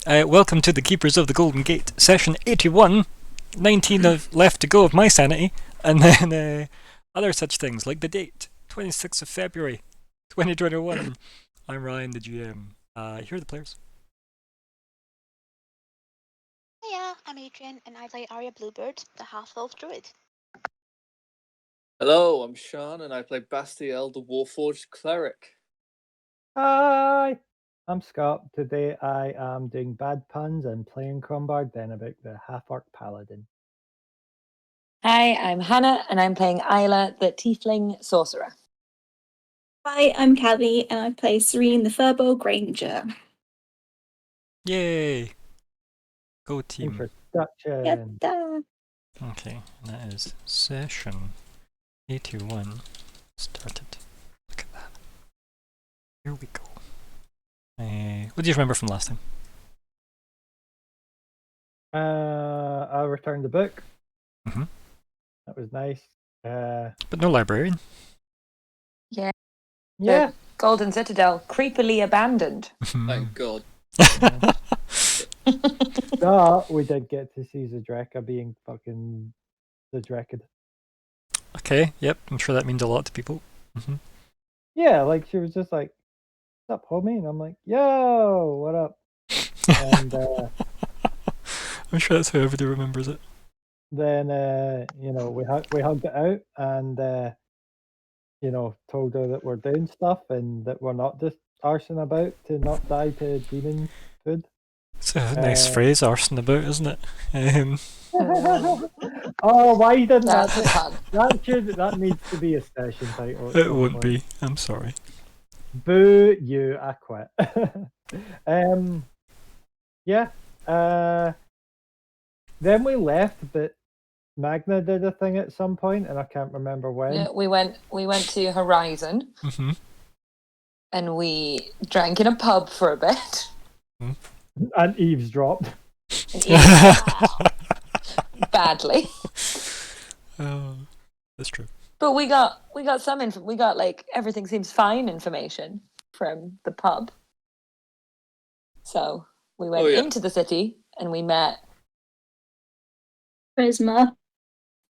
Welcome to the Keepers of the Golden Gate, session 81. 19 left to go of my sanity, and then other such things like the date, 26th of February, 2021. I'm Ryan, the GM. Here are the players. Hiya, I'm Adrian, and I play Arya Bluebird, the half-elf druid. Hello, I'm Sean, and I play Bastiel, the Warforged cleric. Hi, I'm Scott. Today I am doing bad puns and playing Crumbard Denebik, the half-orc paladin. Hi, I'm Hannah, and I'm playing Isla, the tiefling sorcerer. Hi, I'm Callie, and I play Serene, the Furbolg Granger. Yay! Go team. Introduction. Yatta! Okay, and that is session 81 started. Look at that. Here we go. What do you remember from last time? I returned the book. Mhm. That was nice. But no librarian. Yeah. Yeah. Golden Citadel, creepily abandoned. Thank God. But we did get to see Zadreka being fucking Zadreked. Okay, yep, I'm sure that means a lot to people. Yeah, like she was just like, "What's up, homie?" And I'm like, "Yo, what up?" And I'm sure that's how everybody remembers it. then we hugged it out and told her that we're doing stuff and that we're not just arsing about to not die to demon food. It's a nice phrase, arson about, isn't it? Oh, why didn't That's a pun. that needs to be a session title. at It some won't point. be. I'm sorry. Boo you, I quit. Yeah. Then we left, but Magna did a thing at some point, and I can't remember when. Yeah, we went to Horizon, Mm-hmm. and we drank in a pub for a bit. And eavesdropped. And eavesdropped badly. Oh, that's true. But we got some info. We got like everything seems fine information from the pub. So we went into the city and we met. Prisma.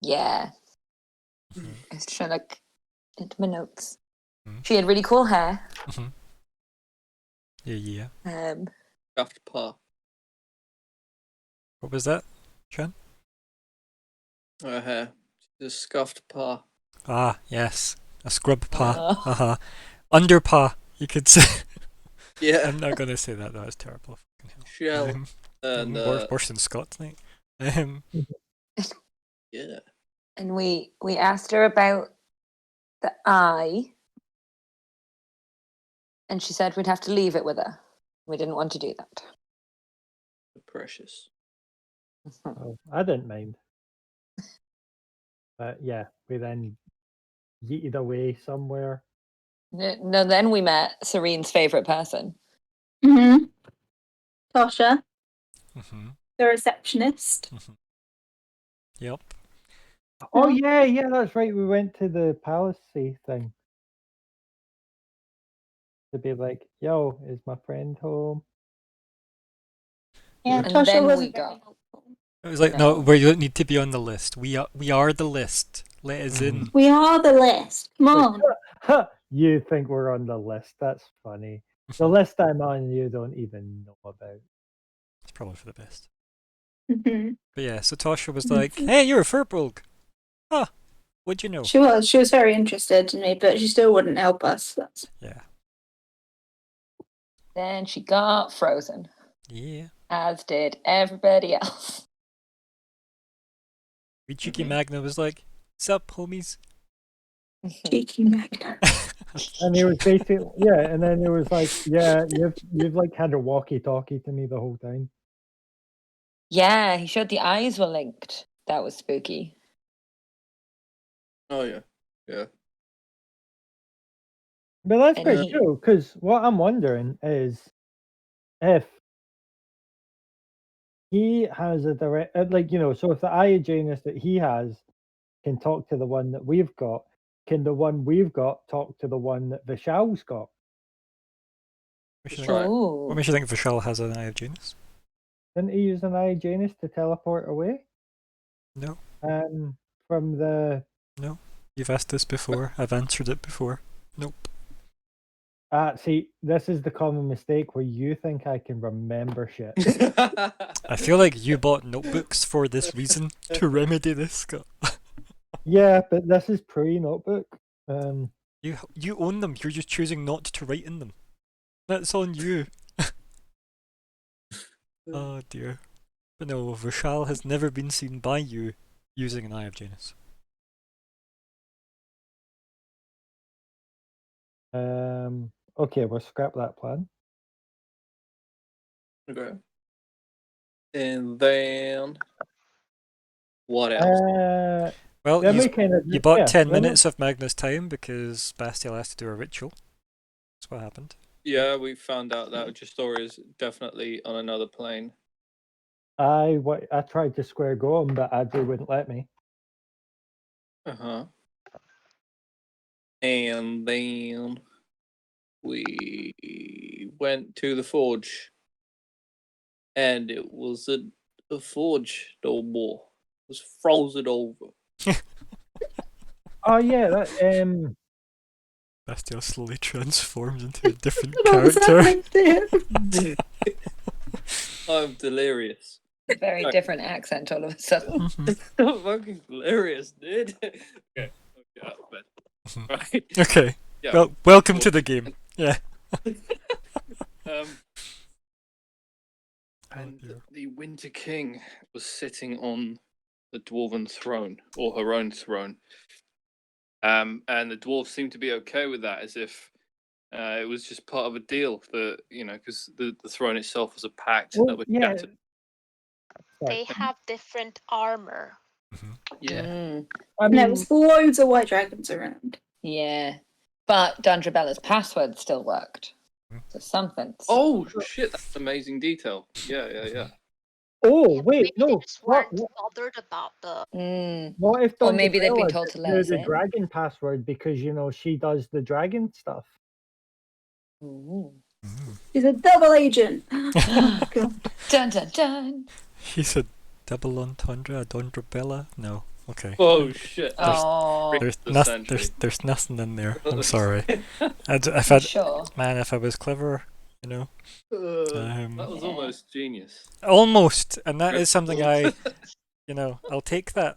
Yeah. I was trying to look into my notes. She had really cool hair. Yeah. Scuffed paw. What was that, Sean? Her hair. She's a scuffed paw. Ah, yes. A scrub paw. Under paw, you could say. Yeah. I'm not going to say that, that's terrible. Shell. And worse than Scott tonight. yeah. And we asked her about the eye. And she said we'd have to leave it with her. We didn't want to do that. Precious. Oh, I didn't mind. But yeah, we then yeeted away somewhere. No, then we met Serene's favourite person. Mm-hmm. Tasha, Mm-hmm. the receptionist. Yep. Oh yeah, that's right. We went to the palace-y thing. To be like, yo, is my friend home? Yeah, And Tasha then was we very got- helpful. It was like, no, we don't need to be on the list. We are the list. Let us in. We are the list. Come on. You think we're on the list? That's funny. The list I'm on, you don't even know about. It's probably for the best. Mm-hmm. But yeah, so Tasha was like, hey, you're a Furbolg. Huh, what'd you know? She was very interested in me, but she still wouldn't help us. Yeah. Then she got frozen. Yeah. As did everybody else. Cheeky Magna was like, sup, homies? Cheeky Magna. And he was basically, and then it was like, yeah, you've like had a walkie-talkie to me the whole time. Yeah, he showed the eyes were linked. That was spooky. Oh yeah. Yeah. But that's And pretty cool, because what I'm wondering is if he has a direct, so if the Eye of Janus that he has can talk to the one that we've got, can the one we've got talk to the one that Vishal's got? What Right. makes you think Vishal has an Eye of Janus? Didn't he use an Eye of Janus to teleport away? No, From the you've asked this before. I've answered it before. Nope. see, this is the common mistake where you think I can remember shit. I feel like you bought notebooks for this reason, to remedy this, Scott. Yeah, but this is pre-notebook. You own them. You're just choosing not to write in them. That's on you. Oh dear. But no, Vishal has never been seen by you using an Eye of Janus. Okay, we'll scrap that plan. Okay. And then what else? Well, Then you we kind of bought 10 then we- minutes of Magnus time because Bastial has to do a ritual. That's what happened. Yeah, we found out that Justori is definitely on another plane. I tried to square go him, but Adri wouldn't let me. Uh-huh. And then we went to the forge. And it was a forge no more. It was frozen over. Oh yeah, that Bastial slowly transforms into a different What was that character. right there? I'm delirious. Very different accent all of a sudden. Mhm. I'm fucking delirious, dude. Okay, I'll get out of bed. Mhm. Right. Okay. Yeah. Well, welcome to the game. Yeah. And the Winter King was sitting on the dwarven throne, or her own throne. And the dwarves seemed to be okay with that, as if it was just part of a deal that, because the throne itself was a pact well, that was yeah. shattered. They have different armor. Yeah. Mm, I And there mean, was loads of white dragons around. yeah. But Dandrabella's password still worked. So something. Oh, shit, that's amazing detail. Yeah. oh wait, Maybe they no. just What, weren't bothered about the. Mm. what if Or maybe they've been Donabella told to let knew us the in. dragon password because she does the dragon stuff. Ooh. She's a double agent. God. Dun dun dun. He said double entendre, a Dondrabella? No. Okay. Oh, shit. Oh, There's the nothing. century. There's nothing in there. I'm sorry. If I'd, sure. man, if I was clever, That was Yeah. almost genius. almost, and that is something I'll take that.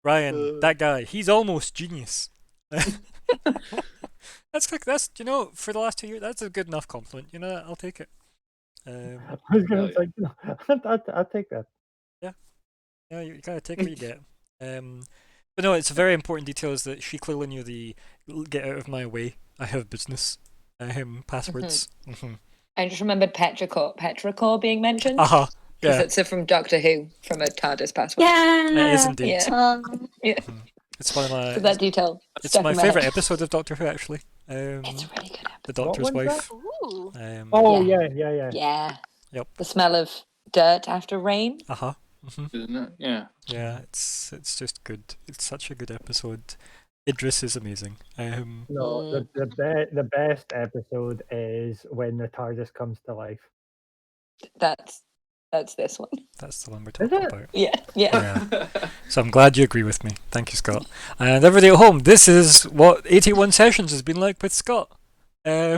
Ryan, that guy, he's almost genius. That's for the last 2 years, that's a good enough compliment. I'll take it. I was gonna yeah. say, I'll take that. Yeah, you gotta take what you get. But no, it's a very important detail is that she clearly knew the get out of my way, I have business passwords. I just remembered Petrichor being mentioned. Uh-huh. Because Yeah, it's from Doctor Who, from a TARDIS password. Yeah. it is indeed. Yeah. Yeah. It's one of my So that detail. it's stuck my in favourite head. episode of Doctor Who actually. It's a really good episode. The Doctor's one's wife. Ooh. Oh Yeah. yeah. Yeah. Yep. The smell of dirt after rain. Uh-huh. Isn't it? Yeah. Yeah, it's just good. It's such a good episode. Idris is amazing. No, the best episode is when the TARDIS comes to life. That's this one. That's the one we're Is talking it? about. Yeah. Yeah. So I'm glad you agree with me. Thank you, Scott. And everybody at home, this is what 81 sessions has been like with Scott. Ah,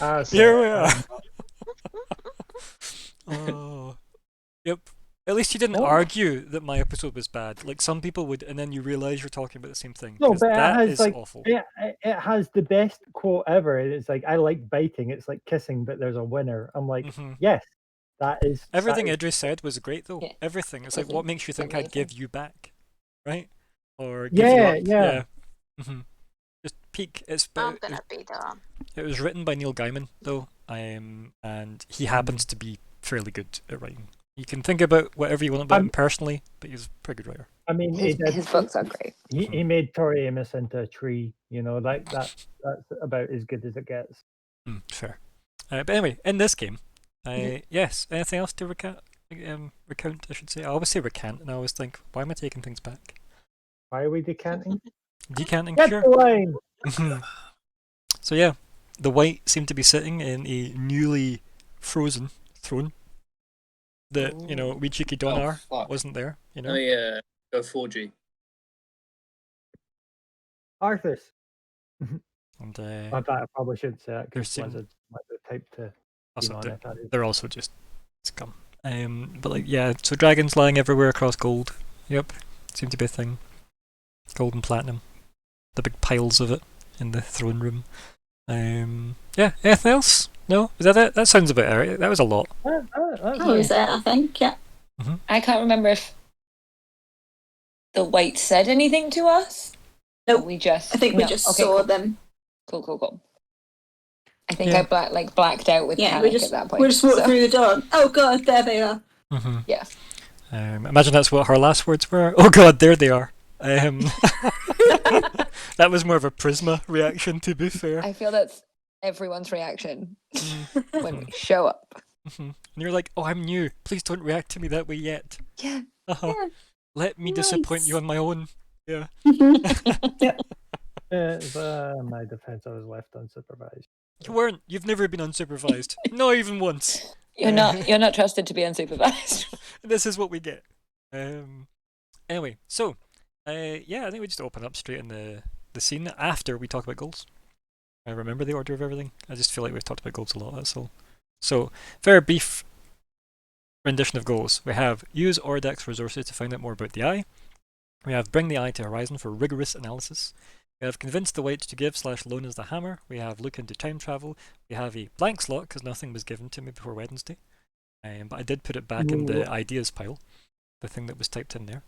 Here sorry, we are. Oh. Yep. At least you didn't Oh. argue that my episode was bad. Like some people would, and then you realise you're talking about the same thing. No, 'cause but it that has, is like, awful. it has the best quote ever. It's like, I like biting. It's like kissing, but there's a winner. I'm like, Mhm. yes, that is Everything that is- Idris said was great, though. Yeah. Everything. It's like, Was what makes you think I'd amazing. give you back, right? Or give you Yeah, up? yeah. Mhm. Just peak. I'm gonna be the. It was written by Neil Gaiman, though, and he happens to be fairly good at writing. You can think about whatever you want about him personally, but he's a pretty good writer. I mean, His books are great. he made Tori Amos into a tree. That's about as good as it gets. Fair. But anyway, in this game, yes. Anything else to recount? Recount, I should say. I always say recant, and I always think, why am I taking things back? Why are we decanting? Decanting, Get sure. the line. So yeah, the white seemed to be sitting in a newly frozen throne. that wee cheeky Donar fuck. wasn't there. Let me go 4G. Arthas. And I probably shouldn't say that There because seem- Blizzard might be the type to also team on it. That is. they're also just scum. But like so dragons lying everywhere across gold. Yep, seemed to be a thing. Gold and platinum, the big piles of it in the throne room. Yeah, anything else? No, is that it? That sounds about right. That was a lot. That's That was it, I think. Yeah. I can't remember if the white said anything to us. Nope. Or we just. I think we No. just Okay, saw cool. them. Cool. I think Yeah. I blacked out with Yeah, panic we just at that point. we just walked so- through the door. Oh god, there they are. Mm-hmm. Yeah. Imagine that's what her last words were. Oh god, there they are. That was more of a Prisma reaction, to be fair. I feel that's everyone's reaction Mm. when we show up. And you're like, oh, I'm new. Please don't react to me that way yet. Yeah. Uh-huh. Let me disappoint you Nice. on my own. Yeah. My defense, I was left unsupervised. You weren't. You've never been unsupervised. Not even once. You're not trusted to be unsupervised. This is what we get. Anyway, so yeah, I think we just open up straight in the scene after we talk about goals. I remember the order of everything. I just feel like we've talked about goals a lot, that's all. So, very brief rendition of goals. We have use Aurodex resources to find out more about the eye. We have bring the eye to Horizon for rigorous analysis. We have convince the white to give/loan us the hammer. We have look into time travel. We have a blank slot because nothing was given to me before Wednesday. But I did put it back in the ideas pile, the thing that was typed in there.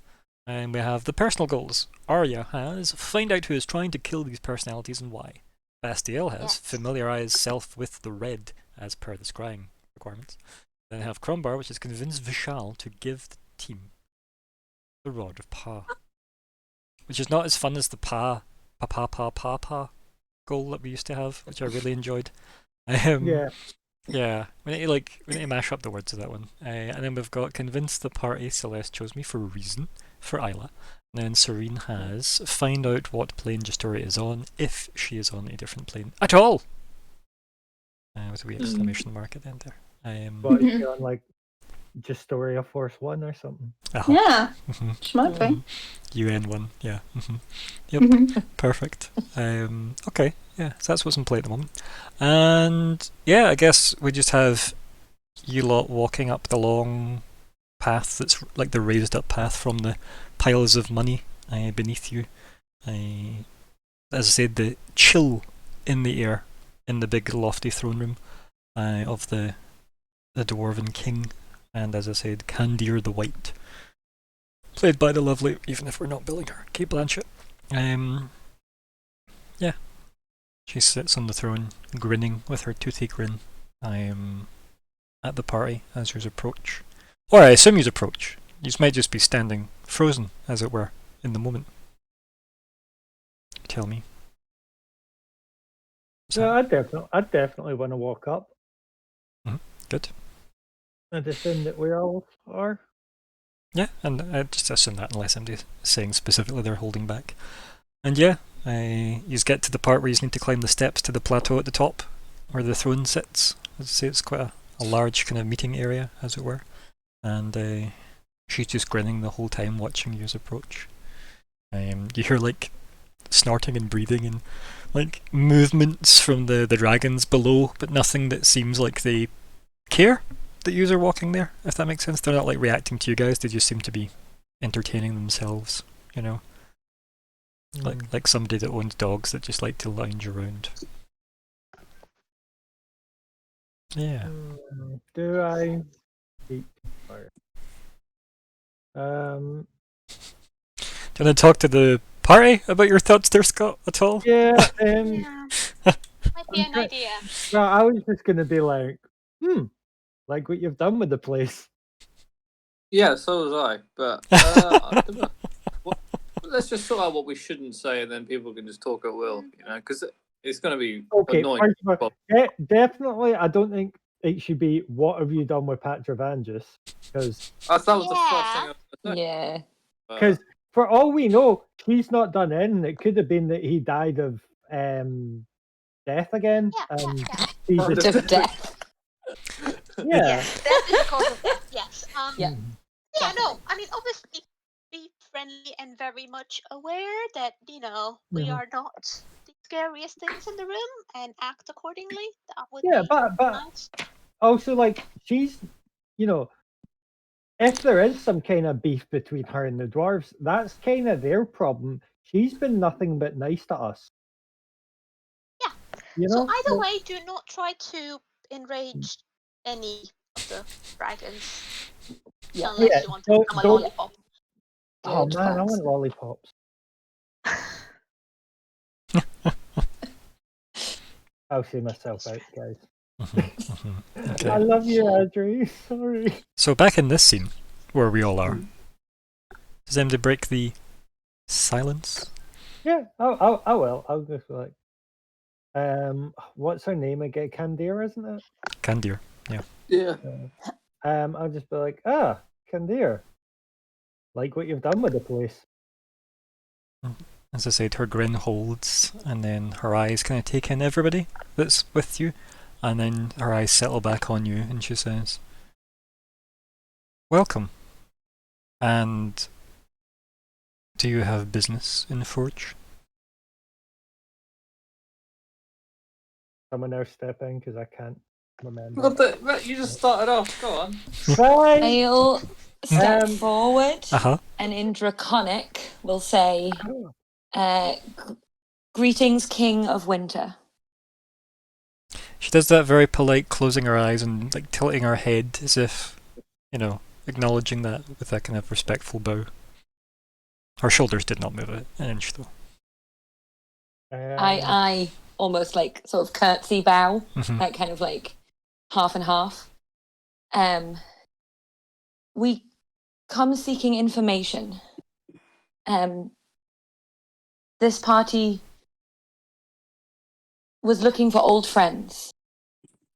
And we have the personal goals. Arya has find out who is trying to kill these personalities and why. Bastiel has Yes. familiarize self with the red as per the scrying requirements. Then I have Crombar, which is convince Vishal to give the team the Rod of Pa, which is not as fun as the pa goal that we used to have, which I really enjoyed. Yeah. Yeah, we need to mash up the words of that one. And then we've got convince the party Celeste chose me for a reason for Isla. And then Serene has find out what plane Justoria is on if she is on a different plane at all. With a wee exclamation mark at the end there. But is she on like Justoria Force 1 or something? Yeah, Mhm. she might be. UN one, yeah. Yep, Mhm. perfect. Okay, yeah, so that's what's in play at the moment. And yeah, I guess we just have you lot walking up the long path that's like the raised up path from the piles of money beneath you. As I said, the chill in the air in the big lofty throne room of the Dwarven King, and as I said, Candir the White, played by the lovely, even if we're not billing her, Kate Blanchett. Yeah, she sits on the throne, grinning with her toothy grin. At the party as yours approach, or I assume you approach. You might just be standing frozen, as it were, in the moment. Tell me. So I definitely want to walk up. Good. I'd assume that we all are. Yeah, and I just assume that unless somebody's saying specifically they're holding back. And yeah, you get to the part where you need to climb the steps to the plateau at the top, where the throne sits. As I say, it's quite a large kind of meeting area, as it were. And she's just grinning the whole time watching you approach. You hear like snorting and breathing and like movements from the dragons below, but nothing that seems like they care that you are walking there, if that makes sense. They're not like reacting to you guys, they just seem to be entertaining themselves, you know. Like somebody that owns dogs that just like to lounge around. Yeah. Do I? Do you want to talk to the party about your thoughts there, Scott, at all? Yeah. Yeah. Might be an Okay. idea. Well, I was just gonna be like, like what you've done with the place. Yeah, so was I. But I don't know. Let's just sort out what we shouldn't say, and then people can just talk at will, because it's going to be Okay, annoying. first of all, definitely, I don't think it should be what have you done with Patravangus, because That was the first thing I was going to say. Yeah. because for all we know, he's not done anything. It could have been that he died of death again. Yeah, and yeah. he's Of death. yeah. That is the cause of death, yes. Yeah. Yeah, no, Definitely. I mean, obviously, be friendly and very much aware that, we Mhm. are not the scariest things in the room and act accordingly. That would Yeah, be but nice. also, like, she's, you know, if there is some kind of beef between her and the dwarves, that's kind of their problem. She's been nothing but nice to us. Yeah. You So know? either So- way, do not try to enrage any of the dragons Yeah. unless yeah, you want to don't, become a don't. lollipop. Oh Good man, I plans. want lollipops. I'll see myself out, guys. Okay. I love you, Audrey. Sorry. So back in this scene, where we all are, does anybody break the silence? Yeah, I will. I'll just be like, what's her name again? Candir, isn't it? Candir. Yeah. I'll just be like, Candir. Like what you've done with the place. As I said, her grin holds, and then her eyes kind of take in everybody that's with you, and then her eyes settle back on you, and she says, "Welcome. And do you have business in the forge?" Someone else step in because I can't remember. You just started off. Go on. Fine. I'll step Um, forward, Uh-huh. and in Draconic, we'll say, "Greetings, King of Winter." She does that very polite, closing her eyes and like tilting her head as if, acknowledging that with that kind of respectful bow. Her shoulders did not move an inch, though. I almost like sort of curtsy bow, Mhm. like kind of like half and half. We come seeking information. This party was looking for old friends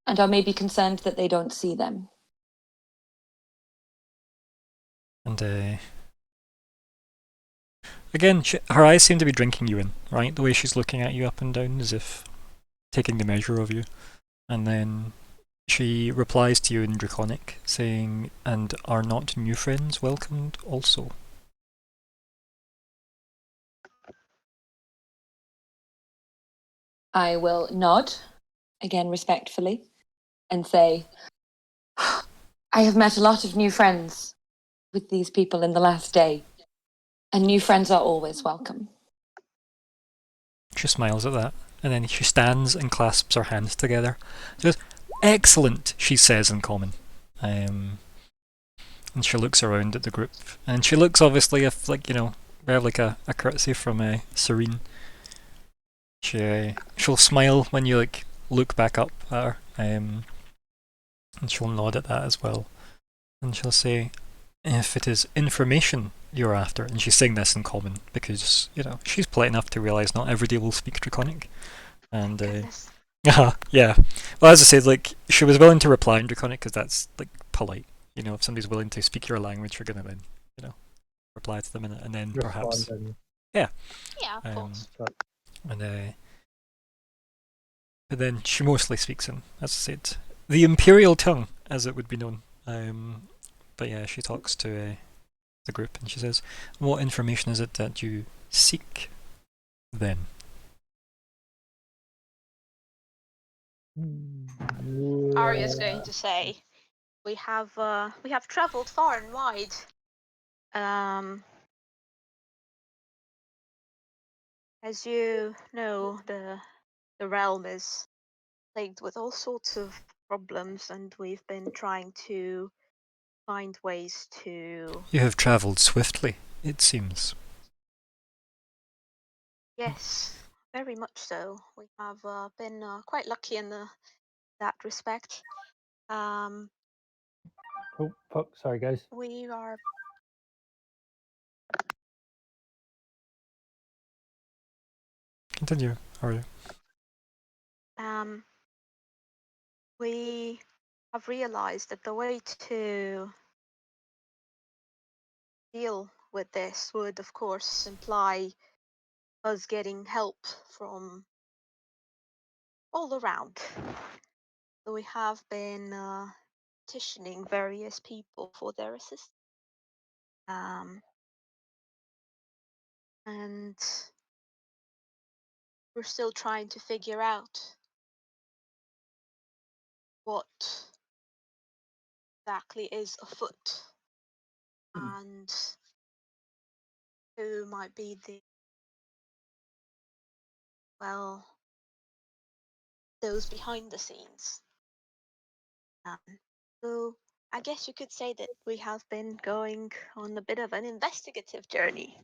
and are maybe concerned that they don't see them. And again, her eyes seem to be drinking you in, right? The way she's looking at you up and down, as if taking the measure of you. And then she replies to you in Draconic, saying, "And are not new friends welcomed also?" I will nod, again respectfully, and say, "I have met a lot of new friends with these people in the last day, and new friends are always welcome." She smiles at that, and then she stands and clasps her hands together. She goes, "Excellent," she says in common. And she looks around at the group, and she looks obviously we have like a courtesy from Serene. She'll smile when you look back up at her, and she'll nod at that as well, and she'll say, "If it is information you're after," and she's saying this in common because she's polite enough to realise not everybody will speak Draconic, and Goodness. yeah. Well, as I said, she was willing to reply in Draconic because that's polite. If somebody's willing to speak your language, you're gonna then reply to them in it, and then perhaps Yeah, of um, course. and but then she mostly speaks in, as I said, the Imperial tongue, as it would be known. But yeah, she talks to the group and she says, "What information is it that you seek, then?" Arya's going to say, we have traveled far and wide. As you know, the realm is plagued with all sorts of problems, and we've been trying to find ways to. You have travelled swiftly, it seems. Yes, very much so. We have been quite lucky in that respect. Oh, fuck. Sorry, guys. We are. Continue, Arya. We have realized that the way to deal with this would, of course, imply us getting help from all around. So we have been petitioning various people for their assistance. And we're still trying to figure out what exactly is afoot and who might be those behind the scenes. So I guess you could say that we have been going on a bit of an investigative journey.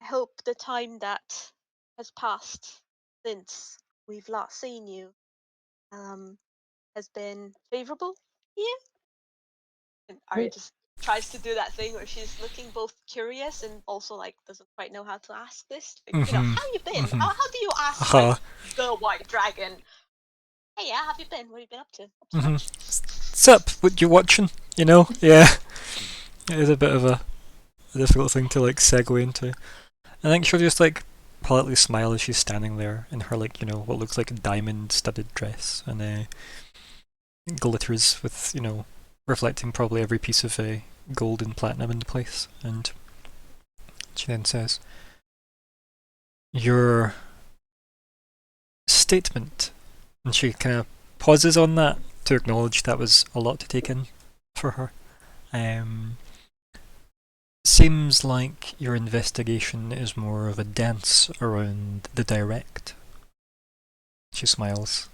I hope the time that has passed since we've last seen you has been favorable here. And Arya Wait. just tries to do that thing where she's looking both curious and also like doesn't quite know how to ask this. Like, you know, Mhm, how you been? mhm. How do you ask Uh-huh. like the white dragon? Hey, yeah, how have you been? What have you been up to? Up to Mhm. much? Sup? What you watching? You know? Yeah. It is a bit of a difficult thing to like segue into. I think she'll just like politely smile as she's standing there in her like, you know, what looks like a diamond studded dress and glitters with, you know, reflecting probably every piece of gold and platinum in the place. And she then says, "Your statement," and she kind of pauses on that to acknowledge that was a lot to take in for her. Seems like your investigation is more of a dance around the direct. She smiles.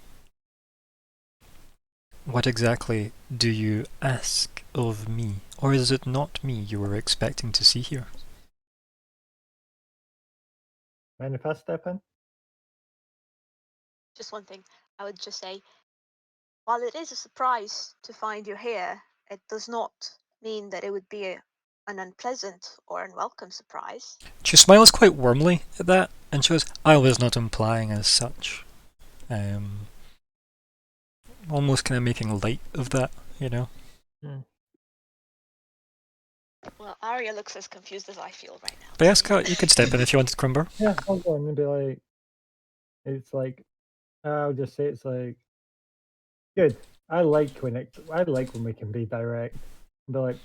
What exactly do you ask of me? Or is it not me you were expecting to see here? Mind if I step in? Just one thing, I would just say, while it is a surprise to find you here, it does not mean that it would be an unpleasant or unwelcome surprise. She smiles quite warmly at that, and she goes, "I was not implying as such." Almost kind of making light of that, you know? Well, Arya looks as confused as I feel right now. Beaska, you could step in if you wanted, Crumber. Yeah, I'll go in and be like, it's like, I'll just say it's like, good. I like when we can be direct. And be like,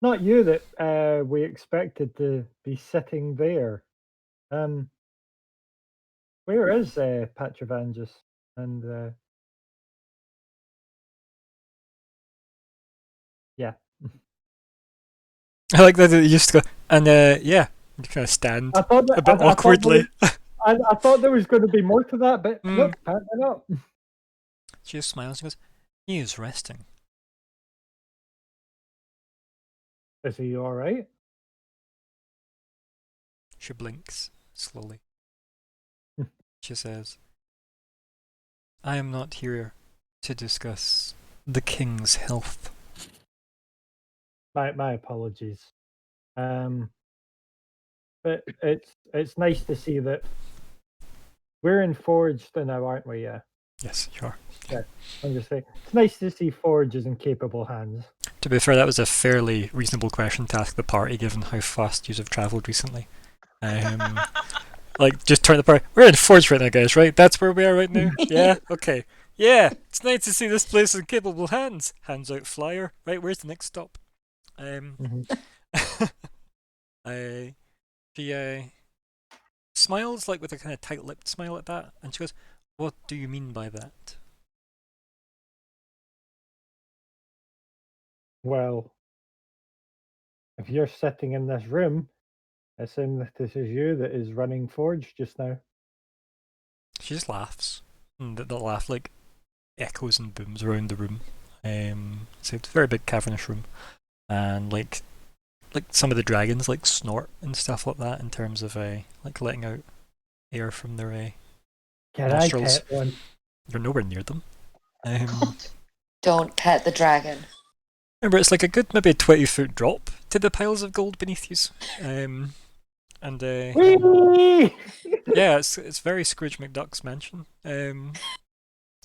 not you that we expected to be sitting there. Where is Petrovangus? And yeah, I like that you just go, and yeah, you kind of stand I thought that, a bit I thought awkwardly. I thought there was going to be more to that, but Mm. nope, apparently not. She just smiles and goes, "He is resting." Is he all right? She blinks slowly. She says, "I am not here to discuss the king's health." My apologies. But it's nice to see that we're in Forged now, aren't we? Yeah. Yes, you are. I'm just saying, it's nice to see Forge is in capable hands. To be fair, that was a fairly reasonable question to ask the party, given how fast you have travelled recently. Like, just turn the party. We're in Forge right now, guys, right? That's where we are right now? Yeah? Okay. Yeah, it's nice to see this place in capable hands. Hands out flyer. Right, where's the next stop? She smiles like with a kind of tight-lipped smile at that, and she goes, "What do you mean by that?" Well, if you're sitting in this room, I assume that this is you that is running Forge just now. She just laughs, and the laugh like echoes and booms around the room. So it's a very big cavernous room, and like some of the dragons like snort and stuff like that in terms of like letting out air from their Can nostrils. I pet one? You're nowhere near them. Don't pet the dragon. Remember, it's like a good maybe 20-foot drop to the piles of gold beneath you. And Whee! yeah, it's very Scrooge McDuck's mansion. And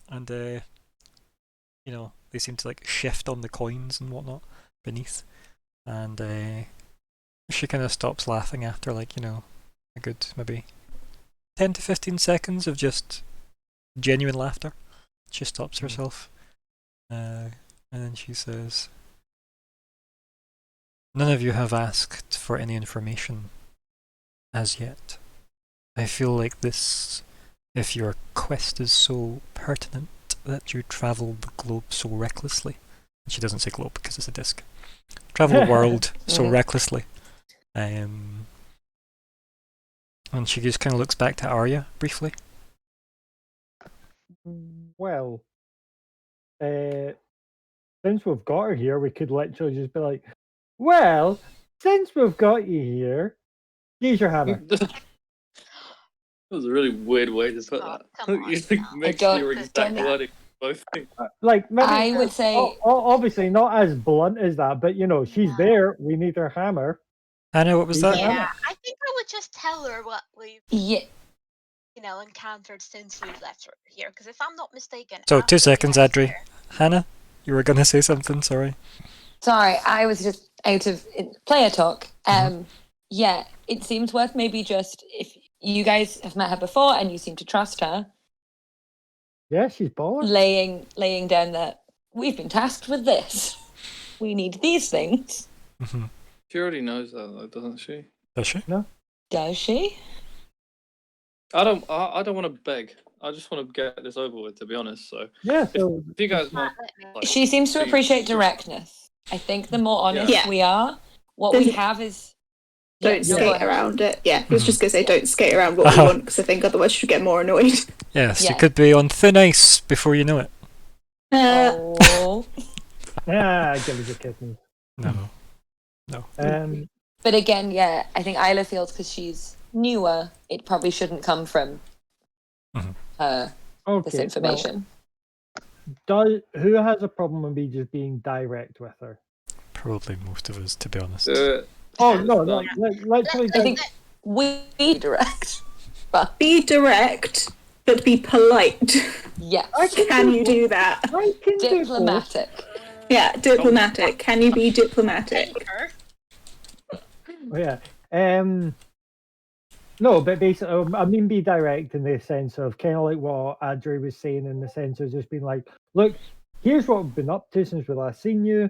you know, they seem to like shift on the coins and whatnot beneath. And she kind of stops laughing after like, you know, a good maybe 10 to 15 seconds of just genuine laughter. She stops herself. And then she says, "None of you have asked for any information as yet. I feel like this, if your quest is so pertinent that you travel the globe so recklessly." And she doesn't say globe because it's a disc. Travel the world so Mhm. recklessly. And she just kind of looks back to Arya briefly. Well, since we've got her here, we could literally just be like, well, since we've got you here, use your hammer. That was a really weird way to put Oh, that. come on You think now. mix don't- your don't exact that. wording both things. Like, maybe I would say- obviously not as blunt as that, but she's No. there. We need her hammer. Hannah, what was Yeah. that? Yeah, I think I would just tell her what we've Yeah. encountered since we left her here. Because if I'm not mistaken, So, after 2 we seconds, left Adri. her- Hannah, you were going to say something, sorry. Sorry, I was just out of player talk. Mhm. Yeah, it seems worth maybe just if you guys have met her before and you seem to trust her, Yeah, she's baller. laying down that we've been tasked with this. We need these things. Mm-hmm. She already knows that, though, doesn't she? Does she? Does she? I don't want to beg. I just want to get this over with, to be honest. So Yeah, so if you guys want, Let me- like, She seems to she- appreciate she- directness. I think the more honest Yeah. we are, what we There's- have is Don't no, skate go ahead. around it. Yeah, I was Mhm. just gonna say don't skate around what we want because I think otherwise she'll get more annoyed. Yes, you Yeah. could be on thin ice before you know it. Oh. give us a kitten. No. But again, yeah, I think Isla feels because she's newer, it probably shouldn't come from Mhm. her, Okay. this information. Who has a problem with me just being direct with her? Probably most of us, to be honest. Oh no, Done. literally. I think we direct. But Be direct, but be polite. yeah, Can you do that? I can do both. diplomatic. Yeah, diplomatic. Can you be diplomatic? Her. Oh, yeah. No, but basically, I mean, be direct in the sense of kind of like what Adri was saying, in the sense of just being like, look, here's what we've been up to since we last seen you.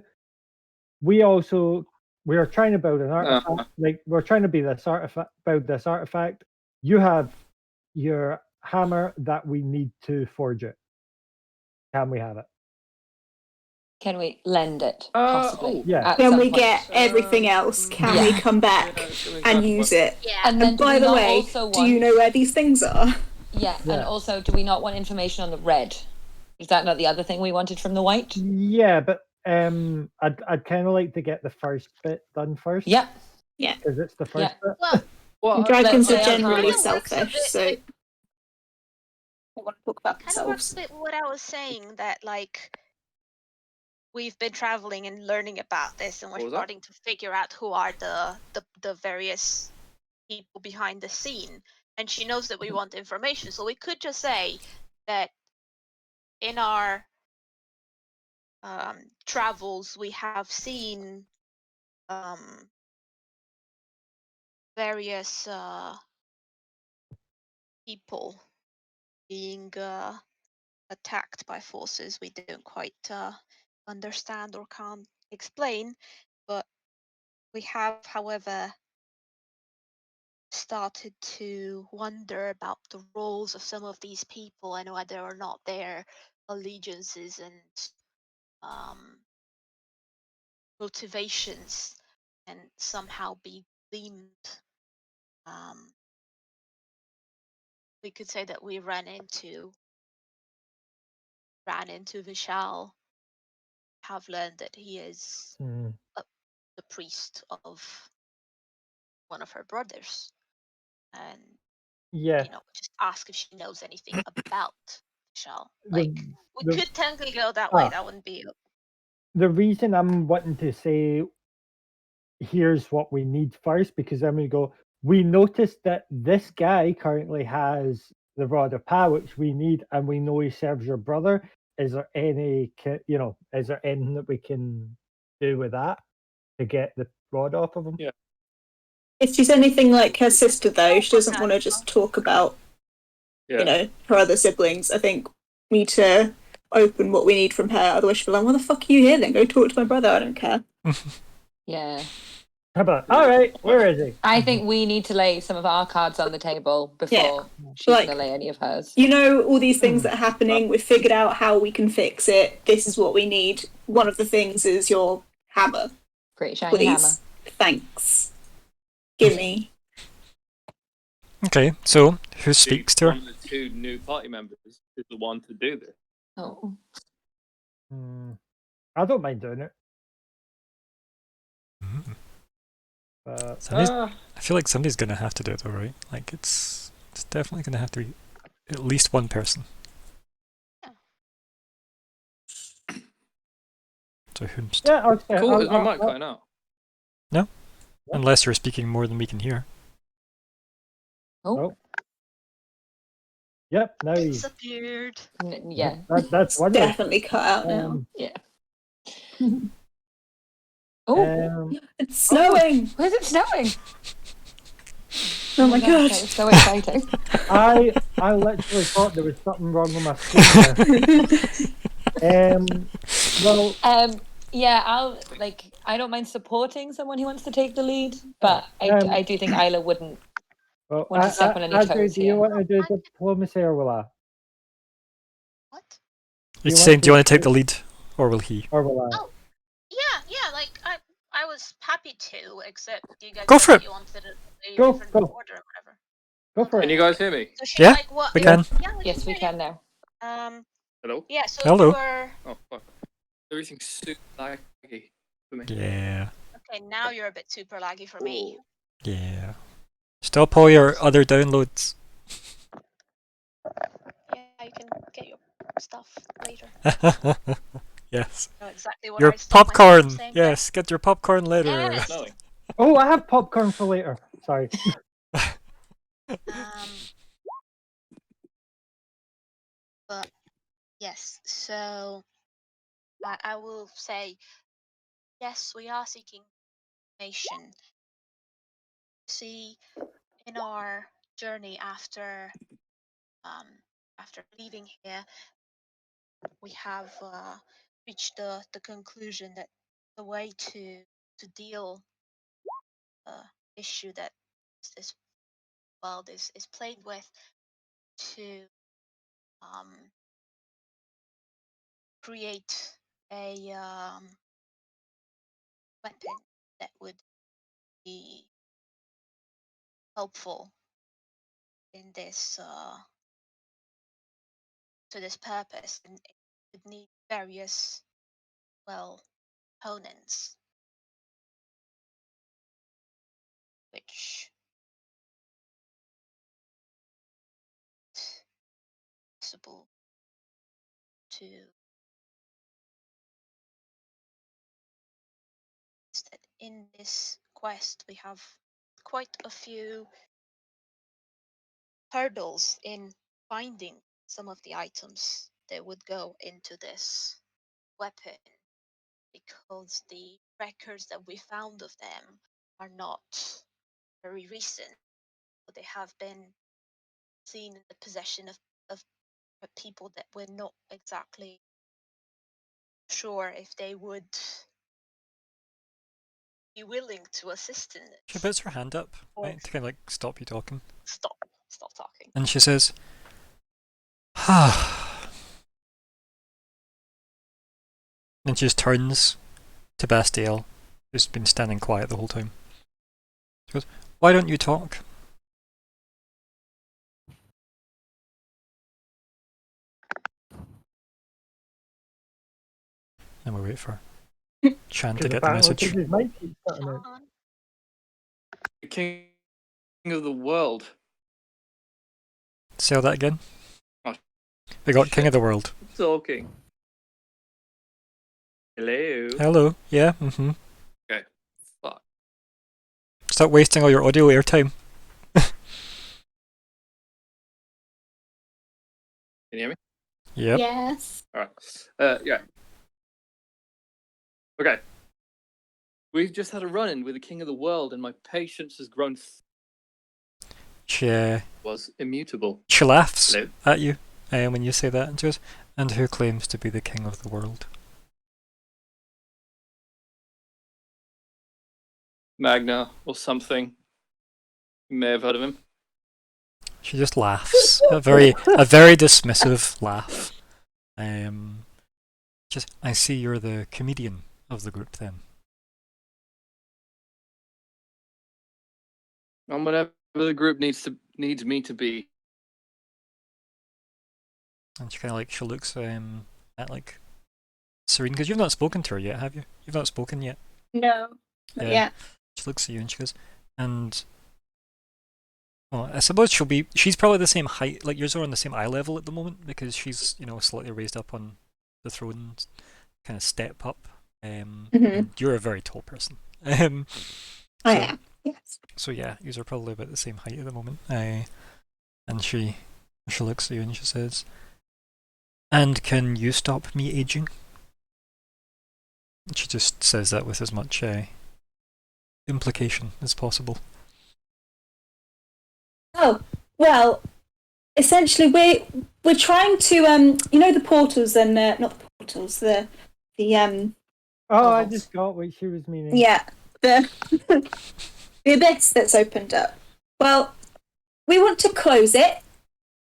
We are trying to build an artifact. Like, we're trying to build this artifact. You have your hammer that we need to forge it. Can we have it? Can we lend it? Uh, Possibly. oh, yeah. at Can some we point. get everything else? Can we Yeah. come back and use it? Yeah. And then And do by we the not way, also do you want- know where these things are? Yeah, and Yeah. also, do we not want information on the red? Is that not the other thing we wanted from the white? Yeah, but I'd kind of like to get the first bit done first. Yeah. because it's the first bit. Well, well, Dragons let's are say generally kind of works a selfish, bit so with- they want to talk about kind of works themselves. with what I was saying, that like we've been traveling and learning about this, and What we're was that? starting to figure out who are the various people behind the scene. And she knows that we want information, so we could just say that in our travels we have seen various people being attacked by forces we don't quite understand or can't explain, but we have, however, started to wonder about the roles of some of these people and whether or not their allegiances and motivations can somehow be deemed. We could say that we ran into Vishal, have learned that he is Mm. the priest of one of her brothers, and Yeah, just ask if she knows anything about Vishal. The- Like, we the- could technically go that way. Ah. That wouldn't be. the reason I'm wanting to say here's what we need first, because then we go, we noticed that this guy currently has the rod of power which we need, and we know he serves your brother. Is there is there anything that we can do with that to get the rod off of him? Yeah. If she's anything like her sister, though, she doesn't want to just talk about, yeah. her other siblings. I think we need to open what we need from her. Otherwise, she'll be like, "What the fuck are you here? Then go talk to my brother. I don't care." Yeah. How about, all right, where is he? I think we need to lay some of our cards on the table before she's Like- going to lay any of hers. You know, all these things that are happening. We've figured out how we can fix it. This is what we need. One of the things is your hammer. Pretty shiny Please, hammer. thanks. Gimme. Okay, so who speaks to her? One of the two new party members is the one to do this. Oh. I don't mind doing it. Mm. But, Somebody's- I feel like somebody's gonna have to do it though, right? Like it's definitely gonna have to be at least one person. So whomst? yeah, okay. Cool, I might kind out. Unless you're speaking more than we can hear. Oh. Yep, now he's. Disappeared. Yeah. That's one way. Definitely cut out now. Oh. It's snowing. Where's it snowing? Oh my god. It's so exciting. I literally thought there was something wrong with my screen there. Well, Yeah, I don't mind supporting someone who wants to take the lead, but I do think Isla wouldn't. well Want to step on any Andrew, toes do you here. want to do diplomacy or will I? What? He's want saying, do you to want to take take- the lead, or will he? Or will I? Oh. Yeah, like I was happy to, except you guys Go for said it. you wanted a Go, different go. order or whatever. Go for Can it. you guys hear me? So she Yeah, like what? we can. Yeah, Yes, we hear can now. you. Hello? Yeah. So Hello. you were Oh, fuck. Everything's super laggy for me. Yeah, okay. Now you're a bit super laggy for me. yeah. Stop all your other downloads. Yeah, you can get your stuff later. Yes. I know exactly what Your I stopped myself from popcorn. saying there. Yes, get your popcorn later. Yes. Snowing. Oh, I have popcorn for later. Sorry. But yes, so I will say yes, we are seeking information. See, in our journey after leaving here, we have reached the conclusion that the way to deal the issue that this world is plagued with to create a weapon that would be helpful in this to this purpose, and it would need various components which possible to is that in this quest we have quite a few hurdles in finding some of the items that would go into this weapon, because the records that we found of them are not very recent, but they have been seen in the possession of people that we're not exactly sure if they would be willing to assist in it. She puts her hand up, Or- right, to kind of like stop you talking. Stop talking. And she says, and she just turns to Bastiel, who's been standing quiet the whole time. She goes, why don't you talk? And we wait for Chan to Because get the message. his mic keeps cutting out. Sean, The king of the world. Say that again. Oh, We got King of the World. Talking. Hello. Hello. Yeah. Mm-hmm. Fuck. Stop wasting all your audio airtime. Can you hear me? Yep. Yes. Alright. Yeah. Okay. We've just had a run-in with the king of the world, and my patience has grown. She Was immutable. laughs Hello. at you when you say that, and she goes, And who claims to be the king of the world? Magna or something. You may have heard of him. She just laughs. a very dismissive laugh. Just, I see you're the comedian of the group then. And whatever the group needs me to be. And she kind of she looks at like Serene, because you've not spoken to her yet, have you? You've not spoken yet. No, not Yeah. yet. She looks at you and she goes, and well, I suppose she's probably the same height, like yours are on the same eye level at the moment because she's, slightly raised up on the throne, kind of step up. Mhm. And you're a very tall person. I am. Yes. So yeah, yous are probably about the same height at the moment. And she looks at you and she says, "And can you stop me aging?" And she just says that with as much implication as possible. Oh well, essentially we're trying to the portals and not the portals the Oh, I Oh. just got what she was meaning. yeah the the abyss that's opened up. Well, we want to close it,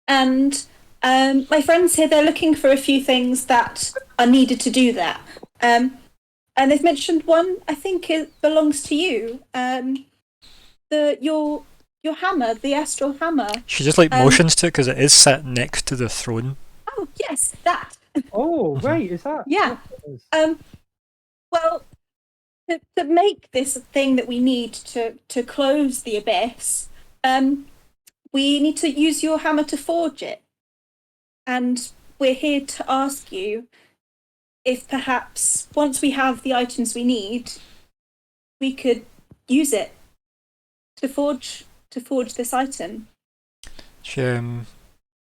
and my friends here, they're looking for a few things that are needed to do that. And they've mentioned one. I think it belongs to you. Your hammer, the astral hammer. She just motions to it because it is sat next to the throne. Oh yes, that. Oh, Mhm. right, is that? Yeah. Yes, it is. Well, to make this thing that we need to close the abyss, we need to use your hammer to forge it. And we're here to ask you if perhaps once we have the items we need, we could use it to forge this item. She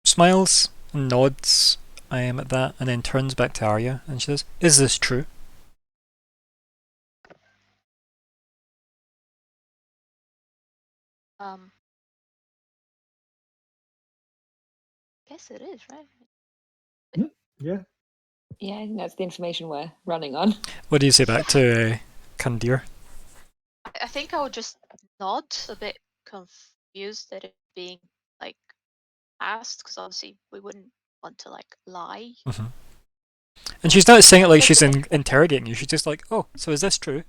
smiles and nods at that, and then turns back to Arya and she says, "Is this true?" Guess it is, right? Yeah. Yeah, I think that's the information we're running on. What do you say back to Kandir? I think I would just nod, a bit confused at it being like asked, because obviously we wouldn't want to like lie. Mm-hmm. And she's not saying it like she's interrogating you. She's just like, "Oh, so is this true?"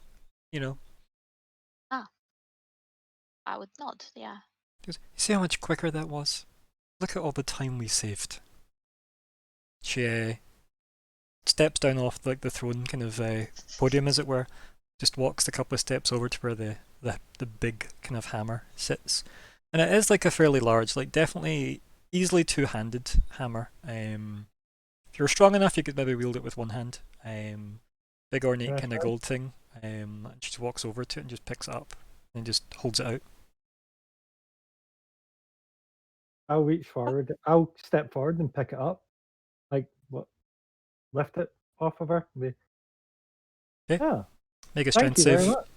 I would nod, yeah. She goes, "You see how much quicker that was? Look at all the time we saved." She steps down off the throne kind of podium, as it were, just walks a couple of steps over to where the big kind of hammer sits, and it is like a fairly large, definitely easily two-handed hammer. If you're strong enough, you could maybe wield it with one hand. Big ornate kind of gold thing. And she just walks over to it and just picks it up and just holds it out. I'll reach forward. I'll step forward and pick it up. Lift it off of her. Okay. Oh, Make a thank strength you very save. much.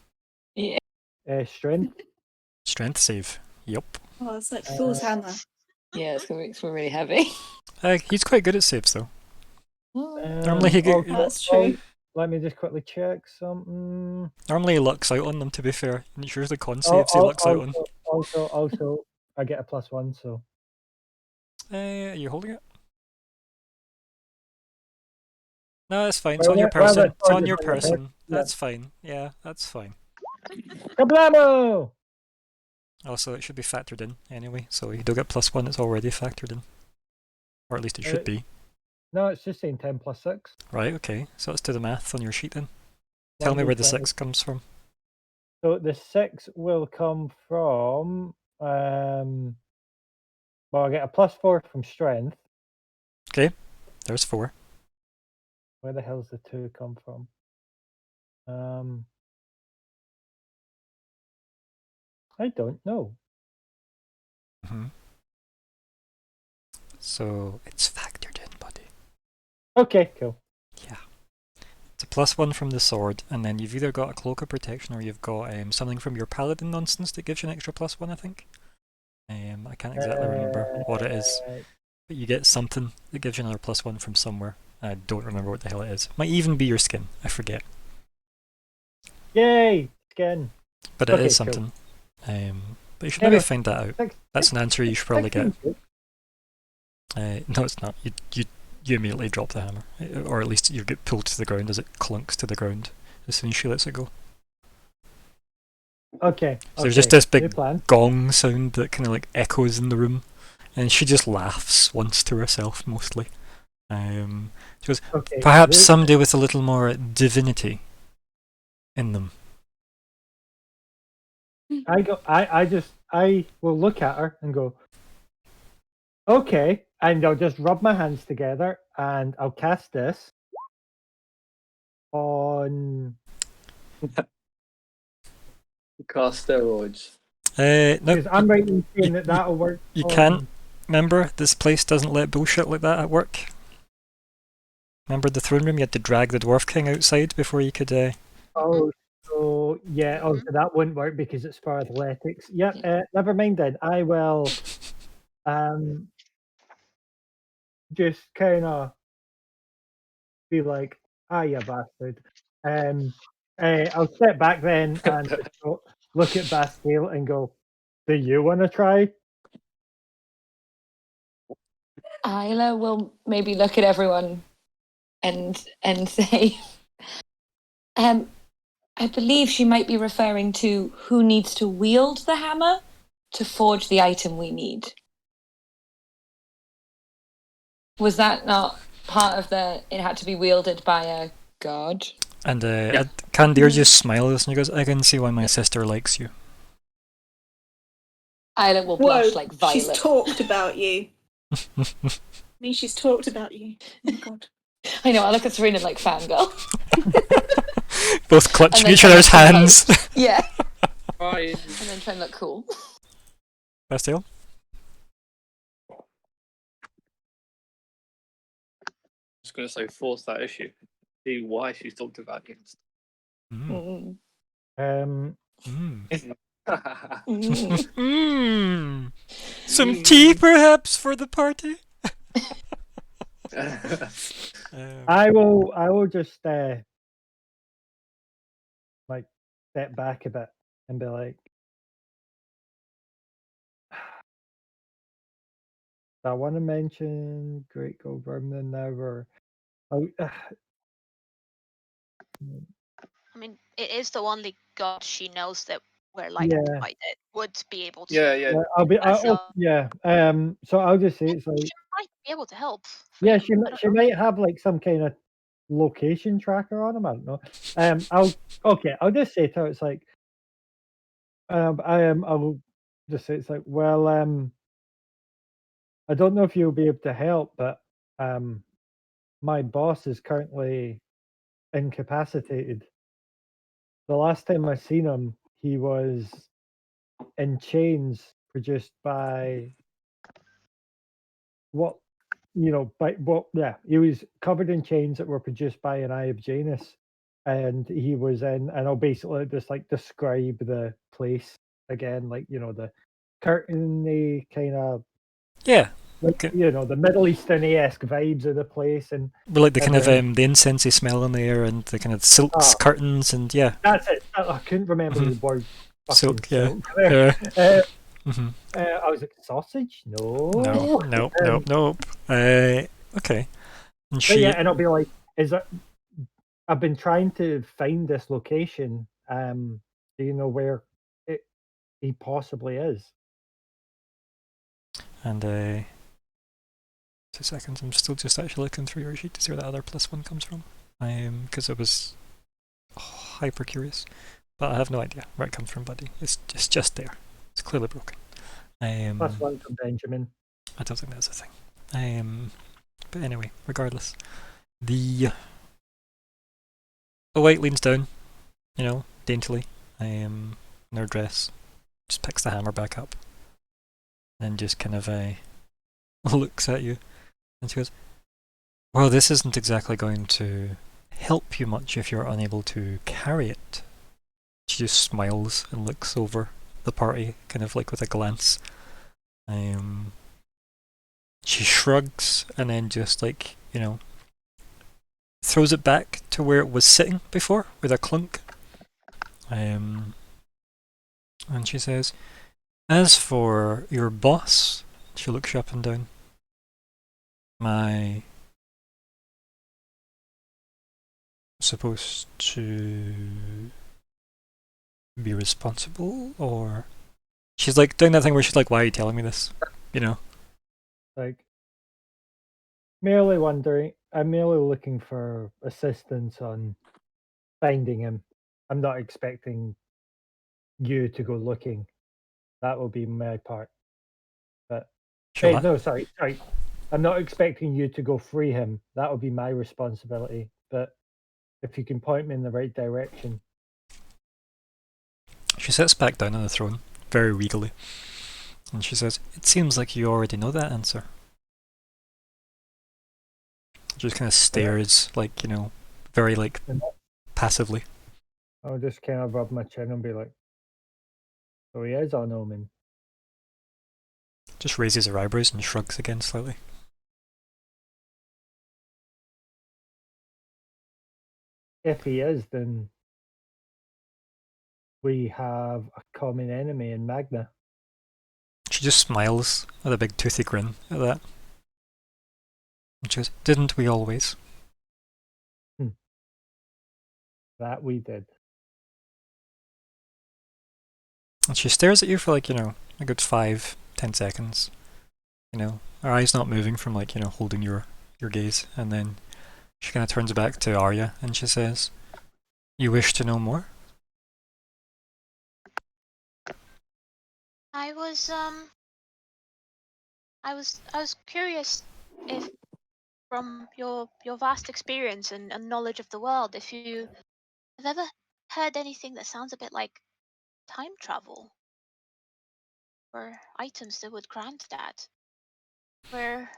Yeah. Strength. Strength save. Yup. Oh, it's like Thor's hammer. Yeah, it's gonna be really heavy. He's quite good at saves though. Oh, Normally he also- That's true. Let me just quickly check something. Normally he lucks out on them, to be fair. And it's usually con saves he lucks out on. Also, I get a +1, so. Are you holding it? No, that's fine. It's Well, on your yeah, well, person. that's It's on fine, your it's on your person. head, That's fine. Yeah, that's fine. Kablamo! Also, it should be factored in anyway, so you don't get +1, it's already factored in. Or at least it should be. No, it's just saying 10 + 6. Right, okay. So let's do the math on your sheet then. Tell me where the 6 comes from. So the 6 will come from, well, I get a +4 from strength. There's 4. Where the hell's the 2 come from? I don't know. Mm-hmm. So it's factored in, buddy. Okay, cool. Yeah. It's a +1 from the sword, and then you've either got a cloak of protection or you've got something from your paladin nonsense that gives you an extra +1, I think. I can't exactly remember what it is. but you get something that gives you another +1 from somewhere. I don't remember what the hell it is. Might even be your skin. I forget. Yay! Skin. But it Okay, is cool. something. But you should Anyway, maybe find that out. Six- That's an answer you should probably get. 16. No, it's not. You immediately drop the hammer, or at least you get pulled to the ground as it clunks to the ground as soon as she lets it go. Okay. So there's just this New big plan. gong sound that kind of like echoes in the room, and she just laughs once to herself mostly. She goes, Okay. perhaps new- someday with a little more divinity in them. I will look at her and go, okay, and I'll just rub my hands together and I'll cast this on. Cast steroids. No, Because I'm right in saying that that'll work. you on- can't. Remember, this place doesn't let bullshit like that at work. Remember the throne room? You had to drag the Dwarf King outside before you could. Oh, so yeah. Oh, so that wouldn't work because it's for athletics. Yep. Never mind then. I will. Just kind of be like, "Ah, you bastard." I'll step back then and just look at Bastille and go, "Do you want to try?" Isla will maybe look at everyone and say, I believe she might be referring to who needs to wield the hammer to forge the item we need. Was that not part of the? It had to be wielded by a god. And Candir just smiles and he goes, I can see why my sister likes you. Isla will Whoa, blush like Violet. she's talked about you. I mean, she's talked about you. Oh my god. I know. I look at Serena like fangirl. Both clutching then each other's try to hands. Yeah, Right. and then try and look cool. Bastille? I was going to say force that issue. See why she's talked about you. Mm. Mm. Um, Mm. Mm. Mm. Some tea, perhaps, for the party? I will just like step back a bit and be like, I want to mention Great Gold Vermin now, or I mean, it is the only god she knows that we're like Yeah. by that would be able to. yeah. yeah, I'll be. So- Yeah. So I'll just say it's like, She might be able to help. yeah, Freedom, I don't she know. might have like some kind of location tracker on him. I don't know. I'll just say to her, it's like, I'll just say it's like, well, I don't know if you'll be able to help, but my boss is currently incapacitated. The last time I seen him, he was in chains produced by he was covered in chains that were produced by an Eye of Janus, and he was in, and I'll basically just like describe the place again, like the curtainy kind of Yeah, like Okay. the Middle Eastern-esque vibes of the place, and but like the kind of then- the incensey smell in the air and the kind of silks, Ah. curtains, and yeah. that's it. I couldn't remember the word. Silk, fucking yeah. silk there. Yeah. Mhm. I was like, sausage? No. No, nope. Okay. And But she, yeah, and I'll be like, I've been trying to find this location. Do you know where he possibly is? and 2 seconds. I'm still just actually looking through your sheet to see where that other +1 comes from. Because I was hyper curious, but I have no idea where it comes from, buddy. It's just there. It's clearly broken. +1 from Benjamin. I don't think that's a thing. But anyway, regardless, the white leans down, daintily, in her dress, just picks the hammer back up, and just kind of looks at you, and she goes, "Well, this isn't exactly going to help you much if you're unable to carry it." She just smiles and looks over the party, kind of like with a glance. She shrugs and then just like, you know, throws it back to where it was sitting before with a clunk. And she says, as for your boss, she looks you up and down. My supposed to be responsible, or she's like doing that thing where she's like, why are you telling me this? You know? Like, merely wondering. I'm merely looking for assistance on finding him. I'm not expecting you to go looking. That will be my part. But She'll hey, laugh. no, sorry. I'm not expecting you to go free him. That will be my responsibility. But if you can point me in the right direction. She sits back down on the throne, very regally, and she says, it seems like you already know that answer. Just kind of stares, like, you know, very, like, And passively. I'll just kind of rub my chin and be like, so he is on Omen. Just raises her eyebrows and shrugs again slightly. If he is, then we have a common enemy in Magna. She just smiles with a big toothy grin at that. And she goes, didn't we always? That we did. And she stares at you for like, you know, a good 5-10 seconds. You know, her eyes not moving from like, you know, holding your gaze. And then she kind of turns back to Arya and she says, you wish to know more? I was curious if, from your vast experience and knowledge of the world, if you have ever heard anything that sounds a bit like time travel, or items that would grant that. We're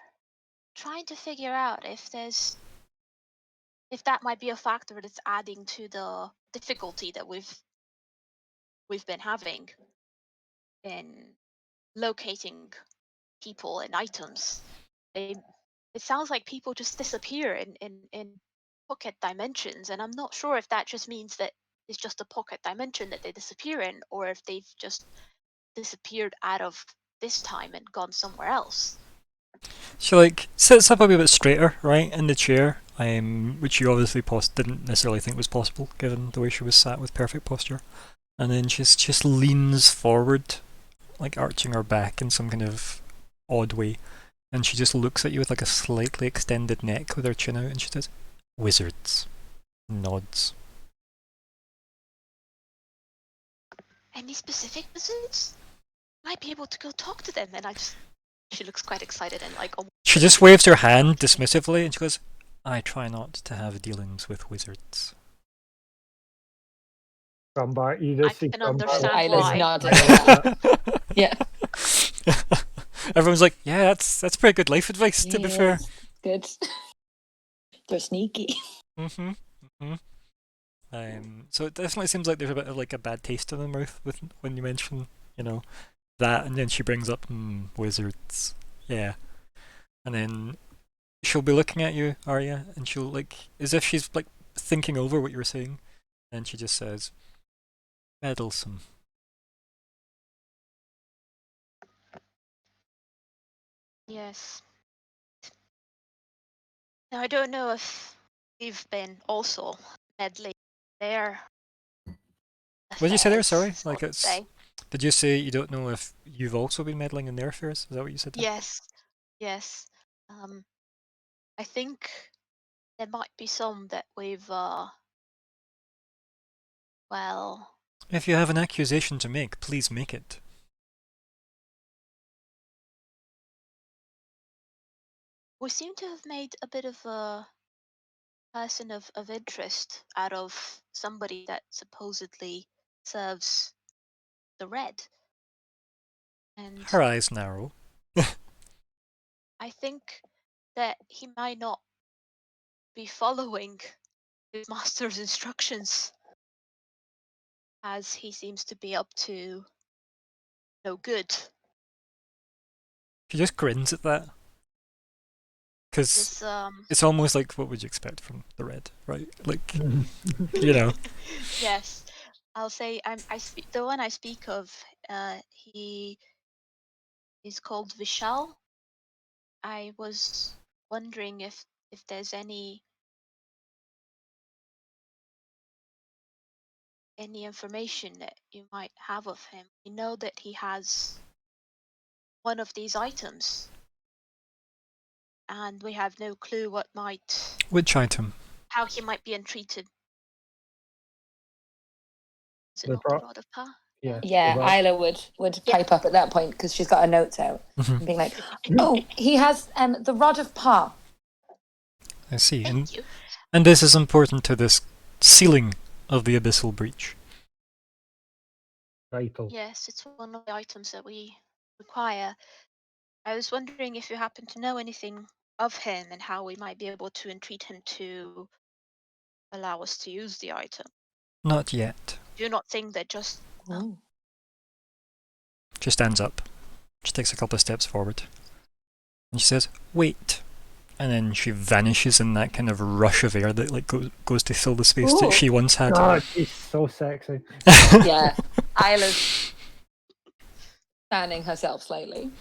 trying to figure out if that might be a factor that's adding to the difficulty that we've been having in locating people and items. It sounds like people just disappear in pocket dimensions, and I'm not sure if that just means that it's just a pocket dimension that they disappear in, or if they've just disappeared out of this time and gone somewhere else. She like sits up a wee bit straighter, right, in the chair, which you obviously didn't necessarily think was possible given the way she was sat with perfect posture. And then she just leans forward, like arching her back in some kind of odd way. And she just looks at you with like a slightly extended neck with her chin out, and she says, "Wizards." Nods. Any specific wizards? Might be able to go talk to them. And she looks quite excited and like, oh. She just waves her hand dismissively, and she goes, "I try not to have dealings with wizards." Crumbar, you I just see can Crumbar understand walk why. nodding. Yeah. Everyone's like, "Yeah, that's pretty good life advice." To be fair, Good. They're sneaky. mm-hmm. So it definitely seems like there's a bit of like a bad taste in the mouth when you mention, you know, that, and then she brings up wizards, yeah, and then she'll be looking at you, Arya, and she'll like as if she's like thinking over what you were saying, and she just says, "Meddlesome." Yes. Now I don't know if we've been also meddling there. What did you say there? Sorry, So like to it's. say. Did you say you don't know if you've also been meddling in their affairs? Is that what you said there? Yes. I think there might be some that we've well, If you have an accusation to make, please make it. we seem to have made a bit of a person of interest out of somebody that supposedly serves the red. And Her eyes narrow. I think that he might not be following his master's instructions, as he seems to be up to no good. She just grins at that. Because This it's almost like what would you expect from the red, right? Like, you know. yes, I'll say I speak the one I speak of. He is called Vishal. I was wondering if there's any information that you might have of him. We know that he has one of these items, and we have no clue Which item? how he might be entreated. Is it The not pro- the Rod of Power? Yeah. Yeah, Right. Isla would Yeah. pipe up at that point because she's got her notes out Mhm. and being like, "Oh, he has the rod of Pa." I see. Thank you. And this is important to this sealing of the abyssal breach. Vital. Yes, it's one of the items that we require. I was wondering if you happen to know anything of him and how we might be able to entreat him to allow us to use the item. Not yet. Do you not think that just Ooh. She stands up. She takes a couple of steps forward. And she says, "Wait." And then she vanishes in that kind of rush of air that like goes to fill the space that Ooh. she once had. God, she's so sexy. Yeah, Isla's fanning herself slightly.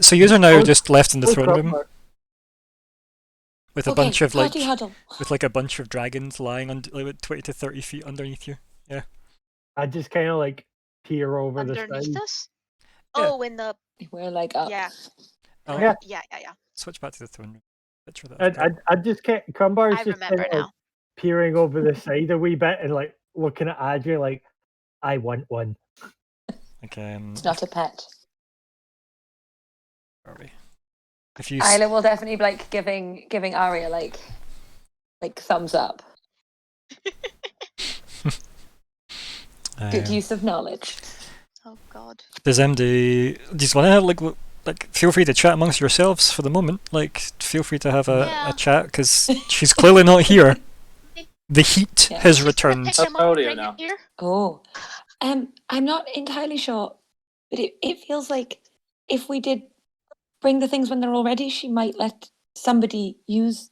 So you are now Oh, just left in the Oh, throne crap, room Mark. with a Okay, bunch of like party huddle. with like a bunch of dragons lying on like 20 to 30 feet underneath you. I just kind of like peer over the underneath side. us? Yeah. Oh, in the We're like up. yeah, Oh, Yeah. yeah. switch back to the throne room. Picture that. I just can't. Crumbar's I just remember kinda, like, now. peering over the side a wee bit and like looking at Adria like, I want one. Like It's not a pet. where are we? If you Isla will definitely be like giving Arya like thumbs up. Good use of knowledge. Oh God. Does MD just want to have like feel free to chat amongst yourselves for the moment. Like feel free to have Yeah. a chat because she's clearly not here. The heat Yeah. has Just returned. pick him How up, old are you bring now? him here. Oh, I'm not entirely sure, but it feels like if we did bring the things when they're all ready, she might let somebody use.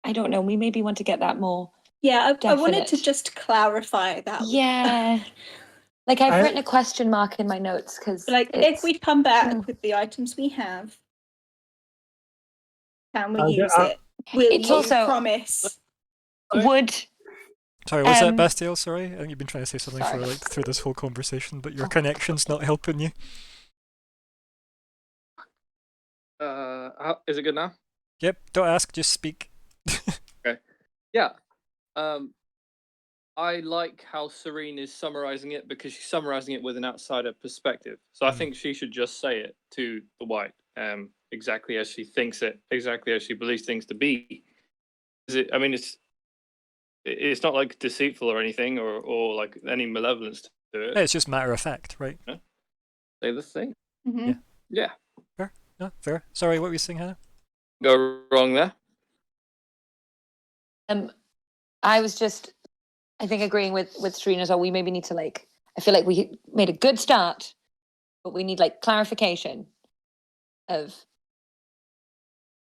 I don't know. We maybe want to get that more. Yeah, I wanted to Definite. just clarify that. Yeah. Like I've I- written a question mark in my notes because Like, if we come back Mm. with the items we have, can we I'll use do- it? Will It's you also- promise? would. Sorry, what's that, Um, Bastiel? Sorry, I think you've been trying to say something sorry. for like through this whole conversation, but your Oh. connection's not helping you. Is it good now? Yep, don't ask, just speak. Yeah. I like how Serene is summarizing it because she's summarizing it with an outsider perspective. So I Mm. think she should just say it to the White, exactly as she thinks it, exactly as she believes things to be. I mean, it's not like deceitful or anything, or like any malevolence to it. Yeah, it's just matter of fact, right? Say the thing. Mhm. Yeah. No, fair. Sorry, what were you saying, Hannah? Go wrong there. I was just, I think, agreeing with Serena as well. We maybe need to like. I feel like we made a good start, but we need like clarification of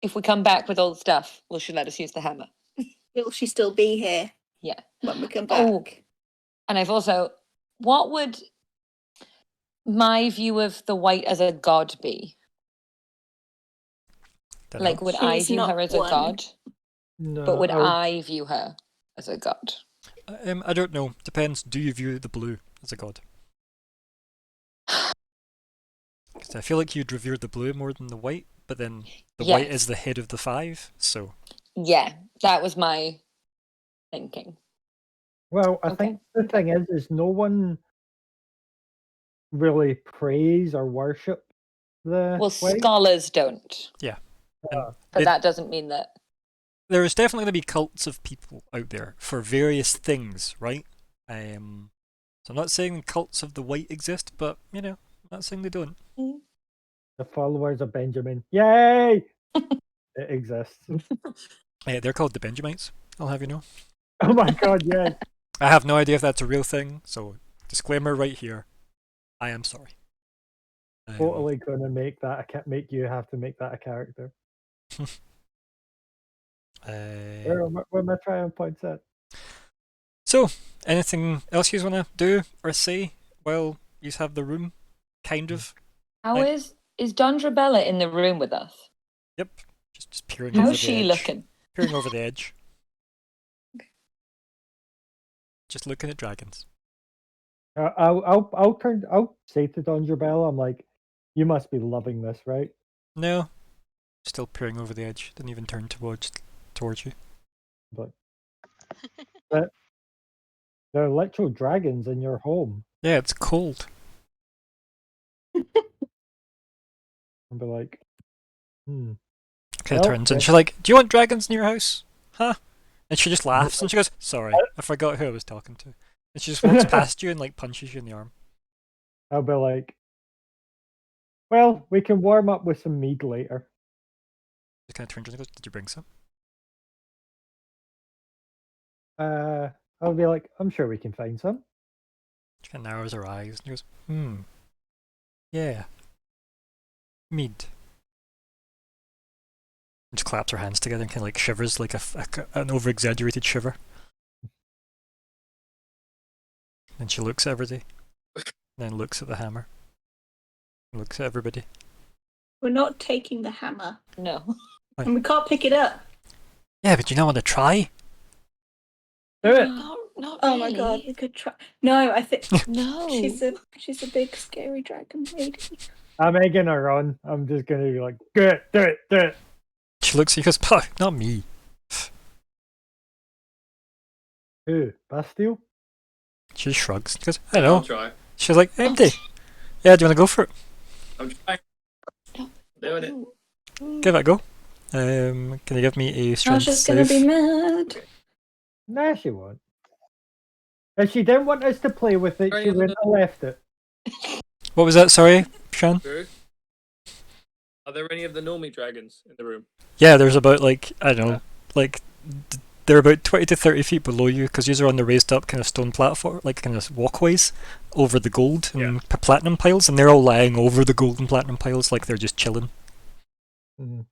if we come back with all the stuff, will she let us use the hammer? Will she still be here? Yeah. When we come back. Oh. And I've also, what would my view of the White as a god be? Dunno. Like, would I She's view her not as a one. god? No, But would I would- I view her as a god? I don't know. Depends. Do you view the blue as a god? 'Cause I feel like you'd revere the blue more than the white, but then the white Yes. is the head of the five, so Yeah, that was my thinking. Well, I Okay. think the thing is no one really praise or worship the Well, White. scholars don't. and But it- that doesn't mean that. there is definitely going to be cults of people out there for various things, right? So I'm not saying cults of the white exist, but you know, I'm not saying they don't. The followers of Benjamin. Yay! It exists. They're called the Benjamites. I'll have you know. Oh my god, yes. I have no idea if that's a real thing, so disclaimer right here. I am sorry. Totally gonna make that make you have to make that a character. Where my triumph points at? So, anything else you want to do or say while you have the room? Kind of. How Like- is Dondra Bella in the room with us? Yep. Just peering over How's the she edge. looking? Peering over the edge. Just looking at dragons. I'll say to Dondra Bella, I'm like, you must be loving this, right? No. Still peering over the edge. Didn't even turn towards you. But there are literal dragons in your home. Yeah, it's cold. And be like, Kind Well, of turns and yeah. she's like, "Do you want dragons in your house? Huh?" And she just laughs and she goes, "Sorry, I forgot who I was talking to." And she just walks past you and like punches you in the arm. I'll be like, well, we can warm up with some mead later. She kind of turns and goes, "Did you bring some?" I'll be like, I'm sure we can find some. She kind of narrows her eyes and she goes, yeah, mead." And just claps her hands together and kind of like shivers like an over-exaggerated shiver. And she looks at everybody, then looks at the hammer, looks at everybody. We're not taking the hammer, No. and we can't pick it up. Yeah, but you not want to try? Do it. Not Oh my god, we could try. No, I think No. she's a big scary dragon lady. I'm egging her on. I'm just gonna be like, do it. She looks at you and goes, "Puh, not me." Who? Bastille? She shrugs. She goes, "I I'll know." try. She's like, "Empty." Yeah, do you want to go for it? I'm trying. No. Doing it. Give it a go. Can you give me a strength Tasha's gonna save? be mad. Nah, she won't. If she didn't want us to play with it, she wouldn't have left it. What was that? Sorry, Sean. Drew? Are there any of the normie dragons in the room? Yeah, there's about like I don't know, like they're about 20 to 30 feet below you because you're on the raised up kind of stone platform, like kind of walkways over the gold and platinum piles, and they're all lying over the gold and platinum piles like they're just chilling. Mhm.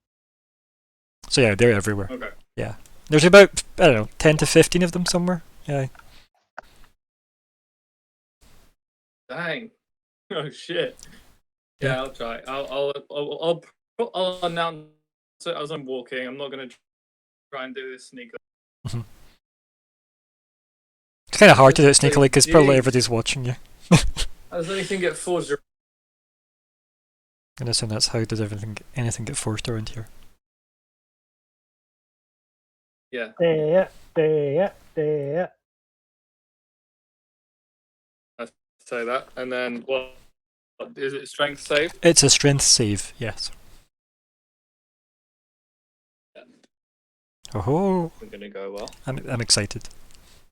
So yeah, they're everywhere. Okay. There's about I don't know 10 to 15 of them somewhere. Yeah. Dang. Oh shit. Yeah. Yeah, I'll try. I'll announce it as I'm walking. I'm not gonna try and do this sneaker. It's kind of hard to do it Just sneakily because probably jeez. everybody's watching you. How does anything get forged? And assume that's how does anything get forced around here. Yeah. Stay. Say that, and then what? Is it strength save? It's a strength save, yes. Yeah. Oh, Isn't gonna go well. I'm excited.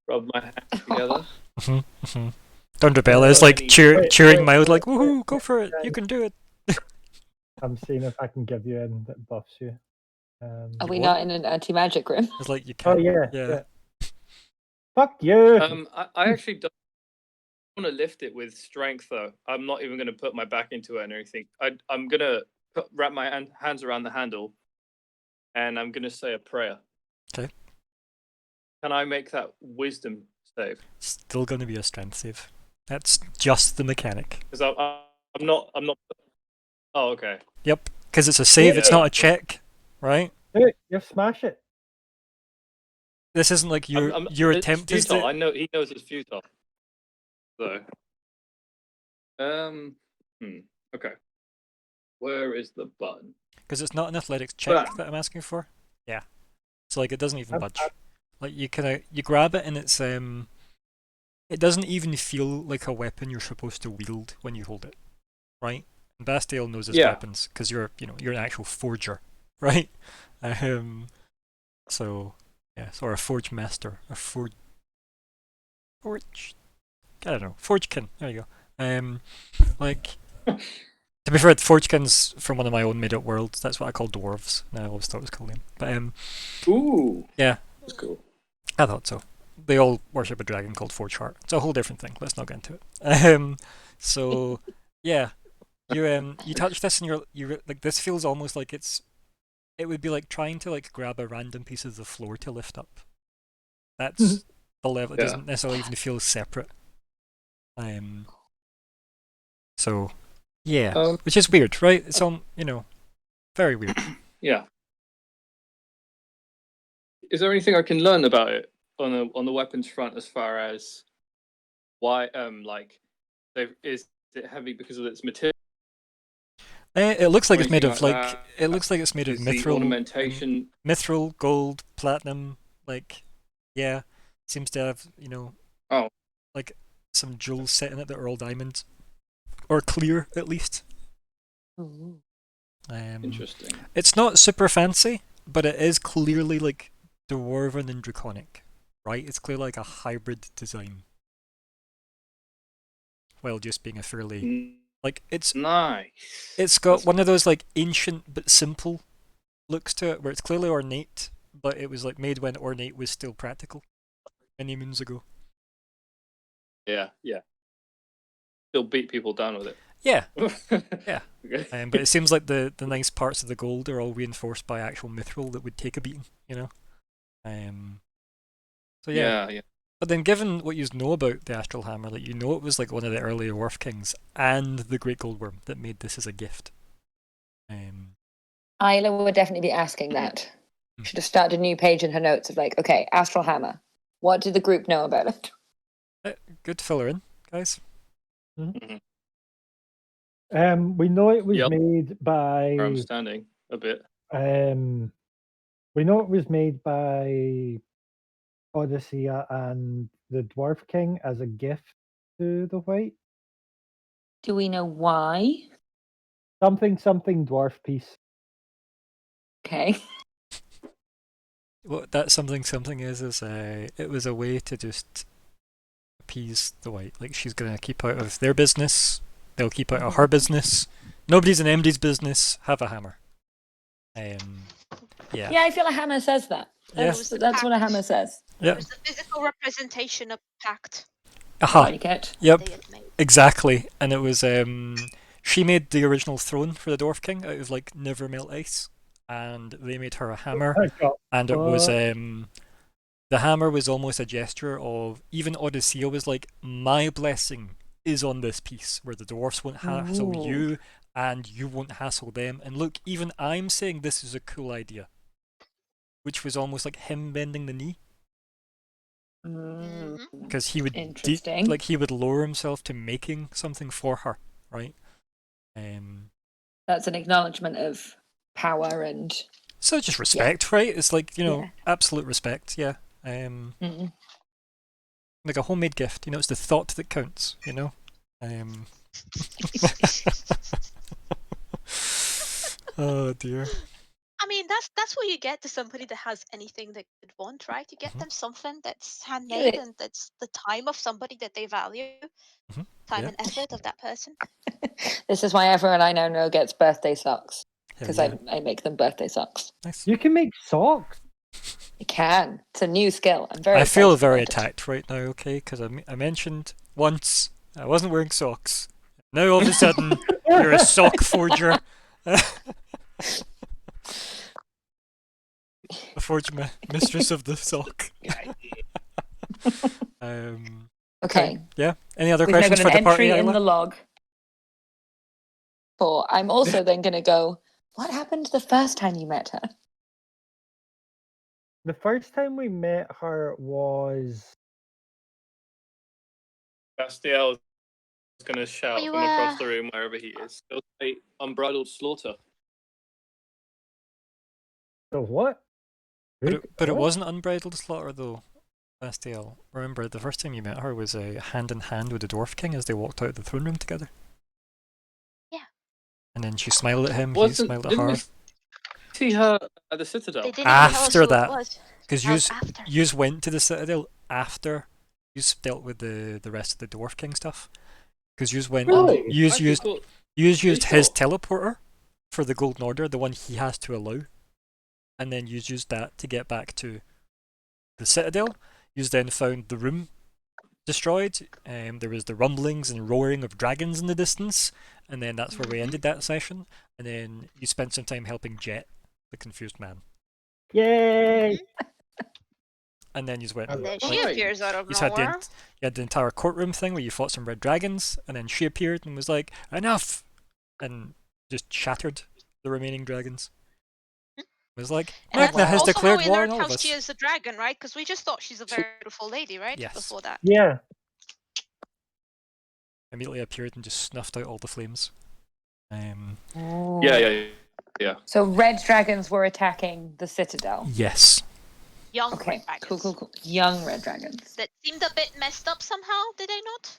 Rub my hands together. Dondra Bella is Oh, like any- cheering wait, mild, like wait, woohoo, go for it, you can do it. I'm seeing if I can give you in that buffs you. Are we What? not in an anti-magic room? It's like you Oh can't. yeah. Fuck you. I actually don't want to lift it with strength though. I'm not even gonna put my back into it and anything. I'm gonna wrap my hands around the handle, and I'm gonna say a prayer. Okay. Can I make that wisdom save? Still gonna be a strength save. That's just the mechanic. Because I'm not. Oh, okay. Yep, because it's a save, it's Yeah. not a check, right? Do it. You smash it. This isn't like your it's attempt is futile. to. I know he knows it's futile. So, okay. Where is the button? Because it's not an athletics check Ah. that I'm asking for. Yeah. So like it doesn't even I'm- budge. Like you grab it and it's it doesn't even feel like a weapon you're supposed to wield when you hold it, right? And Bastille knows his Yeah. weapons because you're an actual forger, right? So yeah, or a forge master, forge. I don't know, forgekin. There you go. Like. To be fair, Forgekin's from one of my own made-up worlds. That's what I call dwarves. And I always thought it was called them. But Ooh. yeah, That's cool. I thought so. They all worship a dragon called Forgeheart. It's a whole different thing. Let's not get into it. So yeah, you touch this and you're like this feels almost like it's it would be like trying to like grab a random piece of the floor to lift up. That's the level. It Yeah. doesn't necessarily even feel separate. So, yeah, which is weird, right? It's all, you know, very weird. Yeah. Is there anything I can learn about it on the weapons front as far as why like is it heavy because of its material? It looks like Or it's made anything of like like that? it looks like it's made of Is the mithril, ornamentation? mithril, gold, platinum. Like, yeah, seems to have, you know, Oh. like some jewels set in it that are all diamonds or clear at least. Ooh. Interesting. It's not super fancy, but it is clearly like dwarven and draconic, right? It's clearly like a hybrid design. While just being a fairly like it's Nice. got That's- one of those like ancient but simple looks to it, where it's clearly ornate, but it was like made when ornate was still practical many moons ago. Yeah. Still beat people down with it. Yeah, yeah. Okay. But it seems like the nice parts of the gold are all reinforced by actual mithril that would take a beating, you know. So yeah. Yeah. But then, given what you know about the Astral Hammer, like you know it was like one of the earlier Dwarf Kings and the Great Goldworm that made this as a gift. Isla would definitely be asking that. Should have started a new page in her notes of like, okay, Astral Hammer. What did the group know about it? Good to fill her in, guys. Mhm. We know it was Yep. made by. I'm standing a bit. We know it was made by Odyssea and the Dwarf King as a gift to the White. Do we know why? Something dwarf piece. Okay. What that something is it was a way to just appease the White. Like she's gonna keep out of their business, they'll keep out of her business. Nobody's in MD's business. Have a hammer. Yeah. Yeah, I feel a hammer says that. Yeah. That's what a hammer says. Yeah. It was the physical representation of pact Aha. Right, Kate? Yep. they had made. Exactly. And it was she made the original throne for the Dwarf King out of like never melt ice, and they made her a hammer. And it was the hammer was almost a gesture of, even Odyssea was like, my blessing is on this piece, where the dwarfs won't hassle Ooh. you and you won't hassle them. And look, even I'm saying this is a cool idea, which was almost like him bending the knee, because he would Interesting. like he would lower himself to making something for her, right? That's an acknowledgement of power and So just respect, right? It's like, you know, Yeah. absolute respect, yeah. Like a homemade gift, you know, it's the thought that counts, you know. Oh dear. I mean, that's what you get to somebody that has anything they could want, right? You get them something that's handmade and that's the time of somebody that they value, time Yeah. and effort of that person. this is why everyone I know gets birthday socks. Hell Because yeah. I make them birthday socks. Nice. You can make socks. I can. It's a new skill. I'm very I feel excited very about it. attacked right now, okay? Because I mentioned once I wasn't wearing socks. Now all of a sudden you're a sock forger. A forger mistress of the sock. Okay. Yeah. Any other We've now questions got for an the party, entry in Isla? the log. For I'm also then going to go, what happened the first time you met her? The first time we met her was Bastiel is going to shout You, from across the room wherever he is. He'll say, unbridled slaughter. the what? But it What? wasn't unbridled slaughter though, Bastiel. Remember, the first time you met her was hand in hand with the Dwarf King as they walked out of the throne room together. Yeah. And then she smiled at him, he Wasn't- smiled at didn't her. we see her at the Citadel? They didn't even tell us After who it that. was. Because That was after. yous went to the Citadel after yous dealt with the rest of the Dwarf King stuff. Because yous went Really? and yous Actually used thought- yous used his thought- teleporter for the Golden Order, the one he has to allow. And then yous used that to get back to the Citadel. Yous then found the room destroyed. There was the rumblings and roaring of dragons in the distance. And then that's where we ended that session. And then you spent some time helping Jet the confused man. Yay! And then you just went. And then Oh, she right. appears out of You had nowhere. you had the entire courtroom thing where you fought some red dragons, and then she appeared and was like, "Enough!" and just shattered the remaining dragons. It was like, And Magna that's has also declared how we war learned on all how of she us. is a dragon, right? Because we just thought she's a very beautiful lady, right? Yes. Before that. Yeah. Immediately appeared and just snuffed out all the flames. Yeah. So red dragons were attacking the citadel. Yes. Young Okay, red dragons. cool, cool, cool. Young red dragons. That seemed a bit messed up somehow, did they not?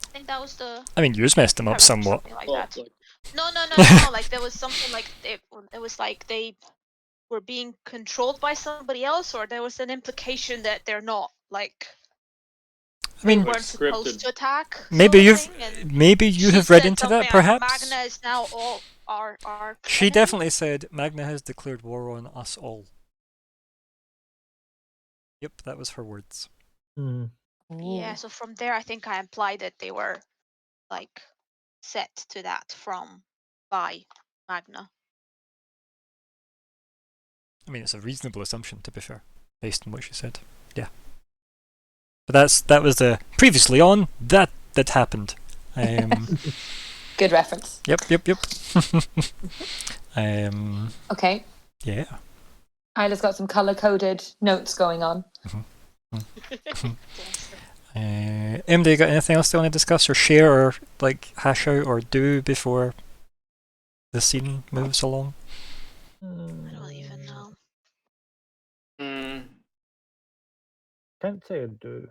I think that was the. I mean, yours messed them I up remember somewhat. something like Well, that. like, No. Like there was something like it was like they were being controlled by somebody else, or there was an implication that they're not like I mean, Like weren't supposed scripted. to attack. maybe sort of you've thing, and maybe you she have read said into that, something like, perhaps. Magna is now all our She enemy? definitely said Magna has declared war on us all. Yep, that was her words. Hmm. Yeah, so from there I think I implied that they were like set to that by Magna. I mean, it's a reasonable assumption, to be fair, based on what she said. Yeah. But that was the previously on that happened. Good reference. Yep. Okay. Yeah. Isla's got some color coded notes going on. MD, got anything else you want to discuss or share or like hash out or do before the scene moves along? I don't even know. Can't say I do.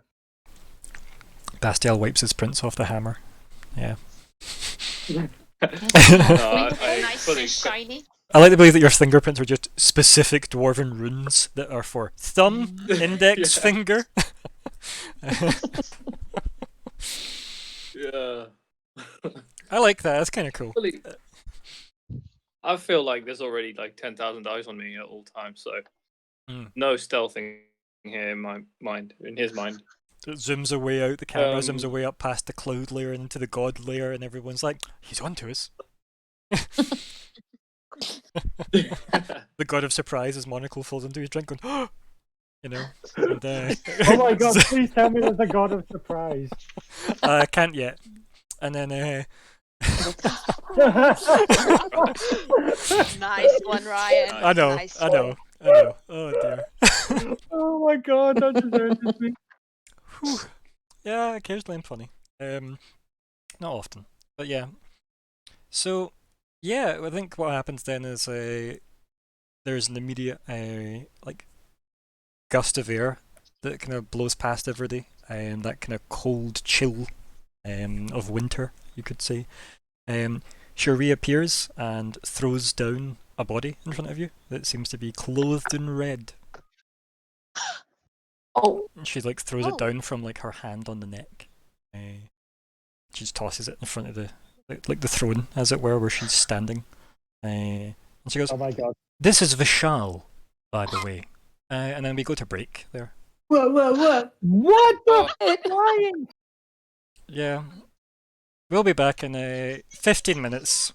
Bastiel wipes his prints off the hammer. Yeah. Nice fully and shiny. I like to believe that your fingerprints are just specific dwarven runes that are for thumb, index, Yeah. finger. Yeah. I like that. That's kind of cool. Fully. I feel like there's already like 10,000 dice on me at all times, so no stealthing here in my mind, in his mind. It zooms away out, the camera zooms away up past the cloud layer and into the god layer, and everyone's like, he's onto us. The god of surprise as Monocle falls into his drink going, you know. And, Oh my god, please tell me there's a god of surprise. I can't yet. And then Nice one, Ryan. I know. Nice Oh dear. Oh my god, that deserves to be. Whew. Yeah, occasionally I'm funny. Not often, but yeah. So, yeah, I think what happens then is there's an immediate like gust of air that kind of blows past everybody, and that kind of cold chill of winter, you could say. She reappears and throws down a body in front of you that seems to be clothed in red. Oh. She like throws it down from like her hand on the neck. She just tosses it in front of the throne, as it were, where she's standing. And she goes, Oh my god. "This is Vishal, by the way." And then we go to break there. What? What the flying? Yeah. We'll be back in 15 minutes.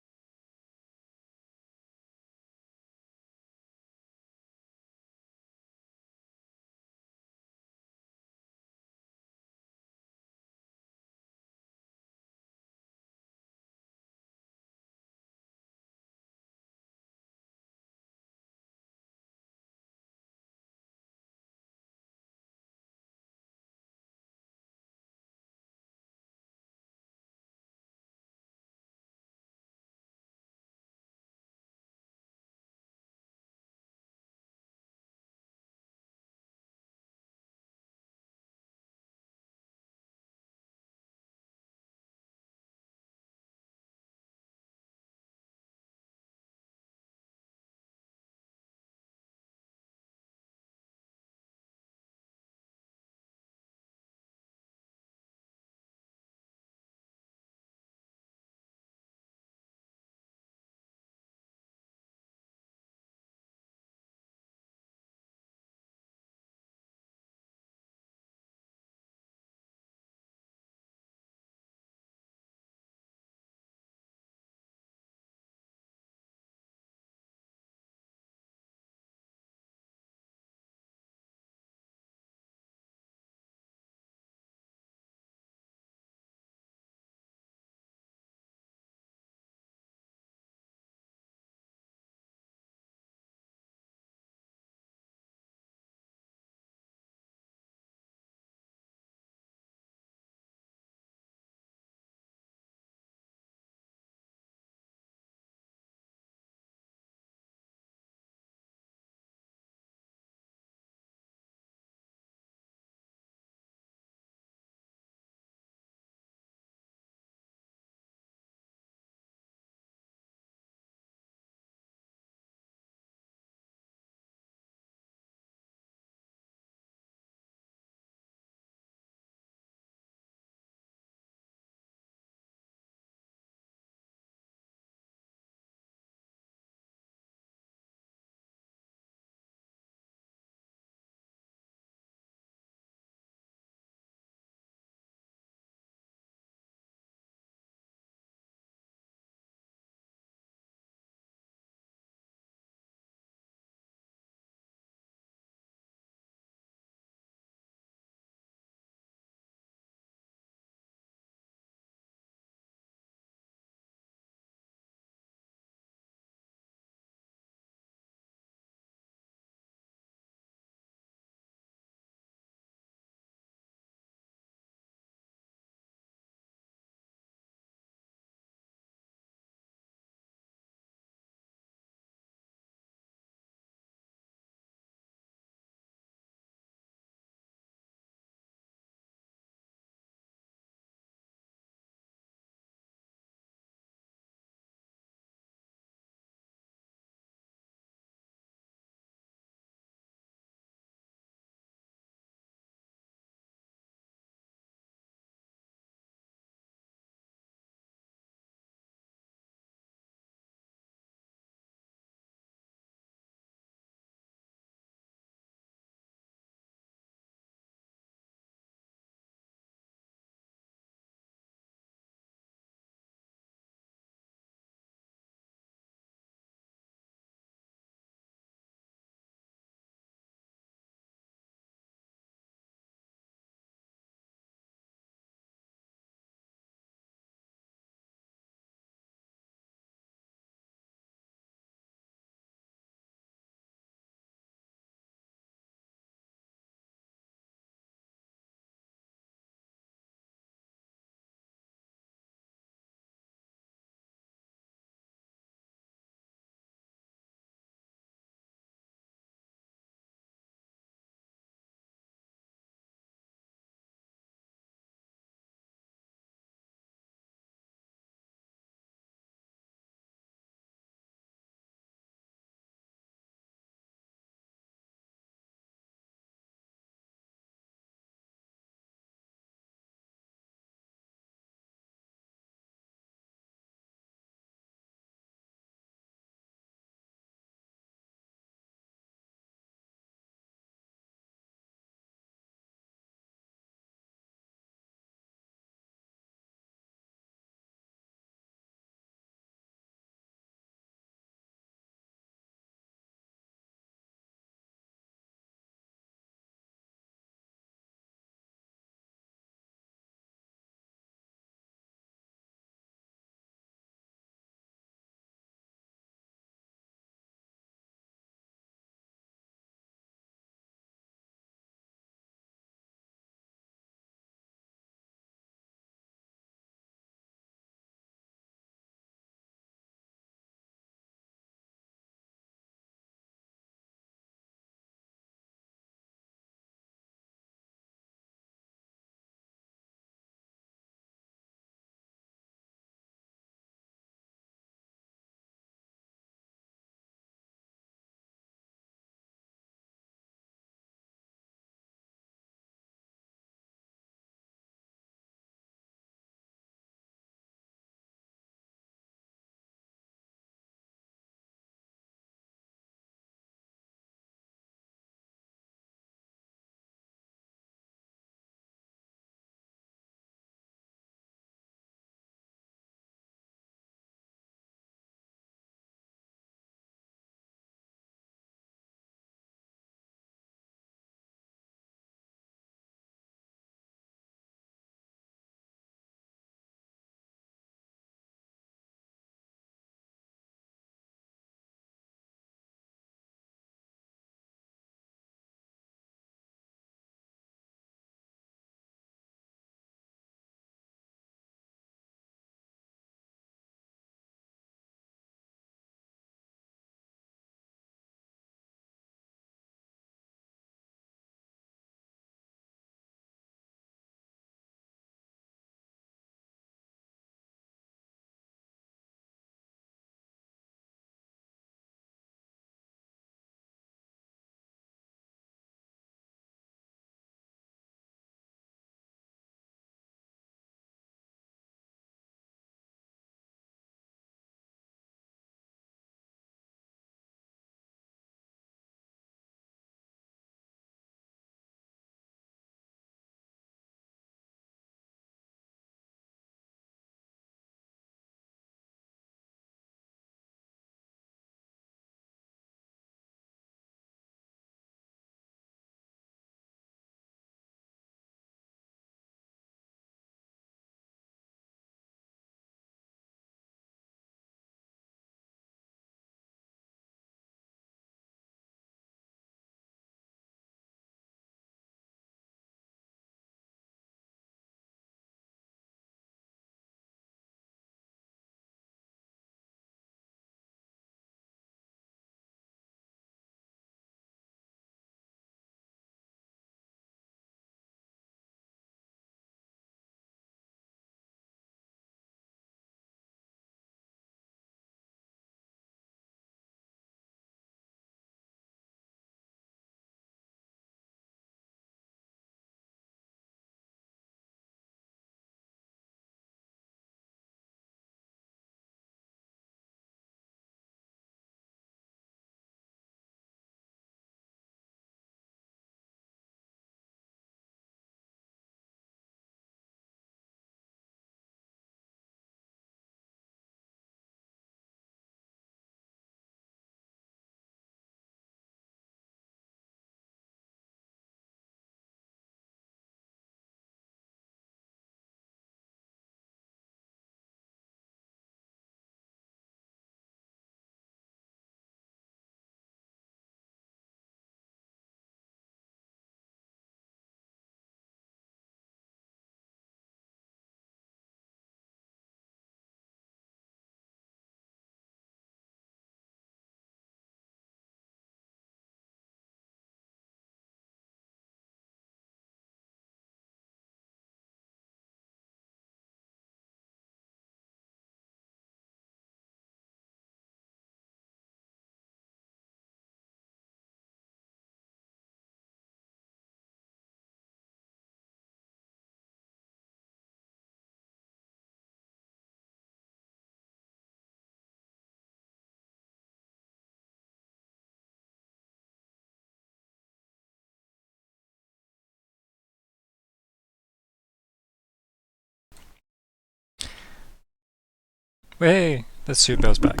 Hey, the Super Bell's back.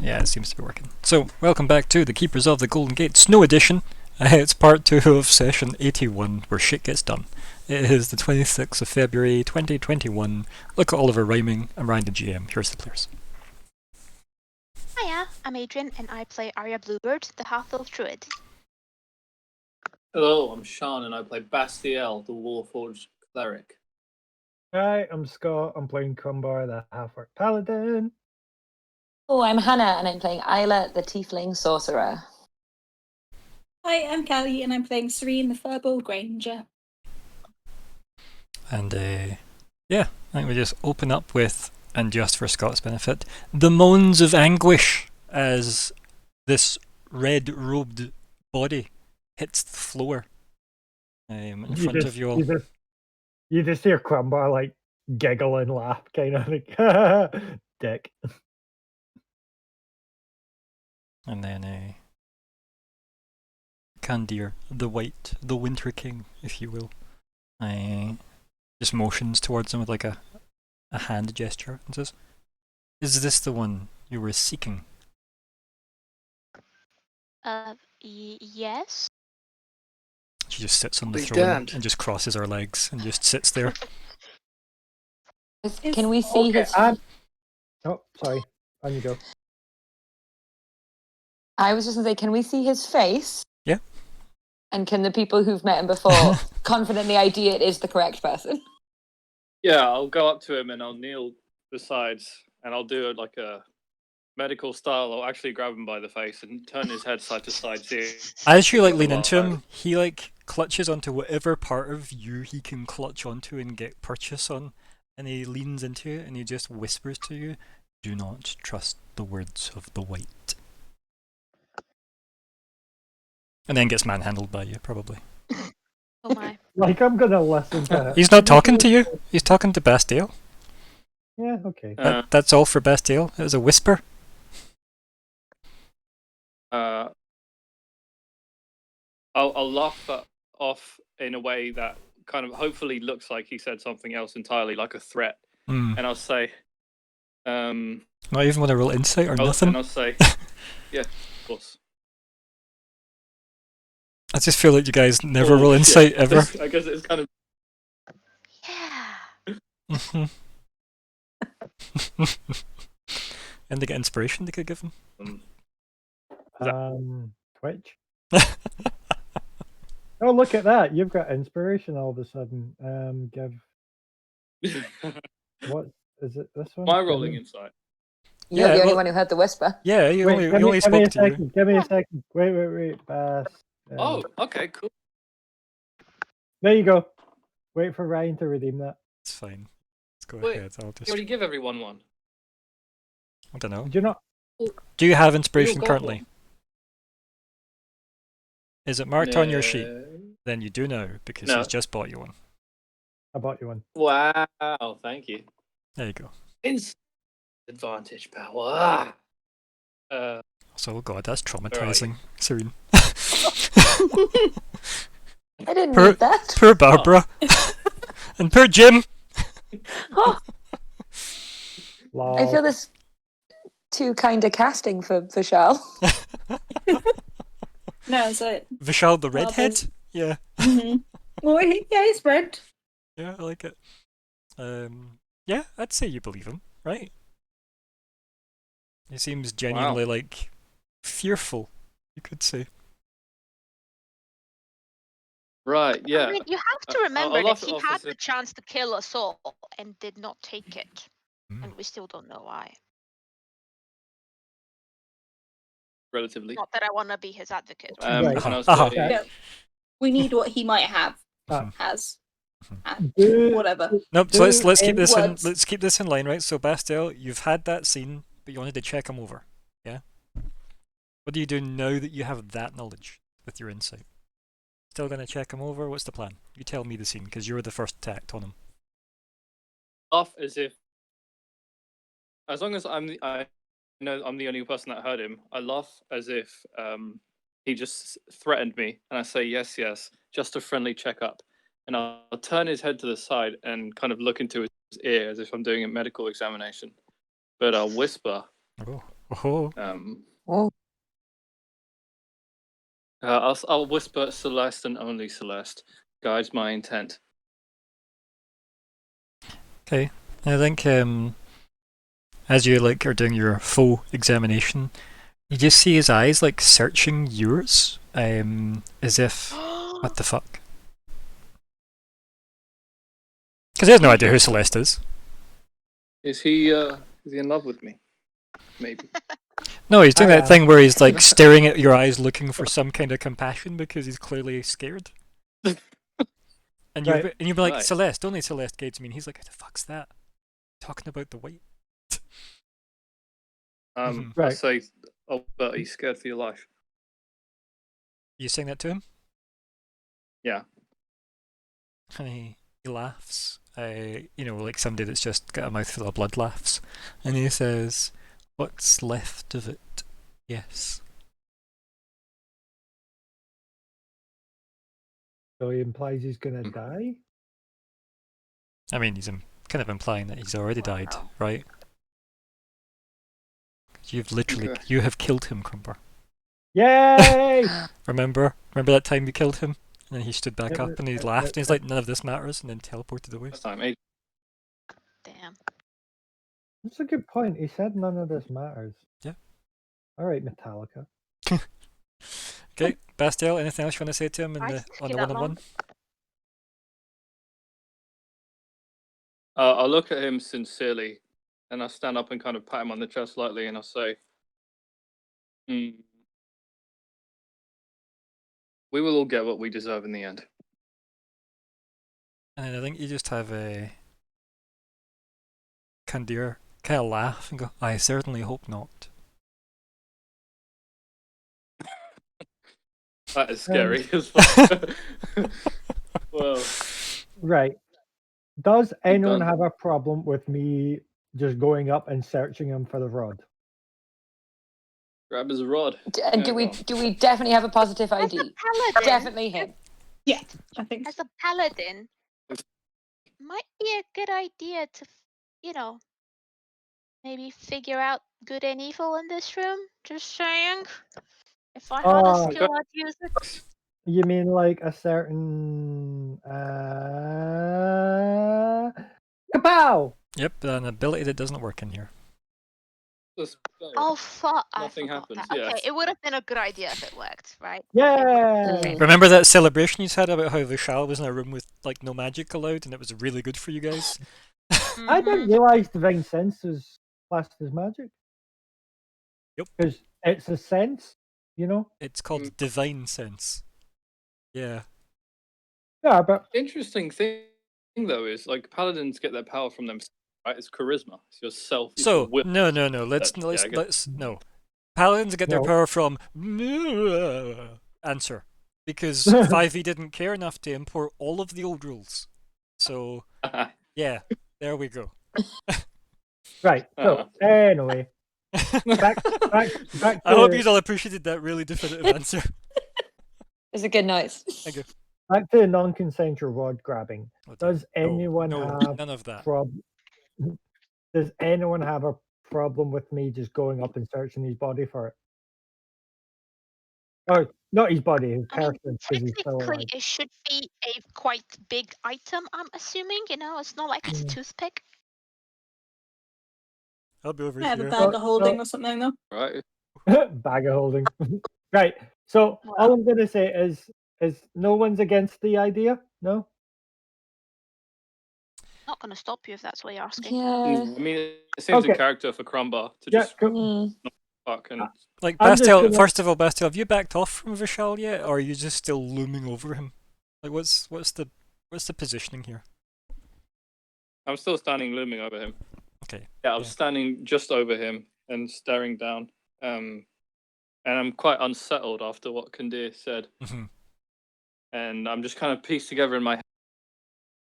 Yeah, it seems to be working. So, welcome back to the Keepers of the Golden Gate Snow Edition. It's part 2 of session 81, where shit gets done. It is the 26th of February 2021. Look at Oliver rhyming. I'm Ryan the GM. Here's the players. Hiya, I'm Adrian, and I play Arya Bluebird, the half-elf druid. Hello, I'm Sean, and I play Bastiel, the Warforged cleric. Hi, I'm Scott. I'm playing Crumbar, the half-orc paladin. Oh, I'm Hannah, and I'm playing Isla, the Tiefling Sorcerer. Hi, I'm Callie, and I'm playing Serene, the Furball Granger. And, yeah, I think we just open up with, and just for Scott's benefit, the moans of anguish as this red-robed body hits the floor in front of you all. You just hear Crumbar like giggle and laugh, kind of like dick. And then Kandir, the White, the Winter King, if you will, just motions towards him with like a hand gesture and says, "Is this the one you were seeking?" Yes. She just sits on the Be throne damned. and just crosses her legs and just sits there. Can we see Okay, his... oh, sorry. On you go. I was just going to say, can we see his face? Yeah. And can the people who've met him before confidently idea it is the correct person? Yeah, I'll go up to him and I'll kneel beside, and I'll do like a medical style. I'll actually grab him by the face and turn his head side to side. See, As you like lean Well, into him, he like clutches onto whatever part of you he can clutch onto and get purchase on, and he leans into it and he just whispers to you, "Do not trust the words of the White." And then gets manhandled by you, probably. Oh my. Like, I'm gonna listen to it. He's not talking to you. He's talking to Bastiel. Yeah, okay. That's all for Bastiel. It was a whisper. I'll laugh that off in a way that kind of hopefully looks like he said something else entirely, like a threat, and I'll say, Not even want to roll insight or nothing. And I'll say, yeah, of course. I just feel like you guys never roll insight ever. I guess it's kind of. Yeah. And they get inspiration they could give him. Twitch. Oh, look at that! You've got inspiration all of a sudden. Give what is it? This one? My rolling insight. You're Yeah, the only well- one who heard the whisper. Yeah, you Wait, only give me spoke a to you. second. Give me a second. Wait, Bass. Oh, okay, cool. There you go. Wait for Ryan to redeem that. It's fine. Let's go Wait, ahead. I'll You just. already give everyone one. I don't know. Did you not? Do you have inspiration got currently? one. Is it marked on your sheet? No. Then you do now because No. he's just bought you one. I bought you one. Wow, thank you. There you go. Advantage power. So, oh god, that's traumatizing. Serene. I didn't Per- need that. Poor Barbara. And poor Jim. Oh, Lol. I feel this too kind of casting for Charles. No, so Vishal the Well, redhead? there's- Yeah. well, yeah, he's red. Yeah, I like it. Yeah, I'd say you believe him, right? He seems genuinely like fearful, you could say. Right, yeah. I mean, you have to I'll remember laugh that it he off had as the if- chance to kill us all and did not take it. Mm. And we still don't know why. Relatively. Not that I want to be his advocate. Right. And I'll Uh-huh. say, No. We need what he might have. Ah. Has. Do- Whatever. Nope. So let's keep in this in. words. Let's keep this in line, right? So Bastel, you've had that scene, but you wanted to check him over. Yeah. What do you do now that you have that knowledge with your insight? Still gonna check him over? What's the plan? You tell me the scene because you're the first to act on him. laugh as if, as long as I know I'm the only person that heard him, I laugh as if he just threatened me, and I say yes, just a friendly checkup, and I'll turn his head to the side and kind of look into his ear as if I'm doing a medical examination, but I'll whisper. Oh. Oh. Oh. I'll whisper Celeste and only Celeste guides my intent. Okay. I think as you like are doing your full examination, you just see his eyes like searching yours, as if what the fuck? Because he has no idea who Celeste is. Is he in love with me? Maybe. No, he's doing I that thing where he's like staring at your eyes, looking for some kind of compassion because he's clearly scared. And you're Right. and you'd be like, Right. Celeste, only Celeste guides me. And he's like, who the fuck's that? Talking about the white. I Right. say, oh, but he's scared for your life. You saying that to him? Yeah. And he laughs. Like somebody that's just got a mouthful of blood laughs. And he says, what's left of it? Yes. So he implies he's gonna die. I mean, he's kind of implying that he's already died, Wow. right? You've literally, Okay. you have killed him, Crumper. Yay! Remember that time you killed him? And then he stood back Yeah, up and he yeah, laughed and he's yeah. like, none of this matters, and then teleported away. Last time, Damn. That's a good point. He said none of this matters. Yeah. All right, Metallica. Okay, Bastiel, anything else you want to say to him I on took the you that one-on-one? I'll look at him sincerely, and I'll stand up and kind of pat him on the chest lightly, and I'll say, "We will all get what we deserve in the end." And then I think you just have a Kandir kind of laugh and go, I certainly hope not. That is scary as fuck. Well, Right. Does anyone done. have a problem with me just going up and searching him for the rod? grab his rod. And Yeah, do we go on. do we definitely have a positive As a ID? paladin, Definitely him. Yeah, I think. as a paladin, might be a good idea to, maybe figure out good and evil in this room. Just saying. If I had a Oh, skill, I'd use it. you mean like a certain kapow? Yep, an ability that doesn't work in here. Just go. Oh fuck! I Nothing forgot happens, that. Okay, yes. it would have been a good idea if it worked, right? Yeah. Remember that celebration you had about how Vishal was in a room with like no magic allowed and it was really good for you guys? I didn't Mhm. realize divine sense is classed as magic. Yep. Because it's a sense, you know. It's called Divine Sense. Yeah. Yeah, but Interesting thing though is like paladins get their power from themselves, right? It's charisma. It's yourself. It's your So will. no. Let's Yeah, I guess. no. Paladins get their No. power from answer because 5e didn't care enough to import all of the old rules. So yeah, there we go. right. So anyway, back I hope to you all appreciated that really definitive answer. It's a good noise. Thank you. back to non-consensual rod grabbing. Oh, dear. Does anyone no, have none of that. Does anyone have a problem with me just going up and searching his body for it? Oh, not his body, his I mean, person, because he's still technically, alive. it should be a quite big item. I'm assuming. It's not like it's a Mm. toothpick. I'll be over I have a here. bag of holding so- or something though. Right. Bag of holding. Right. So all I'm gonna say is no one's against the idea. No. Not gonna stop you if that's what you're asking. Yeah. I mean, it seems a Okay. character for Crumbar to Yeah. just Cool. fuck and Like I'm just Bastiel, gonna- first of all, Bastiel, have you backed off from Vishal yet, or are you just still looming over him? Like, what's the positioning here? I'm still standing looming over him. Okay. Yeah, I'm Yeah. standing just over him and staring down. And I'm quite unsettled after what Kandir said. Mhm. And I'm just kind of pieced together in my head.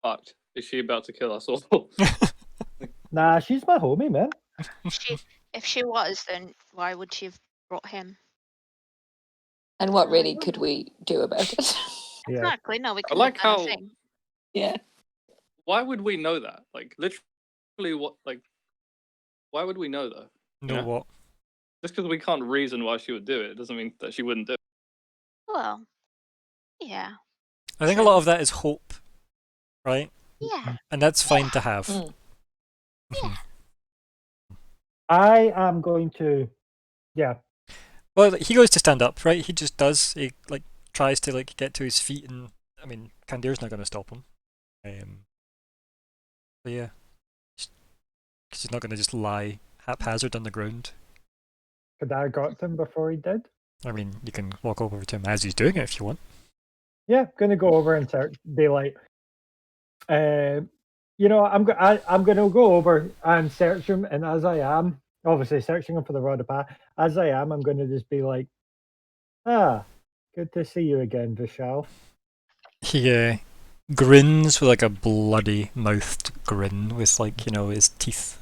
Fucked. Is she about to kill us all? Nah, she's my homie, man. If she was, then why would she have brought him? And what really could we do about it? Yeah. Exactly. No, we I can like have how. thing. Yeah. Why would we know that? Like, literally, what? Like, Why would we know though? Know Yeah. what? Just because we can't reason why she would do it doesn't mean that she wouldn't do it. Well, yeah. I think a True. lot of that is hope, right? Yeah. And that's fine to have. Mm. Yeah. I am going to, yeah, Well, he goes to stand up, right? He just does. He like tries to like get to his feet, and I mean, Kandir's not going to stop him. But yeah, because he's not going to just lie haphazard on the ground. could I got him before he did? I mean, you can walk over to him as he's doing it if you want. Yeah, gonna go over and be like, I'm gonna go over and search him, and as I am obviously searching him for the rod of path, as I am, I'm gonna just be like, good to see you again, Vishal. He grins with like a bloody mouthed grin, with like his teeth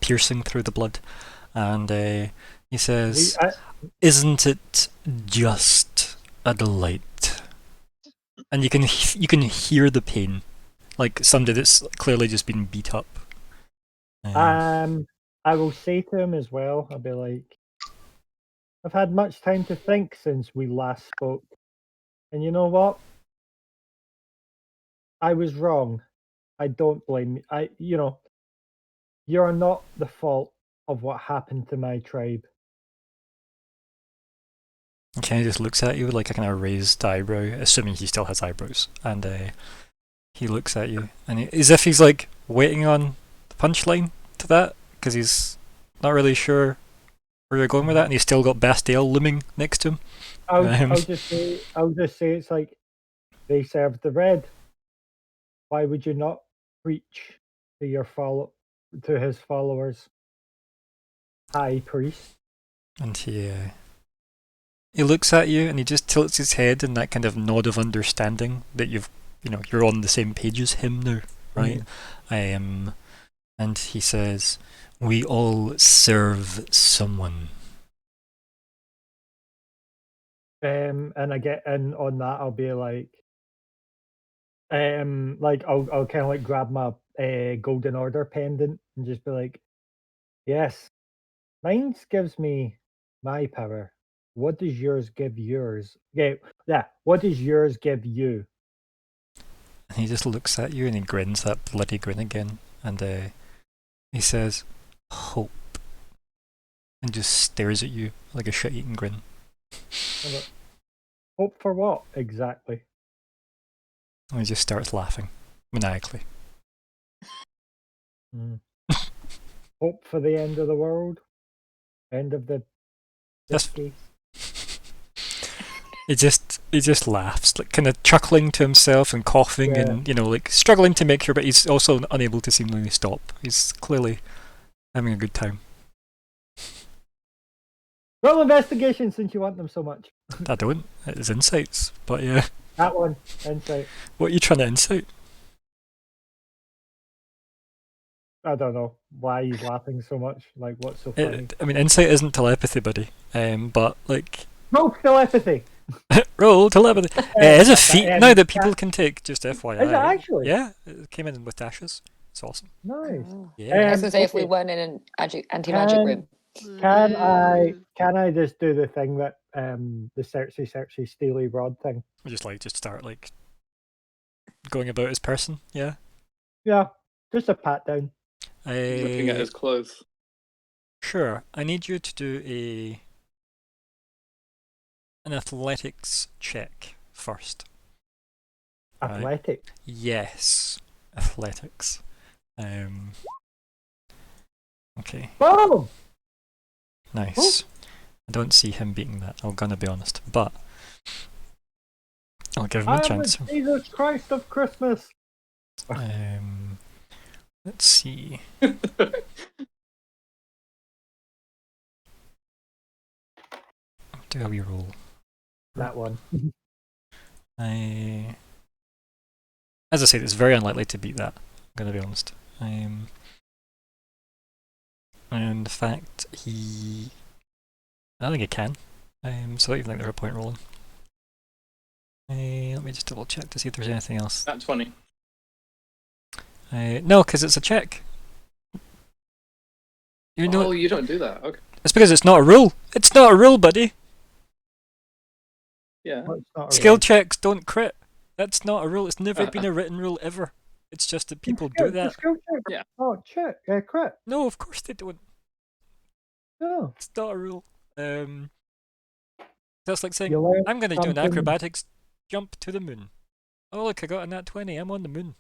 piercing through the blood, and he says, "Isn't it just a delight?" And you can hear the pain, like somebody that's clearly just been beat up. I will say to him as well, I'll be like, I've had much time to think since we last spoke, and you know what? I was wrong. I don't blame you. You're not the fault of what happened to my tribe. And Kenny just looks at you with like a kind of raised eyebrow, assuming he still has eyebrows, and he looks at you, and as if he's like waiting on the punchline to that, because he's not really sure where you're going with that, and he's still got Bastille looming next to him. I'll just say it's like they served the red. Why would you not preach to to his followers, high priest? And he looks at you, and he just tilts his head in that kind of nod of understanding that you're on the same page as him now, right? And he says, "We all serve someone." And on that I'll be like I'll kind of like grab my golden order pendant and just be like, yes, mine gives me my power. What does yours give yours? Yeah. What does yours give you? And he just looks at you, and he grins that bloody grin again, and he says, "Hope," and just stares at you like a shit-eating grin. Hope for what exactly? And he just starts laughing maniacally. Hope for the end of the world, end of the Yes. case. He just laughs, like kind of chuckling to himself and coughing, Yeah. and like struggling to make sure, but he's also unable to seemingly stop. He's clearly having a good time. Roll investigation since you want them so much. I don't. It's insights, but yeah. That one, insight. What are you trying to insight? I don't know why he's laughing so much. Like, what's so funny? I mean, insight isn't telepathy, buddy. But like, No telepathy. roll telepathy. It is a feat now that people can take. Just FYI. Is it actually? Yeah, it came in with dashes. It's awesome. Nice. Yeah. I was going to say, if we okay. weren't in an anti-magic room. Can I just do the thing that the searchy steely rod thing? We just start like going about his person. Yeah. Yeah, just a pat down. Looking at his clothes. Sure. I need you to do an athletics check first. Right. Athletic. Yes, athletics. Okay. Boom! Nice. I don't see him beating that. I'm gonna be honest, but I'll give him a I'm chance. the Jesus Christ of Christmas. Let's see. Do a wee roll. That one. As I said, it's very unlikely to beat that. I'm gonna be honest. And in fact, I don't think he can. So I don't even think there's a point rolling. Let me just double check to see if there's anything else. That's funny. No, because it's a check. You know, Oh, you don't do that. Okay. it's because it's not a rule. It's not a rule, buddy. Yeah. Well, it's not a Skill rule. checks don't crit. That's not a rule. It's never been Uh-huh. a written rule ever. It's just that people Skill- do the that. skill check. Yeah. Oh, check. Crit. No, of course they don't. No. It's not a rule. That's like saying, You learn I'm going to do an something. acrobatics jump to the moon. Oh, look, I got a nat 20. I'm on the moon.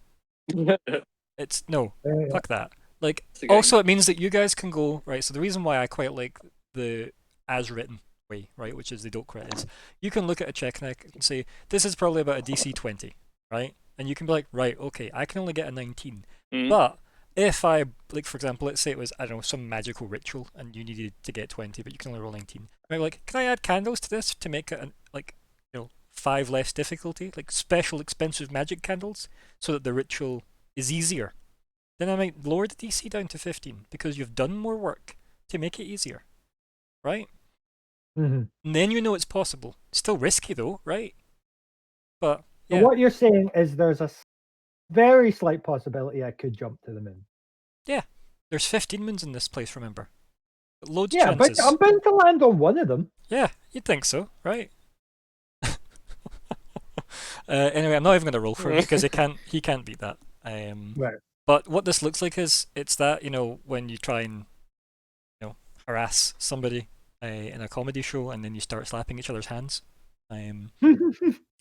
It's no, fuck that. Like, It's a game. also, it means that you guys can go, right? So, the reason why I quite like the as written way, right, which is the don't crit, is you can look at a check and I can say, this is probably about a DC 20, right? And you can be like, right, okay, I can only get a 19. Mm. But if I, like, for example, let's say it was, I don't know, some magical ritual and you needed to get 20, but you can only roll 19. I'm like, can I add candles to this to make it, like, 5 less difficulty? Like, special expensive magic candles so that the ritual is easier. Then I might lower the DC down to 15 because you've done more work to make it easier. Right? Mm-hmm. And then you know it's possible. It's still risky though, right? But, So yeah. what you're saying is there's a very slight possibility I could jump to the moon. There's 15 moons in this place, remember? Loads Yeah, of chances. but I'm bound to land on one of them. Yeah, you'd think so, right? Anyway, I'm not even going to roll for him because he can't beat that. Right. But what this looks like is it's that when you try and harass somebody in a comedy show and then you start slapping each other's hands.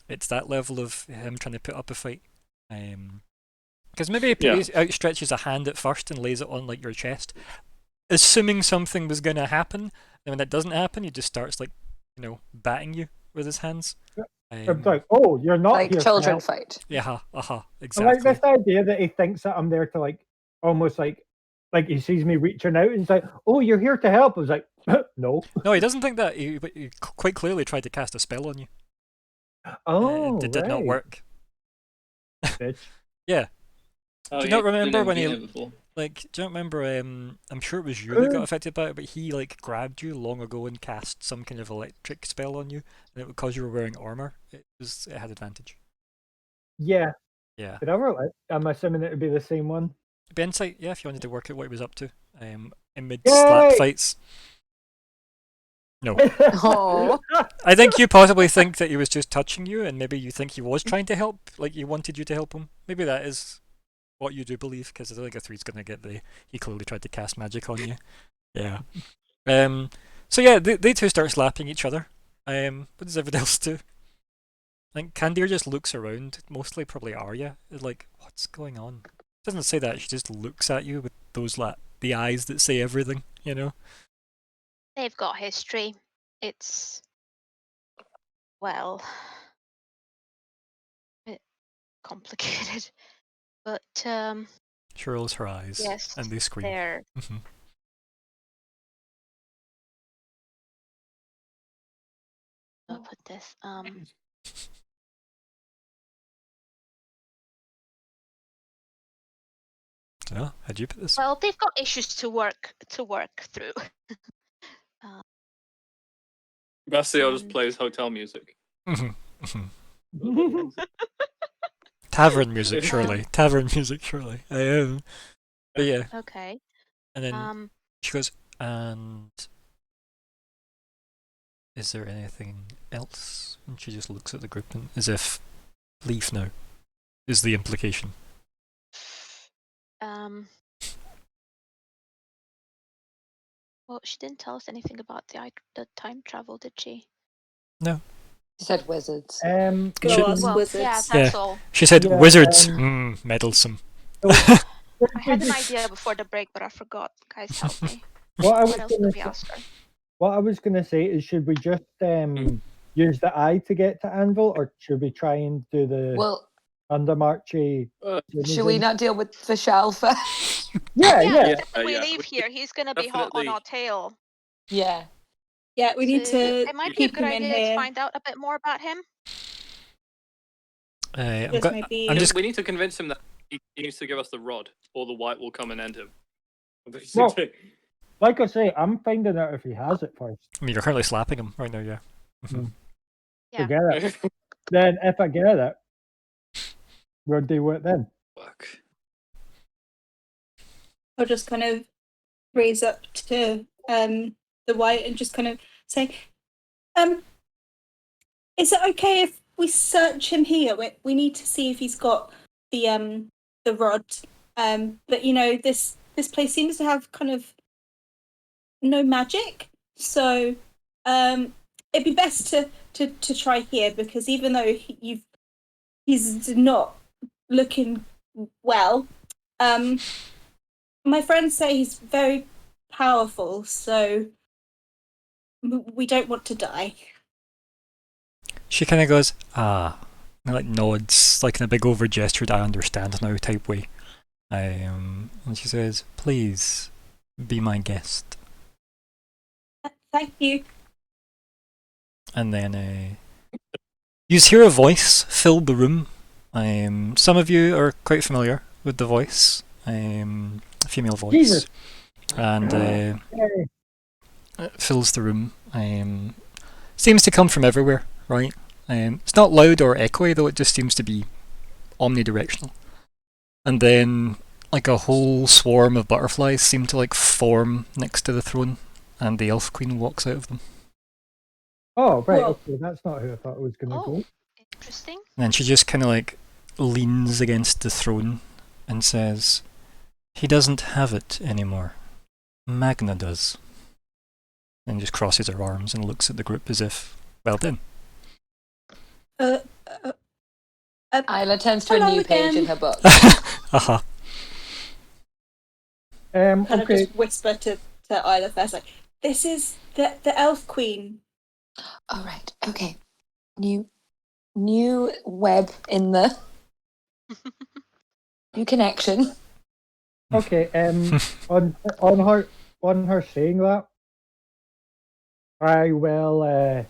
It's that level of him trying to put up a fight. Because maybe he outstretches a hand at first and lays it on like your chest, assuming something was going to happen. And when that doesn't happen, he just starts like batting you with his hands. It's like, oh, you're not Like here to children help. fight. Yeah, I exactly. like this idea that he thinks that I'm there to like almost like he sees me reaching out and he's like, oh, you're here to help. I was like, no. No, he doesn't think that. He quite clearly tried to cast a spell on you. Oh, It did not right. work. Bitch. Yeah. Oh, Do you yeah, not remember didn't when he- beat it before. Like, do you remember? I'm sure it was you that got affected by it, but he like grabbed you long ago and cast some kind of electric spell on you, and because you were wearing armor, it had advantage. Yeah. Yeah. Did I roll it? I'm assuming it would be the same one. Be insight, yeah, if you wanted to work out what he was up to. In mid Yay! slap fights. No. Oh. I think you possibly think that he was just touching you, and maybe you think he was trying to help, like he wanted you to help him. Maybe that is what you do believe, because I don't think a 3's gonna get he clearly tried to cast magic on you. Yeah. So yeah, they two start slapping each other. What does everyone else do? I think Candir just looks around, mostly probably Arya, is like, what's going on? Doesn't say that, she just looks at you with those the eyes that say everything, They've got history. It's well, a bit complicated, but She rolls her eyes, yes, and they scream. they're Mhm. I'll put this. Oh, how'd you put this? Well, they've got issues to work through. Bastille just And- plays hotel music. Mhm, mhm. Tavern music, surely. Tavern music, surely. But yeah, Okay. and then she goes, and is there anything else? And she just looks at the group and as if leave now, is the implication. Well, she didn't tell us anything about the time travel, did she? She said wizards. Go Should- ask Well, wizards. yeah, that's Yeah. all. She said, Yeah, wizards, meddlesome. I had an idea before the break, but I forgot. Guys, help me. What I was What else gonna did we say- ask her? What I was going to say is, should we just use the eye to get to Anvil, or should we try and do the Well, Undermarchy? should we not deal with Vishal first? Yeah, Yeah, yeah. because if we yeah, leave we here, he's gonna be hot on definitely- our tail. Yeah. Yeah, we need So to it might be a keep good him in idea to here. find out a bit more about him. This might be. I'm just We need to convince him that he needs to give us the rod, or the white will come and end him. Basically. Like I say, I'm finding out if he has it first. I mean, you're currently slapping him right now, yeah. Mhm. Yeah. To get it. Then if I get it, we'll do it then. Fuck. I'll just kind of raise up to the white and just kind of say, is it okay if we search him here? We need to see if he's got the rod. But you know, this place seems to have kind of no magic, so it'd be best to try here, because even though he's not looking well, my friends say he's very powerful, so we don't want to die. She kind of goes, and like nods, like in a big over gestured "I understand now" type way. And she says, "Please be my guest." Thank you. And then you hear a voice fill the room. Some of you are quite familiar with the voice, a female voice, Jesus. and Hey. it fills the room. Seems to come from everywhere, right? It's not loud or echoey, though. It just seems to be omnidirectional. And then, like a whole swarm of butterflies seem to like form next to the throne, and the Elf Queen walks out of them. Oh, right. Whoa. Okay, that's not who I thought it was going to Oh, go. interesting. And then she just kind of like leans against the throne and says, "He doesn't have it anymore. Magna does." And just crosses her arms and looks at the group as if, well done. Isla turns to a Hello new page in again. her book. Haha. Kind of Okay. just whisper to Isla first, like, this is the Elf Queen. All right. Okay. New web in the new connection. Okay. On her saying that, I will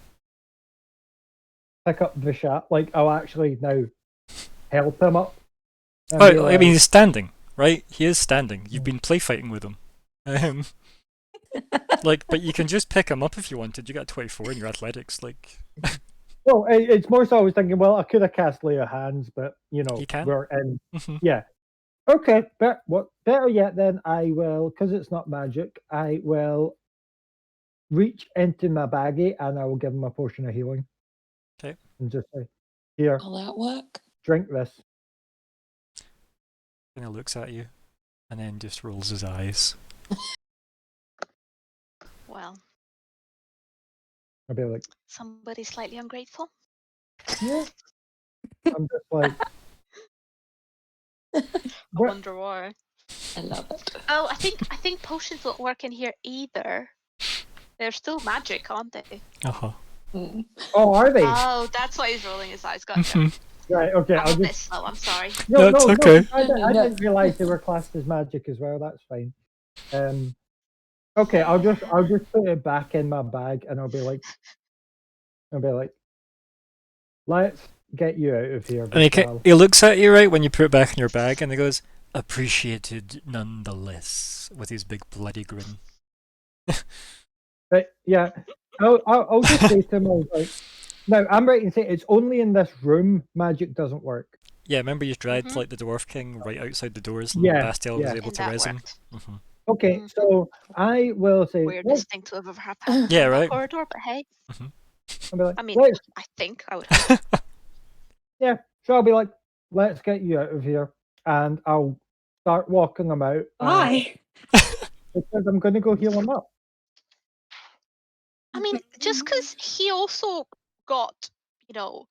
pick up Vishal. Like, I'll actually now help him up. and be Well, I like, mean, he's standing, right? He is standing. You've been play fighting with him. Like, but you can just pick him up if you wanted. You got 24 in your athletics. Like, well, it's more so I was thinking, well, I could have cast Lay of Hands, but you know, You can. we're in. mhm. Yeah. Okay, but what better yet then I will, because it's not magic, I will reach into my baggie and I will give him a potion of healing. 'Kay. And just say, here, Will that work? drink this. kind of looks at you, and then just rolls his eyes. Well, I'll be like, somebody slightly ungrateful. yeah. I'm just like, I What? wonder why. I love it. Oh, I think potions won't work in here either. They're still magic, aren't they? Uh-huh. Mm. oh, are they? Oh, that's why he's rolling his eyes. Gotcha. Mhm. Right, okay. I'm I'll a bit just. slow. I'm sorry. No, That's no, okay. I No. didn't realize they were classed as magic as well. That's fine. Okay, I'll just put it back in my bag and I'll be like, let's get you out of here. And Vishal." he looks at you, right, when you put it back in your bag, and he goes, "Appreciated nonetheless," with his big bloody grin. But yeah, I'll just say to him, I was like, now I'm right in saying it's only in this room magic doesn't work. Yeah, remember you dragged Mhm. like the Dwarf King right outside the doors, and Yeah, Bastiel was yeah. able And to that res him. worked. Mhm. Okay, Mhm. so I will say, Weirdest thing to ever happen Yeah, in that right. corridor, but hey, I'll be like, I mean, let's, I think I would hope. yeah. So I'll be like, let's get you out of here, and I'll start walking him out. Why? Because I'm going to go heal him up. I mean, just because he also got, you know,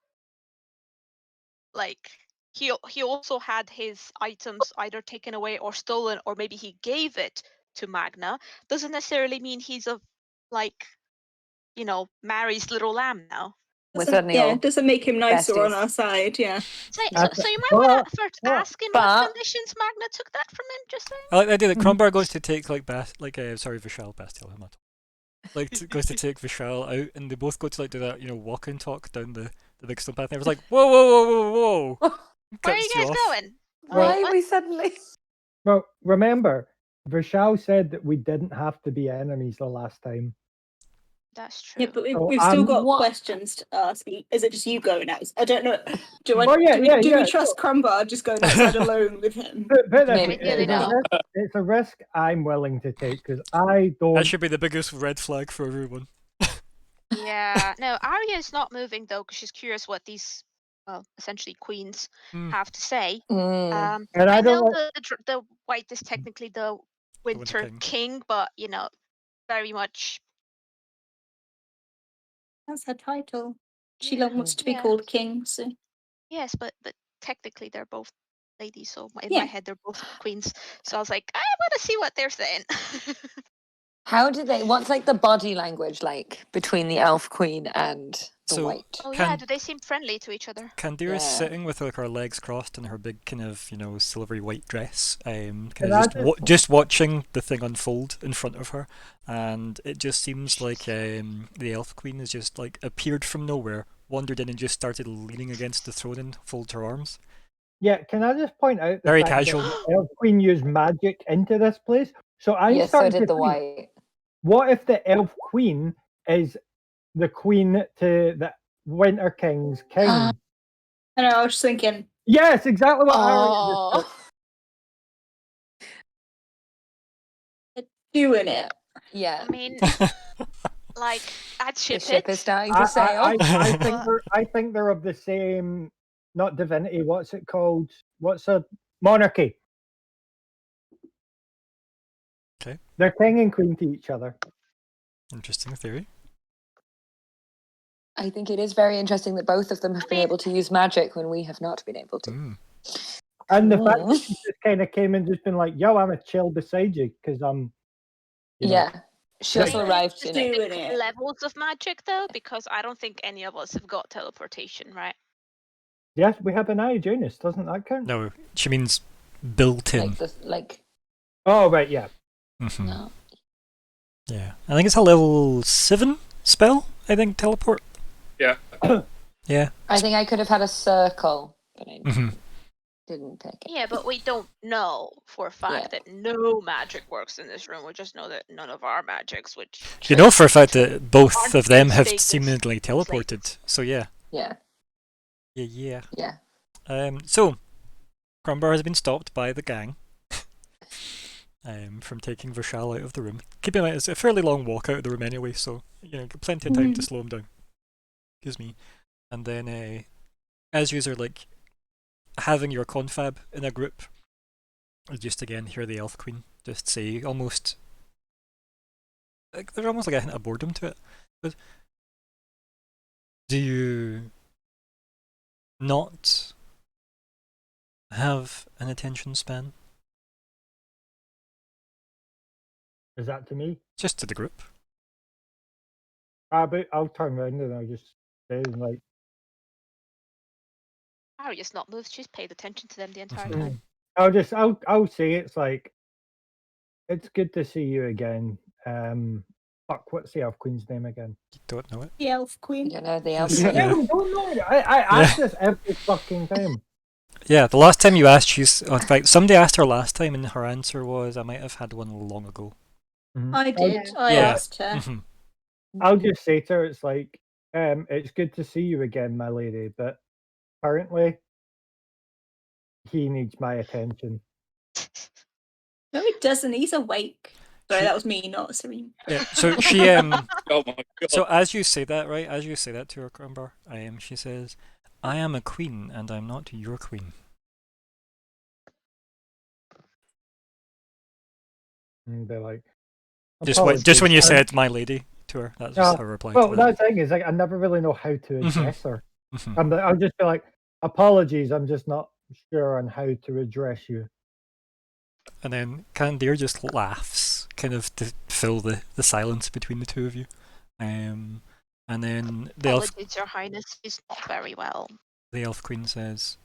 like he also had his items either taken away or stolen, or maybe he gave it to Magna, doesn't necessarily mean he's a like, you know, Mary's little lamb now. We're Doesn't- certainly yeah, all it doesn't make him nicer on besties. our side. Yeah. So, That's so it. you might want to first But- ask him what but- conditions Magna took that from him. Just saying. I like the idea that Mhm. Crombar goes to take like Vishal Bastiel, I'm not. Like goes to take Vishal out, and they both go to like do that, you know, walk and talk down the big stone path. And everyone's like, whoa, whoa, whoa, whoa, whoa! Where are you Cuts guys off. going? Why What? we suddenly? Well, remember, Vishal said that we didn't have to be enemies the last time. That's true. Yeah, but So we've still got What? questions to ask. Is it just you going out? I don't know. Do Oh, yeah, do yeah. we trust Crumbar just going outside alone with him? Put it this Maybe way, Ideally it's a not. risk- it's a risk I'm willing to take because I don't. That should be the biggest red flag for everyone. Yeah. No, Arya is not moving though, because she's curious what these, well, essentially queens Hmm. have to say. Mm. And I I don't know like- the white is technically the Winter Winter King, but you know, very much. That's her title. She Yeah, wants to be yeah. called king. So Yes, but technically they're both ladies, so in Yeah. my head they're both queens. So I was like, I want to see what they're saying. How do they? What's like the body language like between the elf queen and the So- white? Oh yeah, Can- do they seem friendly to each other? Candira's Yeah. sitting with like her legs crossed and her big kind of silvery white dress, kind Can of I just watching the thing unfold in front of her, and it just seems like the elf queen has just like appeared from nowhere, wandered in and just started leaning against the throne and folded her arms. Yeah, can I just point out the Very fact that casual. the Elf Queen used magic into this place? So I'm Yes, so starting did to the think, white. what if the Elf Queen is the queen to the Winter King's king? I know. I was just thinking. Yes, exactly what Arya just Oh, Doing it. yeah. I mean, like I'd The ship ship it. is starting I, to sail. I think they're of the same, not divinity. What's it called? What's a monarchy? Okay. They're king and queen to each other. Interesting theory. I think it is very interesting that both of them have I been mean- able to use magic when we have not been able to. Mm. And the fact Cool. that she just kind of came and just been like, "Yo, I'm a chill beside you," because I'm. You know, Yeah. She Yeah. also Maybe arrived in specific it. Doing it. levels of magic though, because I don't think any of us have got teleportation, right? Yes, we have an eye, Janus. Doesn't that count? No, she means built in. Oh, right, yeah. Mhm. No. Yeah, I think it's a level 7 spell. I think teleport. Yeah. Yeah. I think I could have had a circle, but I hmm didn't pick it. Yeah, but we don't know for a fact that no magic works in this room. We just know that none of our magics, which You know for a fact that both Aren't of them have mistakes, seemingly it's teleported. So yeah. Yeah. Yeah. Yeah. So, Crumbar has been stopped by the gang from taking Vishal out of the room. Keep in mind, it's a fairly long walk out of the room anyway, so plenty of time to slow him down. Excuse me. And then, as you are like having your confab in a group, you just again hear the Elf Queen just say almost. There's almost like a hint of boredom to it. But do you not have an attention span? Is that to me? Just to the group. But I'll turn around and I'll just say, like, Arya's not moved. She's paid attention to them the entire Mhm. time. I'll say it's like, it's good to see you again. Fuck, what's the Elf Queen's name again? You don't know it. The elf I queen. don't know the elf. Yeah. Yeah, we don't know it. I ask this every fucking time. Yeah, the last time you asked, she's. Oh, in fact, somebody asked her last time, and her answer was, "I might have had one long ago." I did. I Yeah. asked her. Mhm. I'll just say to her, it's like, it's good to see you again, my lady, but currently, he needs my attention. No, he doesn't. He's awake. Sorry, She- that was me, not Serene. Yeah. So she Oh my god. So as you say that, right? As you say that to her, Crumbar, she says, "I am a queen, and I'm not your queen." And they're like, Just when you "Apologies, said "my lady" to her, that's Yeah, her reply. well, to that. that thing is, like, I never really know how to address her. Mhm. I'll just be like, apologies, I'm just not sure on how to address you. And then Candir just laughs, kind of to fill the silence between the two of you. And then the Apologies, Your Highness. She's not very well. elf queen says,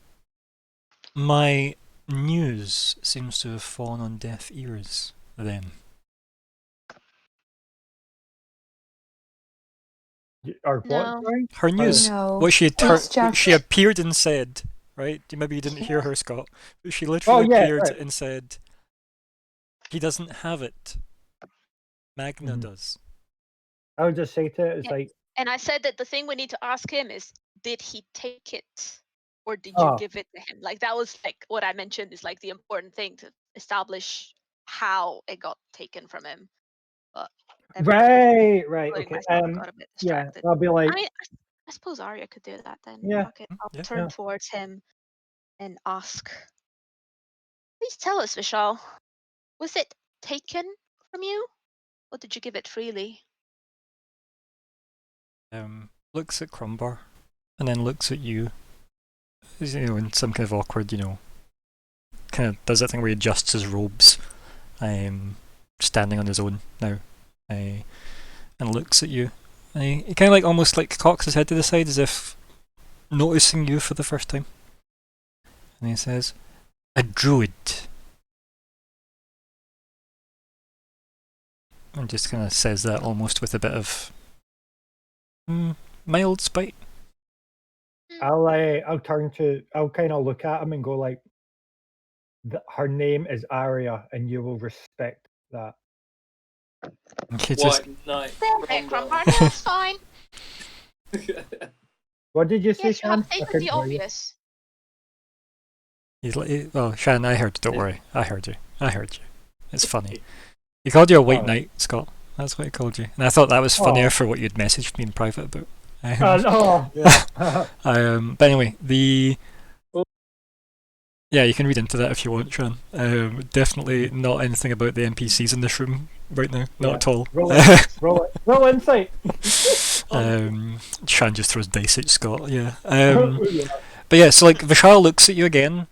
"My news seems to have fallen on deaf ears. Then Or what? No. Sorry? her news, No. what she had It's what just- she appeared and said, right? Maybe you didn't hear her, Scott. But she Oh, literally yeah, appeared right. and said, "He doesn't have it. Magna Mhm. does." I would just say to it, it's Yeah. like, And I said that the thing we need to ask him is, did he take it, or did you Oh. give it to him? Like that was like what I mentioned is like the important thing to establish how it got taken from him. But everybody, right, including okay. myself, got a bit Yeah, distracted. I'll be like, I mean, I suppose Arya could do that then. Yeah. Okay, I'll Yeah. turn Yeah. towards him and ask. Please tell us, Vishal. Was it taken from you, or did you give it freely? Looks at Crumbar, and then looks at you. You know, in some kind of awkward, you know, kind of does that thing where he adjusts his robes, standing on his own now, and looks at you. And he kind of like almost like cocks his head to the side as if noticing you for the first time. And he says, "A druid." And just kind of says that almost with a bit of mild spite. I'll kind of look at him and go like, her name is Arya, and you will respect that. He just, White Knight. Hey, Cromwell. Crumbar, that's fine. What did you say, Yes, you Shan? have I stated couldn't the hear you. obvious. he's like, well, Shannon, I heard. Don't Yeah. worry, I heard you. I heard you. It's funny. He called you a white Oh. knight, Scott. That's what he called you, and I thought that was funnier Oh. for what you'd messaged me in private about. Oh, yeah. But anyway, yeah, you can read into that if you want, Shan. Definitely not anything about the NPCs in this room right now, not Yeah. at all. roll insight. Shan just throws dice at Scott. Yeah. Yeah. But yeah, so like Vishal looks at you again,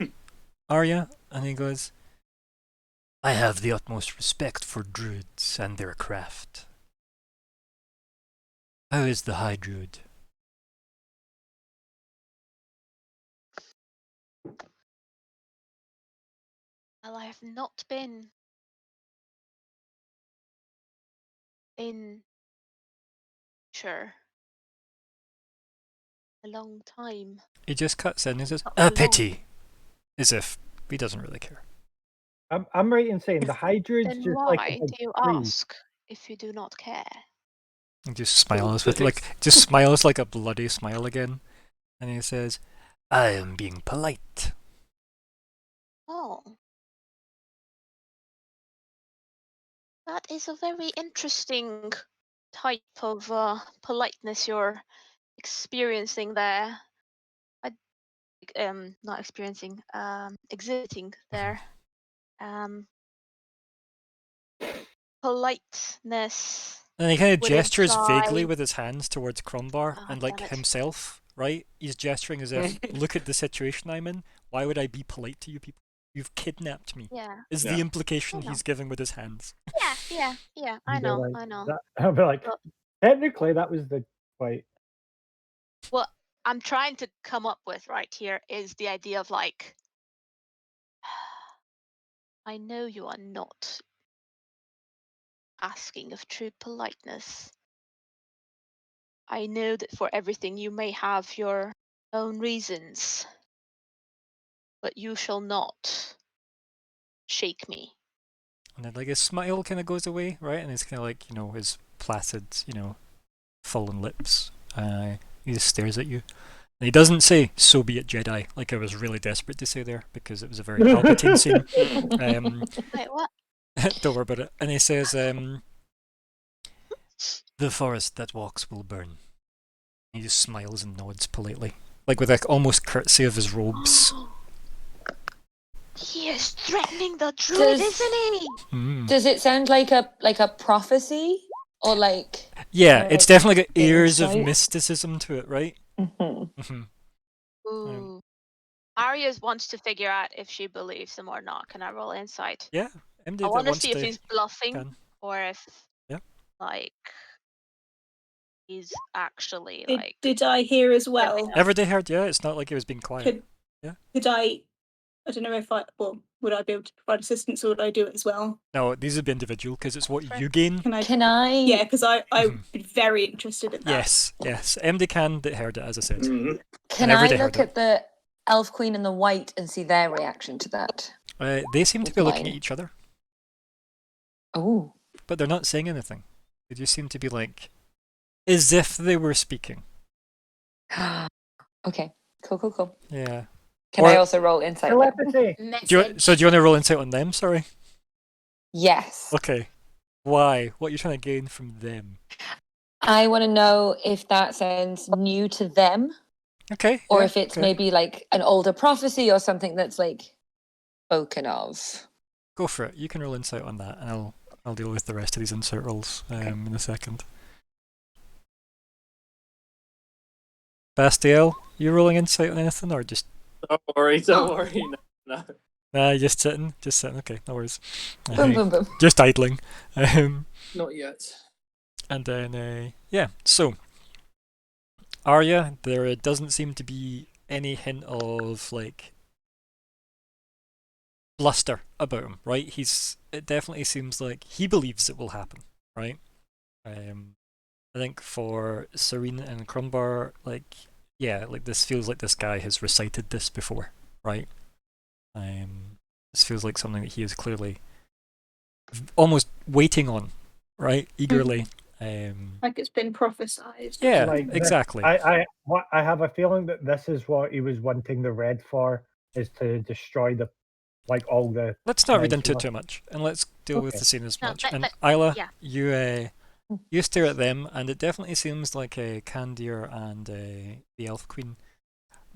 Arya, and he goes, "I have the utmost respect for druids and their craft. How is the High Druid?" Well, I have not been in sure a long time. He just cuts in and says, Not "A for long. pity," as if he doesn't really care. I'm right in saying the Hydrid's Then just why like a do big you tree. ask if you do not care? He just smiles with just smiles like a bloody smile again, and he says, "I am being polite." Oh. That is a very interesting type of politeness you're experiencing there. Not experiencing, exhibiting there. Politeness. And he kind of Would gestures vaguely imply- with his hands towards Crombar Ah, and like damn it. himself, right? He's gesturing as if, "Look at the situation I'm in. Why would I be polite to you people? You've kidnapped me." Yeah, Is Yeah. the implication I know. he's giving with his hands. yeah. I And they're know, like, I know. I'll be like, Well- technically that was the fight. What I'm trying to come up with right here is the idea of like, I know you are not asking of true politeness. I know that for everything you may have your own reasons, but you shall not shake me. And then like his smile kind of goes away, right? And it's kind of like, you know, his placid, you know, fallen lips. He just stares at you. And he doesn't say, "So be it, Jedi," like I was really desperate to say there, because it was a very Palpatine scene. Wait, what? Don't worry about it. And he says, "The forest that walks will burn." He just smiles and nods politely, like with like almost curtsy of his robes. He is threatening the druid, Does- isn't he? Mm. Does it sound like a prophecy or like? Yeah, Or it's like definitely got airs of insight? mysticism to it, right? Mhm. Mhm. Ooh. Arya wants to figure out if she believes him or not. Can I roll insight? Yeah, MD I that want to wants see if to he's bluffing can. or if, Yeah. like, he's actually Did, like. did I hear as well? up. Everybody heard, yeah. It's not like he was being quiet. Could Yeah. could I don't know if would I be able to provide assistance or would I do it as well? No, these would be individual because it's what Right. you gain. Can I? Can I? Yeah, because I Mhm. would be very interested in that. Yes. MD can that heard it, as I said. Mhm. Can And I everybody look heard it. at the Elf Queen and the White and see their reaction to that? They seem to be looking at Fine. each other, Oh, but they're not saying anything. They just seem to be like as if they were speaking. Okay, cool. Yeah. Can I Or- also roll insight? then? Telepathy. So do you want to roll insight on them? Sorry. Yes. Okay. Why? What are you trying to gain from them? I want to know if that sounds new to them, Okay. or yeah, if it's okay. maybe like an older prophecy or something that's like spoken of. Go for it. You can roll insight on that, and I'll deal with the rest of these insight rolls in a second. Bastiel, you rolling insight on anything, or just Don't worry. No. nah, just sitting? Okay, no worries. Boom. Just idling. Not yet. And then yeah, so Arya, there doesn't seem to be any hint of like bluster about him, right? It definitely seems like he believes it will happen, right? I think for Serene and Crumbar, like, yeah, like this feels like this guy has recited this before, right? This feels like something that he is clearly almost waiting on, right? Eagerly. Like it's been prophesized. Yeah, Like this- exactly. I have a feeling that this is what he was wanting the red for, is to destroy all the. Let's not read Nice, into it yeah. too much, and let's deal with Okay. the scene as No, much. let- And let- Isla, yeah. you stare at them, and it definitely seems like Candir and the Elf Queen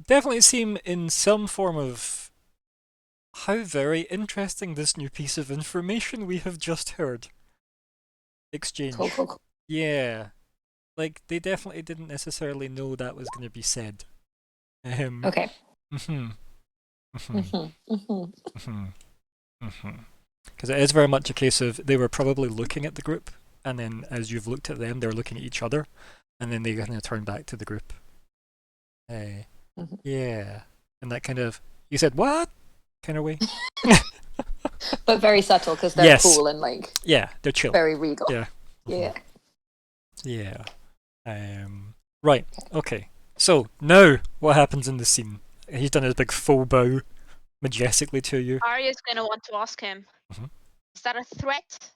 definitely seem in some form of how very interesting this new piece of information we have just heard. Exchange. Cool. Yeah, like they definitely didn't necessarily know that was going to be said. Okay. Mhm. Mhm. Mhm. Because it is very much a case of they were probably looking at the group, and then as you've looked at them, they're looking at each other, and then they kind of turn back to the group. Yeah, and that kind of you said what kind of way. But very subtle because they're Yes. cool and like Yeah, they're chill. very regal. Yeah. Yeah. Yeah. Right. Okay. So now, what happens in the scene? He's done his big full bow, majestically to you. Arya's gonna want to ask him, Mhm. is that a threat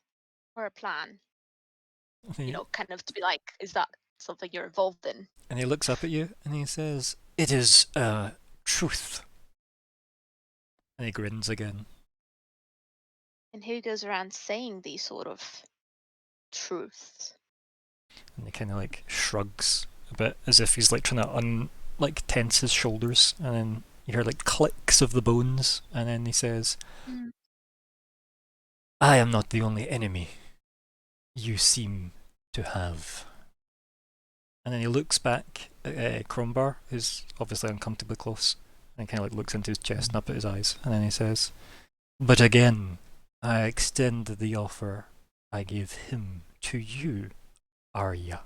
or a plan? You know, kind of to be like, is that something you're involved in? And he looks up at you and he says, "It is truth." And he grins again. And who goes around saying these sort of truths? And he kind of like shrugs a bit as if he's like trying to tense his shoulders, and then you hear like clicks of the bones, and then he says, "I am not the only enemy you seem to have." And then he looks back at Crombar, who's obviously uncomfortably close, and kind of like looks into his chest and up at his eyes, and then he says, "But again, I extend the offer I gave him to you, Arya."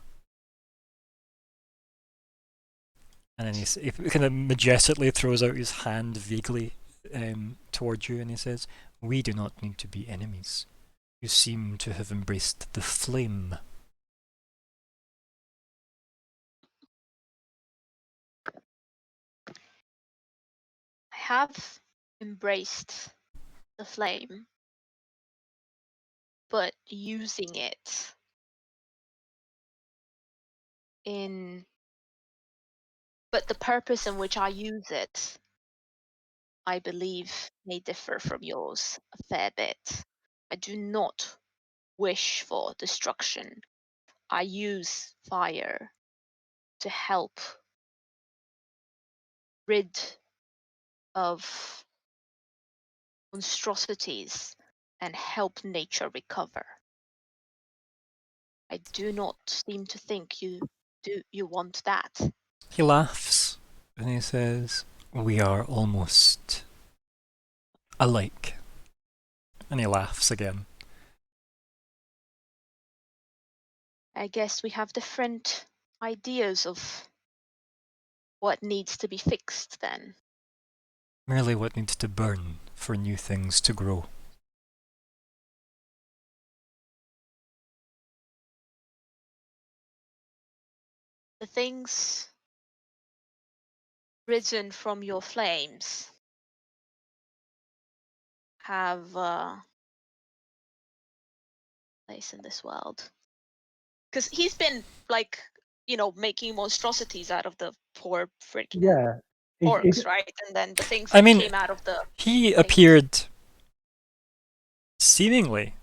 And then he kind of majestically throws out his hand vaguely towards you, and he says, "We do not need to be enemies. You seem to have embraced the flame." I have embraced the flame, but using it but the purpose in which I use it, I believe, may differ from yours a fair bit. I do not wish for destruction. I use fire to help rid of monstrosities and help nature recover. I do not seem to think you want that. He laughs, and he says, "We are almost alike." And he laughs again. I guess we have different ideas of what needs to be fixed then. Merely what needs to burn for new things to grow. The things risen from your flames have place in this world. Because he's been like making monstrosities out of the poor freaking Yeah. orcs, right? And then the things I that mean, came out of the he appeared seemingly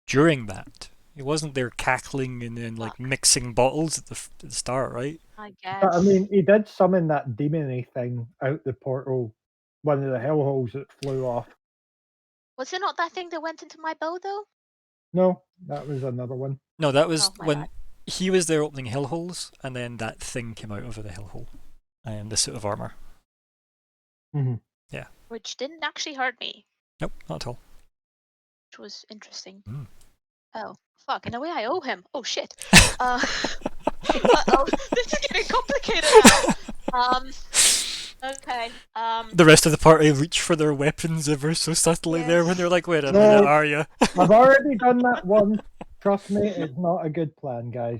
during that. He wasn't there cackling and then like Fuck. mixing bottles at the start, right? I guess. But I mean, he did summon that demony thing out the portal, one of the hellholes that flew off. Was it not that thing that went into my bow though? No, that was another one. No, that was Oh, my when bad. he was there opening hill holes, and then that thing came out of the hill hole, the suit of armor. Which didn't actually hurt me, Nope, not at all. which was interesting. Mm. Oh, fuck. In a way, I owe him. Oh, shit. Uh-oh. This is getting complicated now. Okay. The rest of the party reach for their weapons ever so subtly there when they're like, "Wait a minute, No. are you?" I've already done that once. Trust me, it's not a good plan, guys.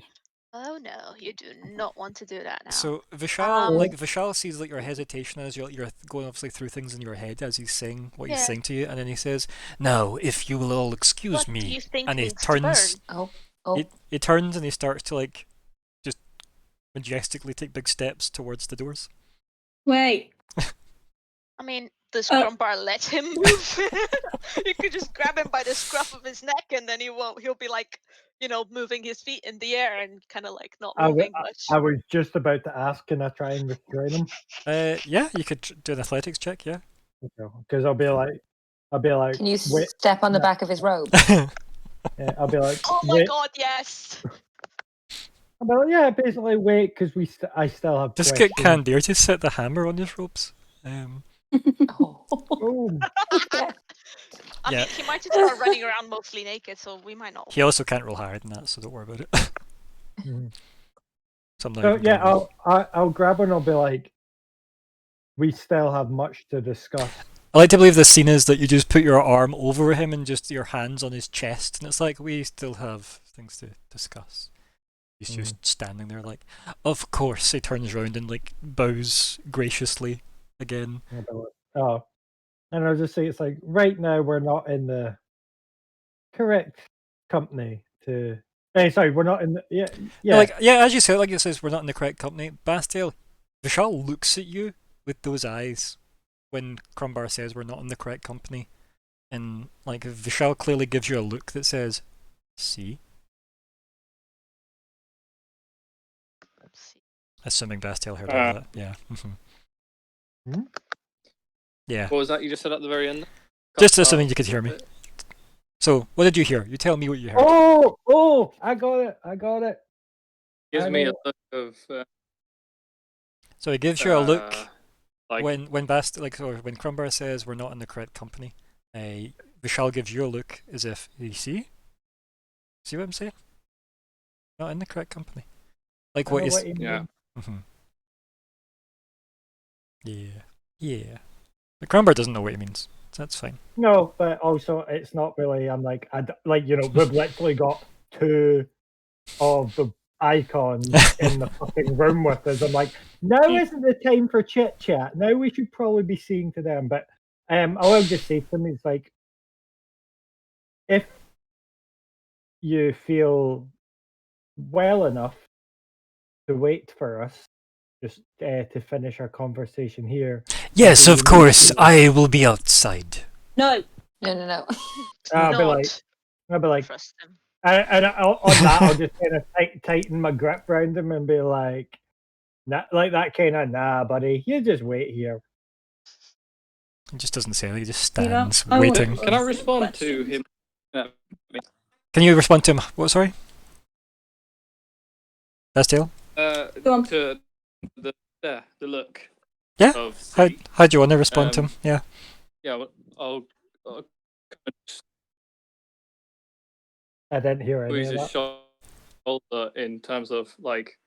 Oh no, you do not want to do that now. So Vishal, Um, Vishal sees like your hesitation as you're going obviously through things in your head as he's saying what he's Yeah. saying to you, and then he says, "Now, if you will all excuse what do me," you think and he needs to turns. burn? Oh, He turns and he starts to like just majestically take big steps towards the doors. Wait. I mean, does Crumbar let him move? You could just grab him by the scruff of his neck, and then he'll be like, moving his feet in the air and kind of like not moving much. I was just about to ask, can I try and restrain him? Yeah, you could do an athletics check. Yeah. Because I'll be like, can you wait, step on the no. back of his robe? yeah, I'll be like, Oh my wait. god, yes! I'll be like, yeah, basically wait, because I still have Just get questions. Candir to set the hammer on his ropes. Oh. Oh, I Yeah. mean, he might just start running around mostly naked, so we might not. He also can't roll higher than that, so don't worry about it. mhm. So I'm not So even yeah, gonna roll. I'll grab her and I'll be like, we still have much to discuss. I like to believe the scene is that you just put your arm over him and just your hands on his chest, and it's like we still have things to discuss. He's just standing there like, of course. He turns around and like bows graciously again. And I'll be like, oh, and I'll just say it's like right now we're not in the correct company to. Hey, sorry, we're not in the yeah. Like as you said, like it says, we're not in the correct company. Bastiel, Vishal looks at you with those eyes when Crumbar says we're not in the correct company, and like Vishal clearly gives you a look that says, "See." Let's see. Assuming Bastiel heard all that, yeah. Hmm? Yeah. What was that you just said at the very end? Just assuming you could hear me. So, what did you hear? You tell me what you heard. Oh, I got it. Gives I me a know. look of So he gives you a look like when when Crumbar says we're not in the correct company. Vishal gives you a look as if you see what I'm saying? Not in the correct company. Like I what know is? what you yeah. mean. Yeah. But Crumbar doesn't know what he means. So that's fine. No, but also it's not really. I'm like, we've literally got two of the icons in the fucking room with us. I'm like, now isn't the time for chit chat. Now we should probably be seeing to them. But I will just say to them, it's like, if you feel well enough to wait for us, just to finish our conversation here. Yes, until of you course. leave. I will be outside. No. No. I'll be like, Trust him. and on that, I'll just kind of tighten my grip around him and be like, like that kind of, nah, buddy, you just wait here. He just doesn't say anything. He just You know, stands I would- waiting. Can I respond to him? Can you respond to him? What? Sorry. Bastiel? Go on. To the look. Yeah. Of How do you want to respond to him? Yeah. Yeah, well, I'll I didn't hear any squeeze of his that. shoulder in terms of like.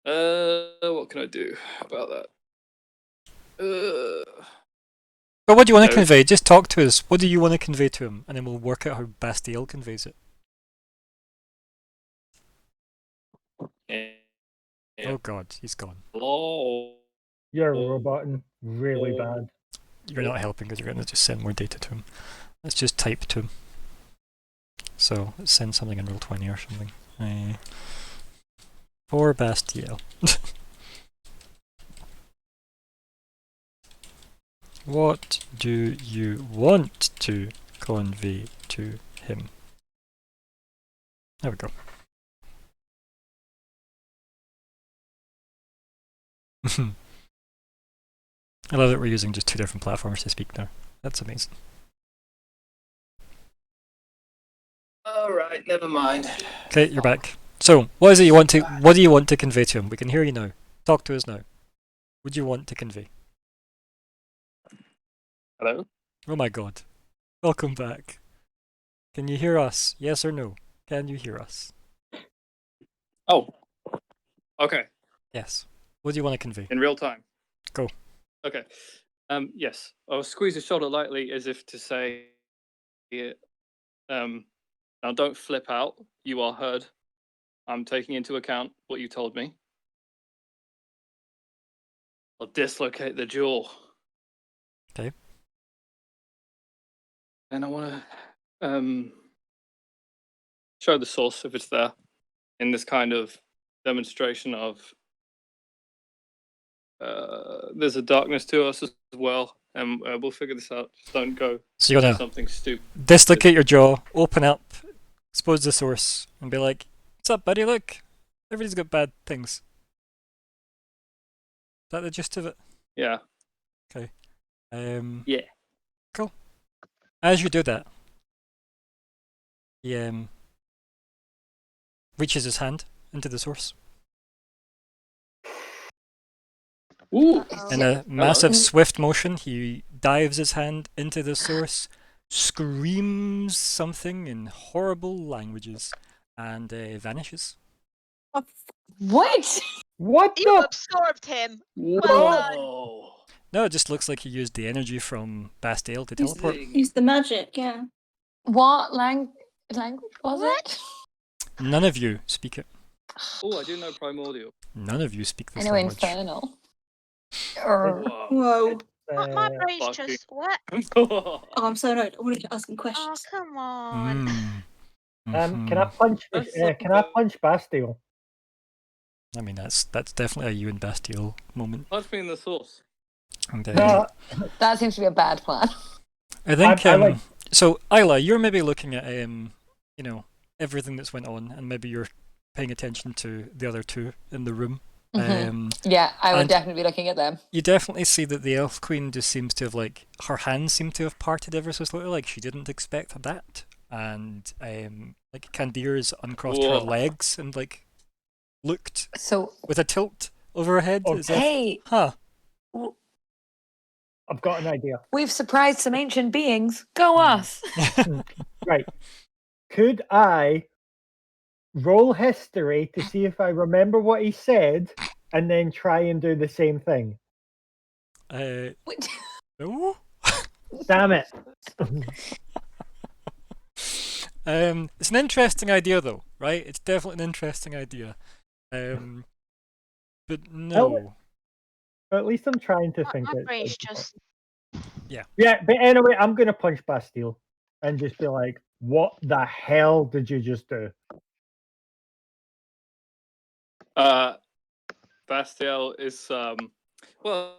What can I do about that? But what do you want to No. convey? Just talk to us. What do you want to convey to him? And then we'll work out how Bastiel conveys it. Yeah. Oh god, he's gone. Hello. You're roboting really bad. You're not helping because you're going to just send more data to him. Let's just type to him. So, let's send something in Roll20 or something. Poor Bastiel. What do you want to convey to him? There we go. I love that we're using just two different platforms to speak now. That's amazing. Alright, never mind. Okay, you're back. So, what do you want to convey to him? We can hear you now. Talk to us now. What do you want to convey? Hello? Oh my god. Welcome back. Can you hear us? Yes or no? Can you hear us? Oh. Okay. Yes. What do you want to convey? In real time. Go. Okay. Yes. I'll squeeze his shoulder lightly as if to say, now don't flip out. You are heard. I'm taking into account what you told me. I'll dislocate the jaw. Okay. And I want to show the source if it's there in this kind of demonstration of there's a darkness to us as well, and we'll figure this out. Just don't go So you're do gonna something stupid. dislocate your jaw, open up, expose the source, and be like, "What's up, buddy? Look, everybody's got bad things." Is that the gist of it? Yeah. Yeah. Yeah. Cool. As you do that, he reaches his hand into the source. Ooh. In a massive, swift motion, he dives his hand into the source, screams something in horrible languages, and vanishes. What? What You the? absorbed him. Whoa. No, it just looks like he used the energy from Bastiel to teleport. Use the magic, yeah. What language was What? it? None of you speak it. Oh, I do know primordial. None of you speak I this know language. infernal. Whoa. Whoa. My brain's fucking- just what? Oh, I'm so annoyed. I wanted to ask him Oh, questions. come on. Can I punch? That's so Can I bad. punch Bastille? I mean, that's definitely a you and Bastiel moment. Punch me in the source. And, No, That seems to be a bad plan. I think I like- so. Isla, you're maybe looking at everything that's went on, and maybe you're paying attention to the other two in the room. Mhm. Yeah, I would and- definitely be looking at them. You definitely see that the Elf Queen just seems to have her hands seem to have parted ever so slowly, like she didn't expect that, and Candir's uncrossed her Whoa. legs and looked So, with a tilt over her head Oh, as if, hey, huh? I've got an idea. we've surprised some ancient beings. Go us! Right. Could I roll history to see if I remember what he said and then try and do the same thing? Wait, No. Damn it. It's an interesting idea, though, right? It's definitely an interesting idea. But no. At least I'm trying to My, think my it. brain's just. Yeah, but anyway, I'm going to punch Bastille and just be like, what the hell did you just do? Bastiel is well,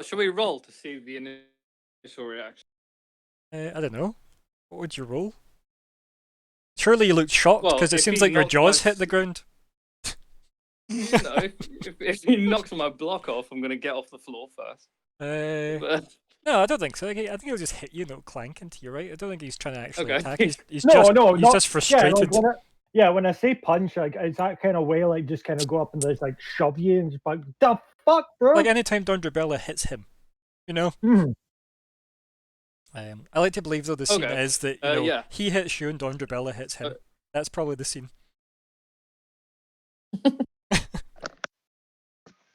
should we roll to see the initial reaction? I don't know. What would you roll? Surely you looked shocked Well, because it if seems he like your knocks jaws my hit the ground. You know, if he knocks my block off, I'm gonna get off the floor first. But, No, I don't think so. I think he'll just hit you, no clank into you, right? I don't think he's trying to actually Okay. attack. He's He's just not, frustrated. When I say punch, it's that kind of way, just kind of go up and just shove you and just like, the fuck, bro? Like anytime Dondrabella hits him, you know. Mhm. I like to believe though the scene Okay. is that Yeah. he hits you and Dondrabella hits him. That's probably the scene.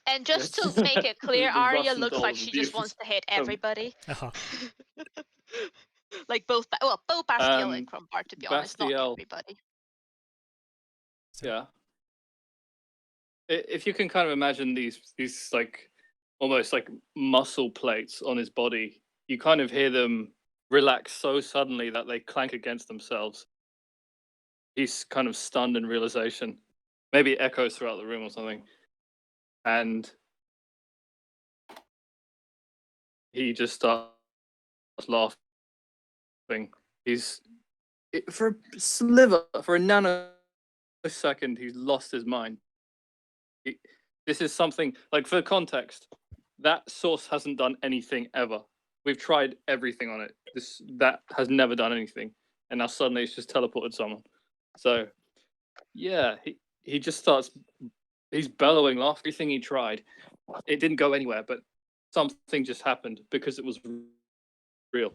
And just to Yes. make it clear, The Arya Russian looks doll like of she abuse. just wants to hit everybody. Uh-huh. Like both Bastiel and Crumbar, to be honest, not Bastiel. everybody. Yeah. If you can kind of imagine these almost like muscle plates on his body, you kind of hear them relax so suddenly that they clank against themselves. he's kind of stunned in realization. Maybe it echoes throughout the room or something. And he just starts laughing. For a sliver, for a nanosecond, he's lost his mind. This is something, like, for context, that source hasn't done anything ever. We've tried everything on it. That has never done anything. And now suddenly it's just teleported someone. So, yeah, he just starts, he's bellowing, laughing, everything he tried. It didn't go anywhere, but something just happened because it was real.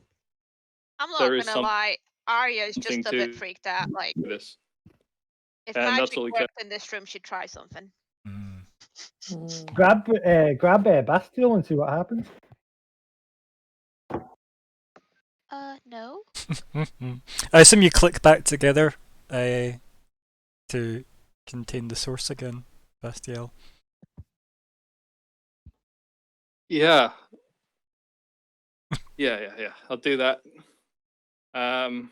I'm not There is gonna lie, Arya is just something a bit to freaked out. Like, this. if And that's magic all he cares. worked in this room, she'd try something. Mm. Grab Bastille and see what happens. No. I assume you click back together to contain the source again, Bastiel. Yeah. Yeah. I'll do that. And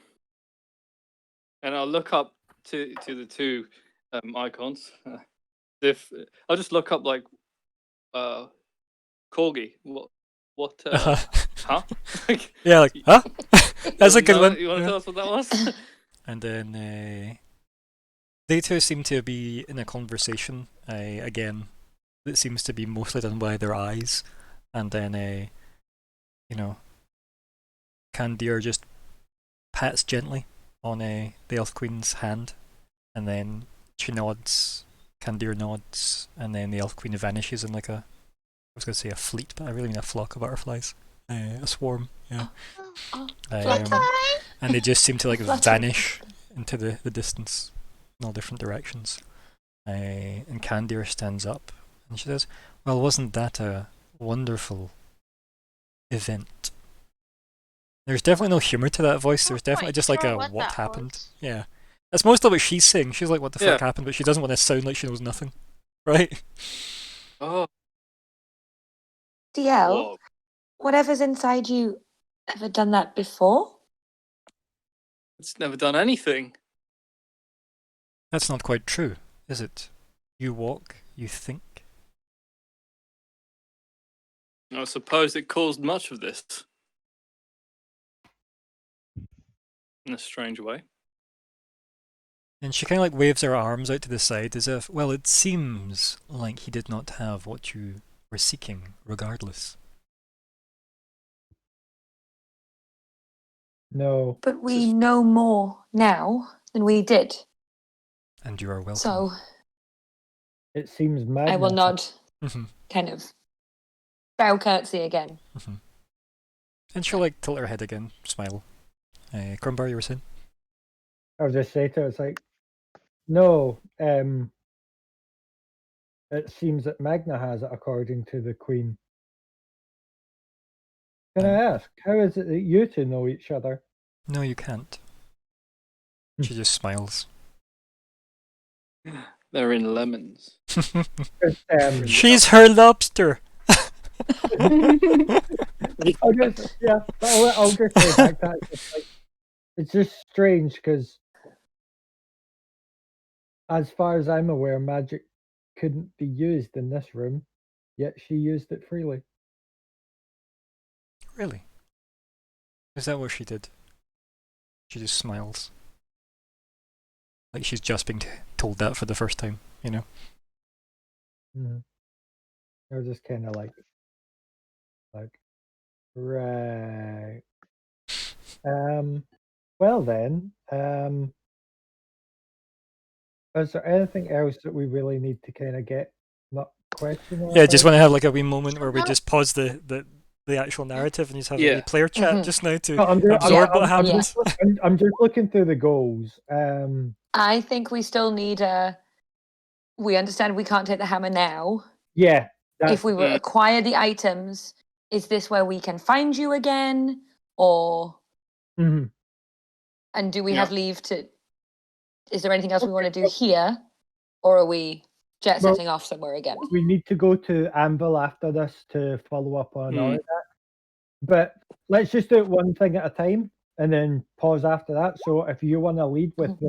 I'll look up to the two icons. If I'll just look up like Corgi. What huh? Yeah, like, huh? That's a good one. You want to Yeah. tell us what that was? And then they two seem to be in a conversation, again, that seems to be mostly done by their eyes. And then, Candir just pats gently on the Elf Queen's hand, and then she nods, Candir nods, and then the Elf Queen vanishes in like I was going to say a fleet, but I really mean a flock of butterflies. A swarm, yeah. And they just seem to like vanish into the distance in all different directions. And Candir stands up and she says, "Well, wasn't that a wonderful event?" There's definitely no humour to that voice. There's definitely just like a what happened. Yeah. That's most of what she's saying. She's like, what the fuck happened? But she doesn't want to sound like she knows nothing. Right? Oh. DL, Whoa. whatever's inside you, ever done that before? It's never done anything. That's not quite true, is it? You walk, you think. I suppose it caused much of this. In a strange way. And she kind of like waves her arms out to the side as if, well, it seems like he did not have what you were seeking, regardless. No. But we know more now than we did. And you are welcome. So It seems mad. I will nod, Mm-hmm. kind of bow curtsy again. Mm-hmm. And she'll like tilt her head again, smile. Crumbar, you were saying? I was just saying to her, it's like, no, it seems that Magna has it according to the Queen. Can I ask, how is it that you two know each other? No, you can't. She just smiles. They're in lemons. She's her lobster! I'll just say back that. It's just strange because, as far as I'm aware, magic couldn't be used in this room, yet she used it freely. Really? Is that what she did? She just smiles. Like she's just being told that for the first time, you know? Mm-hmm. I was just kind of like, right. Well then, is there anything else that we really need to kind of get not question? Yeah, just want to have like a wee moment where we just pause the actual narrative and just have a wee player chat just now to absorb what happened. I'm just looking through the goals. I think we still need we understand we can't take the hammer now. Yeah. If we were acquire the items, is this where we can find you again? Or and do we have leave to is there anything else we want to do here? Or are we jet setting off somewhere again? We need to go to Anvil after this to follow up on all of that. But let's just do it one thing at a time and then pause after that. So if you want to lead with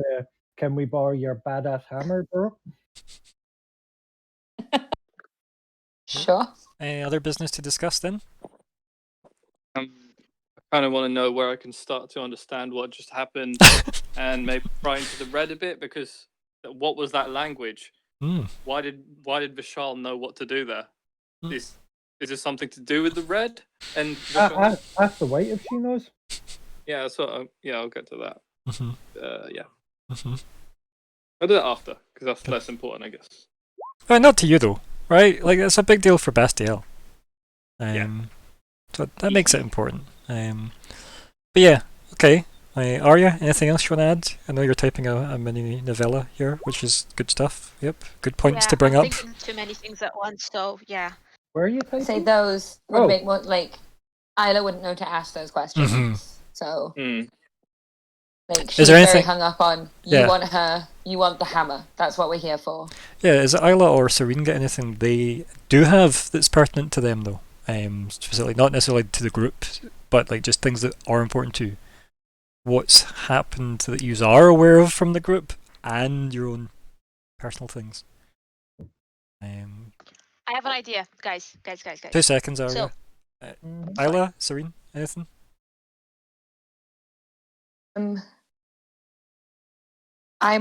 can we borrow your badass hammer, bro? Sure. Any other business to discuss then? I kind of want to know where I can start to understand what just happened, and maybe pry into the red a bit, because what was that language? Hmm. Why did Vishal know what to do there? Hmm. Is this something to do with the red? And Vishal... Ask the white if she knows. yeah, so yeah, I'll get to that. Mm-hmm. Yeah, Mm-hmm. I'll do that after, because that's less important, I guess. Not to you though, right? Like it's a big deal for Bastiel. So that makes it important. But yeah, okay. Arya, anything else you want to add? I know you're typing a mini novella here, which is good stuff. Yep, good points Yeah, to bring I'm up. thinking too many things at once, so yeah. Where are you typing? Say those would Oh. make more like Isla wouldn't know to ask those questions. Mhm. So Hmm. like she's there very anything- hung up on you Yeah. want her, you want the hammer. That's what we're here for. Yeah, is it Isla or Serene get anything they do have that's pertinent to them though? Specifically, not necessarily to the group, but like just things that are important to you. What's happened that you are aware of from the group and your own personal things. I have an idea, guys. 2 seconds, Arya. So- Isla, Serene, anything? I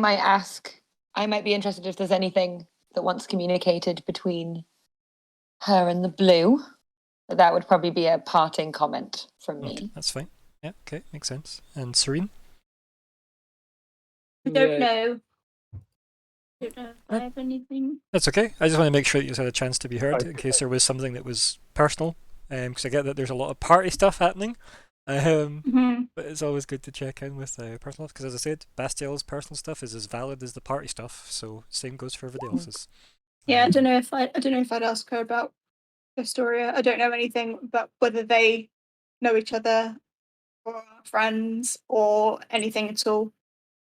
might be interested if there's anything that once communicated between her and the blue. That would probably be a parting comment from Okay, me. that's fine. Yeah, okay, makes sense. And Serene? I don't know. I don't know if I have anything. That's okay. I just want to make sure that you had a chance to be heard Okay. in case there was something that was personal. Because I get that there's a lot of party stuff happening. Mhm. But it's always good to check in with personal stuff. Because as I said, Bastiel's personal stuff is as valid as the party stuff. So same goes for everybody else's. Yeah, I don't know if I'd ask her about Historia. I don't know anything about whether they know each other or are friends or anything at all.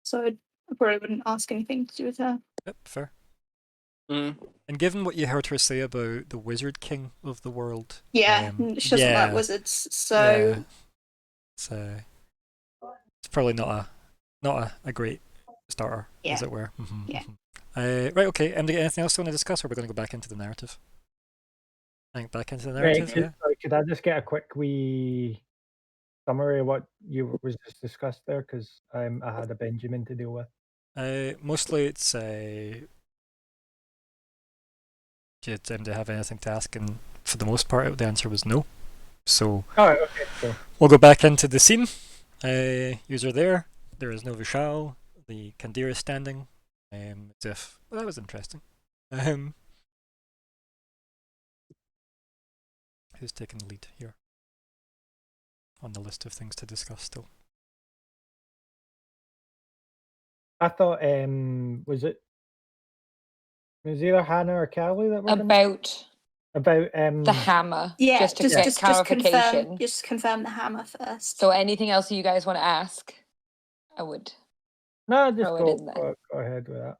So I probably wouldn't ask anything to do with her. Yep, fair. Mm. And given what you heard her say about the Wizard King of the world, Yeah, she doesn't yeah, like wizards, so it's probably not a great starter, as Yeah. it were. Mhm, Yeah. mhm. Right, okay. Anything else you want to discuss, or we're going to go back into the narrative? I think back into the Right, narrative, yeah. could I just get a quick wee summary of what you was just discussed there? Because I had a Benjamin to deal with. Mostly it's did they have anything to ask, and for the most part the answer was no. So Oh, okay, cool. we'll go back into the scene. User there is no Vishal. The Kandir is standing. As if that was interesting. Who's taking the lead here on the list of things to discuss still? I thought was it either Hannah or Callie that were gonna- About about the hammer. yeah, just to just get just clarification. confirm the hammer first. So anything else you guys want to ask, I would. No, just throw it in there. go ahead with that.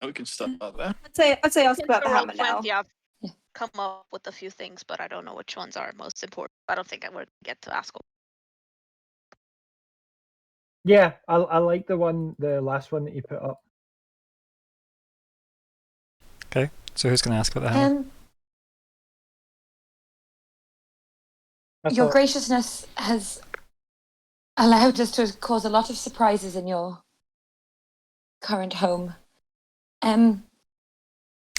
We can start there. I'd say ask Since about the we're all hammer now. 20, I've Yeah. come up with a few things, but I don't know which ones are most important. I don't think I would get to ask. Yeah, I like the last one that you put up. So who's going to ask about the hammer? I Your thought- graciousness has allowed us to cause a lot of surprises in your current home.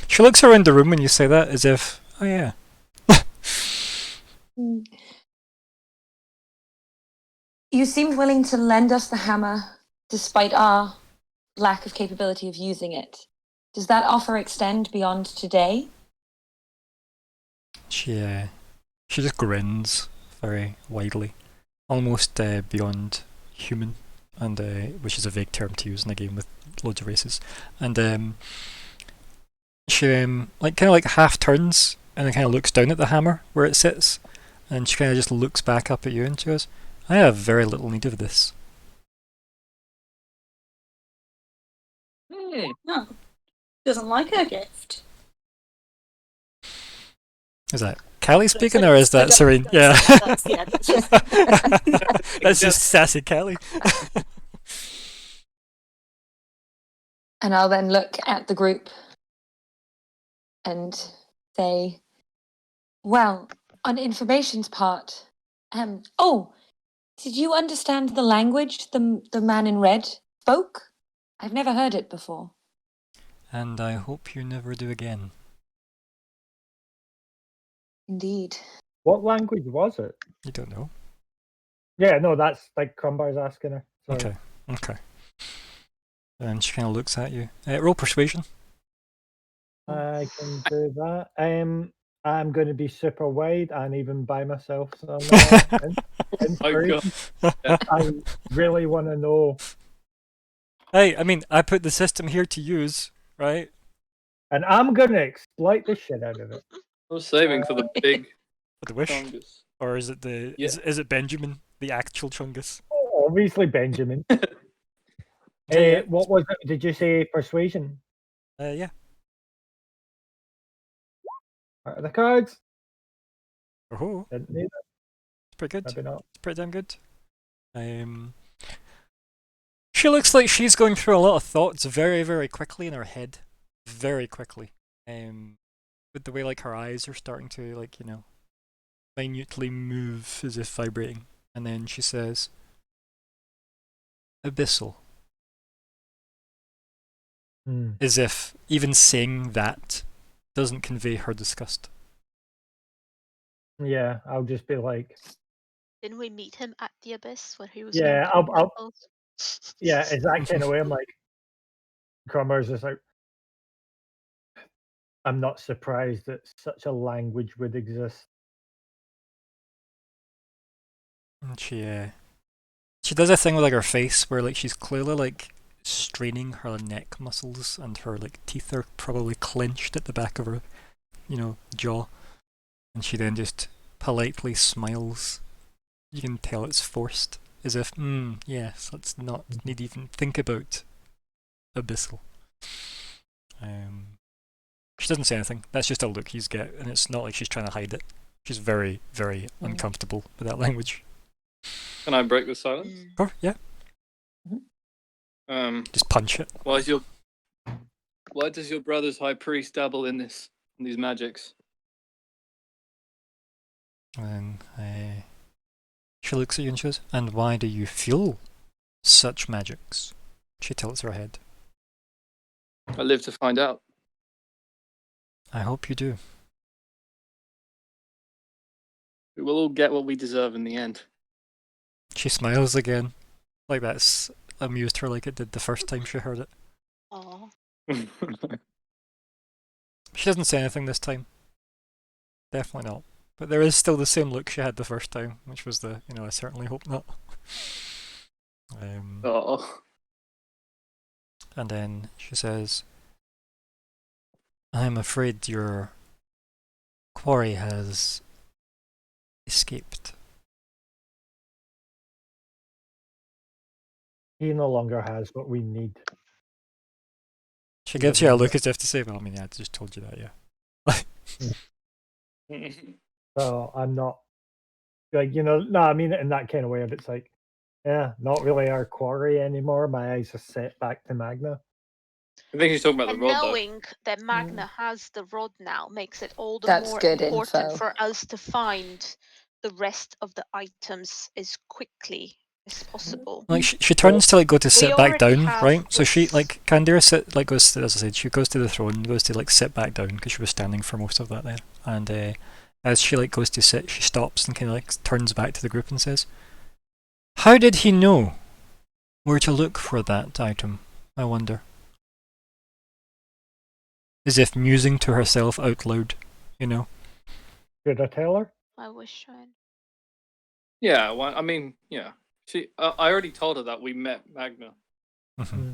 She looks around the room when you say that, as if, oh yeah. You seemed willing to lend us the hammer despite our lack of capability of using it. Does that offer extend beyond today? She just grins very widely, almost beyond human, and which is a vague term to use in a game with loads of races. And she kind of half turns and then kind of looks down at the hammer where it sits, and she kind of just looks back up at you and she goes, "I have very little need of this." No, doesn't like her gift. Is that Callie speaking, or is that Serene? Yeah. That's just That's just sassy Callie. And I'll then look at the group and say, well, on information's part, oh, did you understand the language the man in red spoke? I've never heard it before. And I hope you never do again. Indeed. What language was it? You don't know. Yeah, no, that's like Crumbar's asking her. Sorry. Okay. Okay. And she kind of looks at you. Roll persuasion. I can do that. I'm going to be super wide and even buy myself some My God. inspiration. I really want to know, Hey, I mean, I put the system here to use, right? and I'm going to exploit the shit out of it. I was saving for the big For the wish, Chungus. or is it the Yeah. is it Benjamin, the actual Chungus? Obviously, Benjamin. Yeah. What was it? Did you say persuasion? Yeah. What are the cards? Oh, Didn't need it. it's pretty good. Maybe not. It's pretty damn good. She looks like she's going through a lot of thoughts very, very quickly in her head. Very quickly. With the way like her eyes are starting to like, you know, minutely move as if vibrating. And then she says, Abyssal. Hmm. As if even saying that doesn't convey her disgust. Yeah, I'll just be like, Didn't we meet him at the abyss when he was Yeah, going through I'll- levels? yeah, it's that kind of way. I'm like, Crumbar's just like, I'm not surprised that such a language would exist. And she does a thing with like her face where like she's clearly like straining her neck muscles and her like teeth are probably clenched at the back of her, you know, jaw. And she then just politely smiles. You can tell it's forced, as if, yes, let's not need to even think about Abyssal. She doesn't say anything. That's just a look you get, and it's not like she's trying to hide it. She's very, very uncomfortable with that language. Can I break the silence? Oh, yeah. Just punch it. Why does your brother's high priest dabble in these magics? And she looks at you and she goes, and why do you feel such magics? She tilts her head. I live to find out. I hope you do. We will all get what we deserve in the end. She smiles again, like that's amused her like it did the first time she heard it. Aw. She doesn't say anything this time. Definitely not. But there is still the same look she had the first time, which was the, I certainly hope not. Oh. And then she says, I'm afraid your quarry has escaped. He no longer has what we need. She gives you a look as if to say, well, I mean, yeah, I just told you that, yeah. So I'm not like, no, I mean it in that kind of way. It's like, yeah, not really our quarry anymore. My eyes are set back to Magna. I think he's talking about And the rod, though. knowing that Magna has the rod now makes it all the That's more good important info. for us to find the rest of the items as quickly as possible. Like she turns to like go to sit back already down, have right? So she this- like Candira goes to, as I said, she goes to the throne, goes to like sit back down because she was standing for most of that there. And as she like goes to sit, she stops and kind of like turns back to the group and says, "How did he know where to look for that item? I wonder." As if musing to herself out loud, Should I tell her? I wish I. Yeah, well, I mean, yeah. I already told her that we met Magna. Mhm.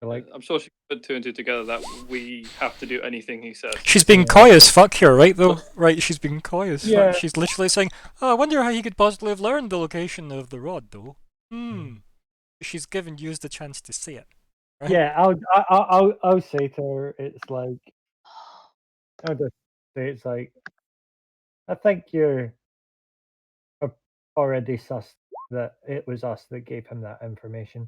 Like, I'm sure she put two and two together that we have to do anything he says. She's being coy as fuck here, right? Though, right? She's being coy as Yeah. fuck. She's literally saying, "Oh, I wonder how he could possibly have learned the location of the rod, though." She's given you the chance to say it. Right? yeah, I'll say to her, it's like, I'll just say it's like, I think you're already sus that it was us that gave him that information.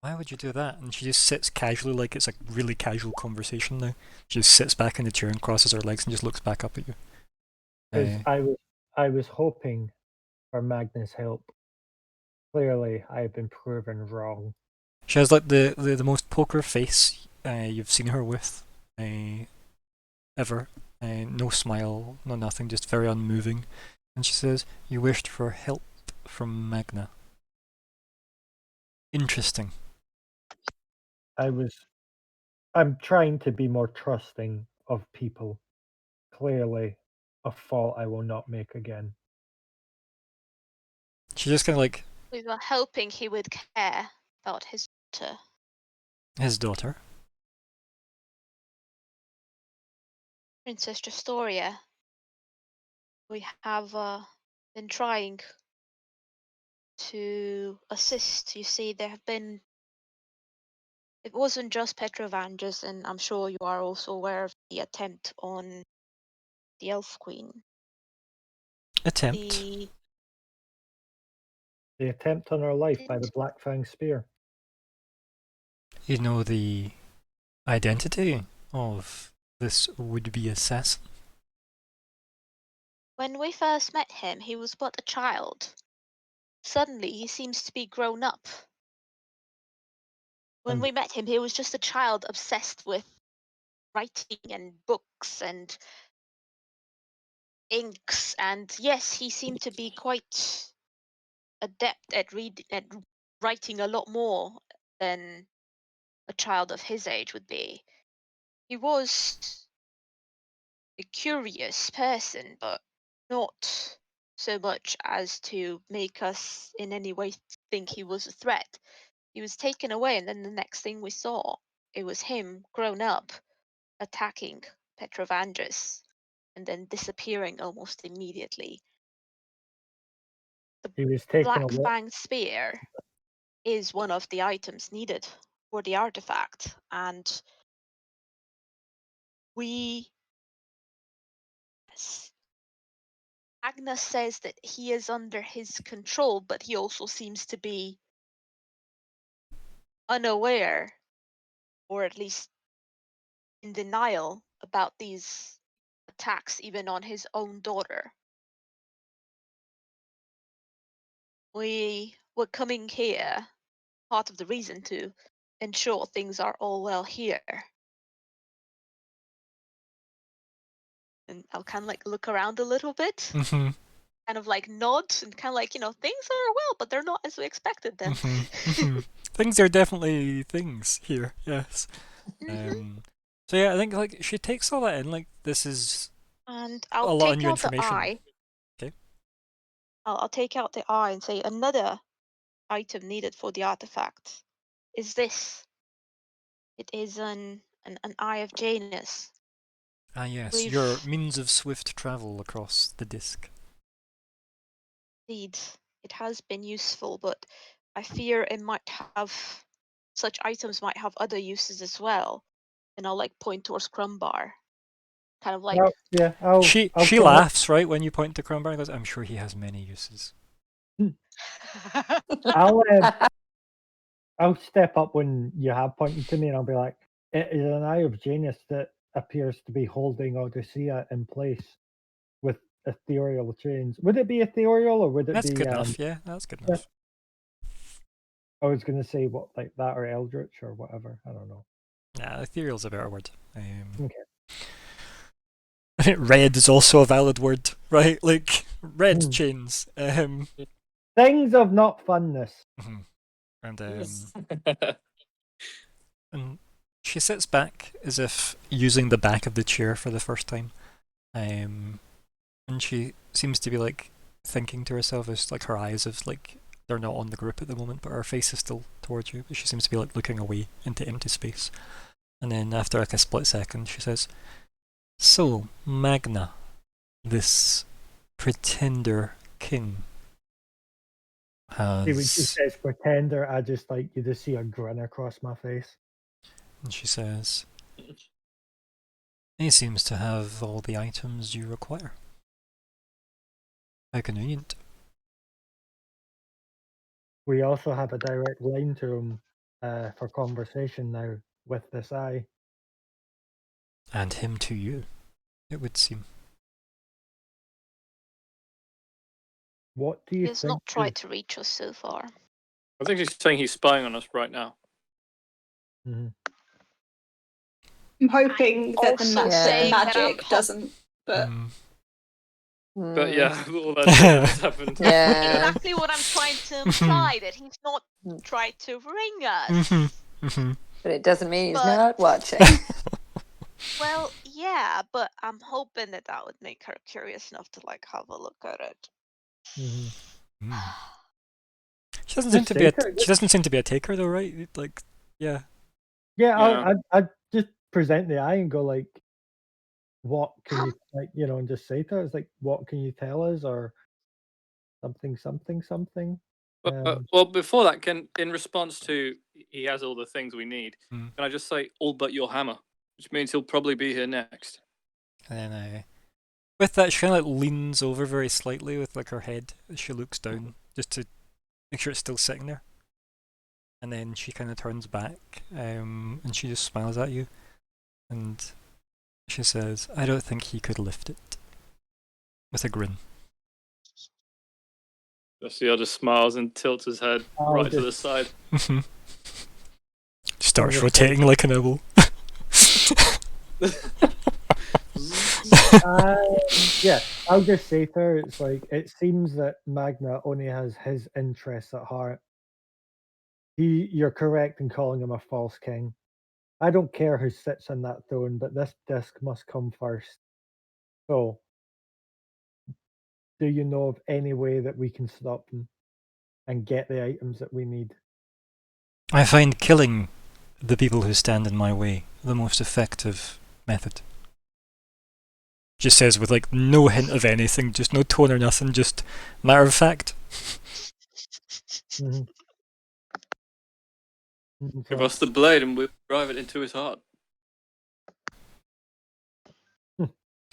Why would you do that? And she just sits casually, like it's a really casual conversation now. She just sits back in the chair and crosses her legs and just looks back up at you. Because Uh, I was hoping for Magnus' help. Clearly, I have been proven wrong. she has like the most poker face you've seen her with ever. No smile, no nothing, just very unmoving. And she says, "You wished for help from Magna." Interesting. I'm trying to be more trusting of people. Clearly, a fault I will not make again. She just kind of like We were hoping he would care about his daughter. his daughter. Princess Justoria. We have been trying to assist. You see, there have been. It wasn't just Petrovanges, and I'm sure you are also aware of the attempt on the Elf Queen. Attempt. The attempt on her life by the Black Fang Spear. You know the identity of this would-be assassin? When we first met him, he was but a child. Suddenly, he seems to be grown up. When And- we met him, he was just a child obsessed with writing and books and inks. And yes, he seemed to be quite adept at writing a lot more than a child of his age would be. He was a curious person, but not so much as to make us in any way think he was a threat. He was taken away, and then the next thing we saw, it was him grown up attacking Petrovanges and then disappearing almost immediately. He was taken Black away. Fang Spear is one of the items needed for the artifact, and we. Agnes says that he is under his control, but he also seems to be unaware, or at least in denial, about these attacks, even on his own daughter. We were coming here, part of the reason to ensure things are all well here. And I'll kind of like look around a little bit, Mm-hmm. kind of like nod and kind of like, things are well, but they're not as we expected them. Mm-hmm. Things are definitely things here, yes. So yeah, I think like she takes all that in, like this is And a I'll lot of take new out the information. eye. Okay. I'll take out the eye and say another item needed for the artifact is this. It is an eye of Janus. Ah yes, We've your means of swift travel across the disk. indeed, it has been useful, but I fear it might have such items might have other uses as well. And I'll like point towards Crumbar. Kind of like Well, yeah, She I'll come laughs, right, when you point to Crumbar and goes, "I'm sure he has many uses." I'll step up when you have pointed to me, and I'll be like, "It is an eye of Janus that appears to be holding Odysseia in place with ethereal chains." Would it be ethereal, or would it That's be? good enough, yeah, that's good enough. I was going to say what, like that, or eldritch, or whatever. I don't know. Yeah, ethereal's a better word. Okay. I think red is also a valid word, right? Like red Hmm. chains. Things of not funness. And and she sits back as if using the back of the chair for the first time. And she seems to be like thinking to herself, as like her eyes have like they're not on the group at the moment, but her face is still towards you. But she seems to be like looking away into empty space. And then after like a split second, she says, "So, Magna, this pretender king See, when she has..." says pretender, I just like you to see a grin across my face. And she says, "He seems to have all the items you require. How convenient." We also have a direct line to him for conversation now with this eye. And him to you, it would seem. What do He you has think? not tried to reach us so far. I think he's saying he's spying on us right now. Mhm. I'm hoping that the also saying that I'm magic doesn't. But Mm. But Mm, yeah, all that shit has happened. Yeah. exactly what I'm trying to imply, that he's not tried to ring us. But it doesn't mean he's But- not watching. Well, yeah, but I'm hoping that that would make her curious enough to like have a look at it. Mhm. Mm. She doesn't Just seem to be a. say to her, She doesn't seem to be a taker though, right? Like, yeah. Yeah, Yeah. I'd just present the eye and go like, what can you like, you know, and just say to her, it's like, what can you tell us, or something, something, something. Well, before that, in response to he has all the things we need, Mm. can I just say all but your hammer, which means he'll probably be here next. And then with that, she kind of like leans over very slightly with like her head as she looks down, just to make sure it's still sitting there. And then she kind of turns back, and she just smiles at you, and she says, "I don't think he could lift it." With a grin. Josiah just smiles and tilts his head I'll right to the just- side. Starts just- rotating like an owl. Yeah, I'll just say to her, it's like, it seems that Magna only has his interests at heart. You're correct in calling him a false king. I don't care who sits on that throne, but this disc must come first. So, do you know of any way that we can stop them and get the items that we need? I find killing the people who stand in my way the most effective method. Just says with like no hint of anything, just no tone or nothing, just matter of fact. Mhm. Give So, us the blade and we'll drive it into his heart.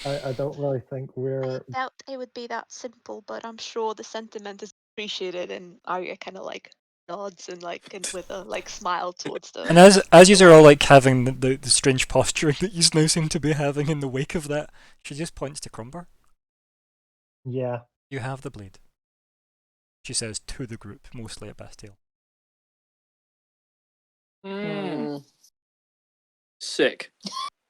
I don't really think we're. I doubt it would be that simple, but I'm sure the sentiment is appreciated, and Arya kind of like nods and like and with a like smile towards the. And as you are all like having the strange posturing that you now seem to be having in the wake of that, she just points to Crumbar. Yeah. You have the blade. She says to the group, mostly at Bastille. Mm. Sick.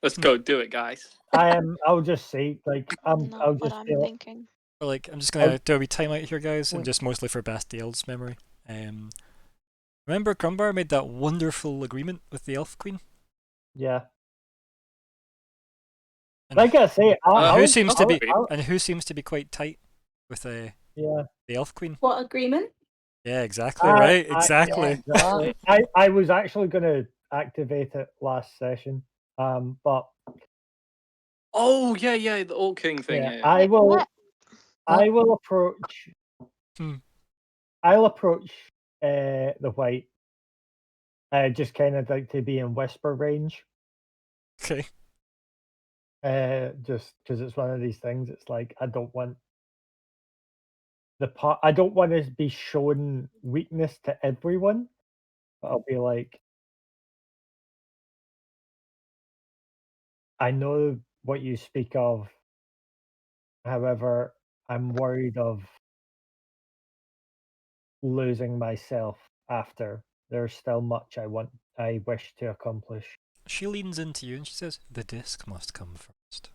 Let's go do it, guys. I'll just say, like, I'll Not what just I'm say, like, thinking. Or like, I'm just gonna do a wee timeout here, guys, and just mostly for Bastille's memory. Remember Crumbar made that wonderful agreement with the Elf Queen? yeah. And Like I say, who seems to be I'll- and who seems to be quite tight with yeah. the Elf Queen? what agreement? Yeah, exactly right. Yeah, Exactly. exactly. I was actually going to activate it last session, but Oh yeah, the All King thing. yeah, Yeah. I Wait, will. what? I will approach. Hmm. I'll approach the white. Just kind of like to be in whisper range. Okay. Just because it's one of these things. It's like I don't want I don't want to be showing weakness to everyone. But I'll be like, I know what you speak of. However, I'm worried of losing myself after. There's still much I wish to accomplish. She leans into you and she says, "The disc must come first."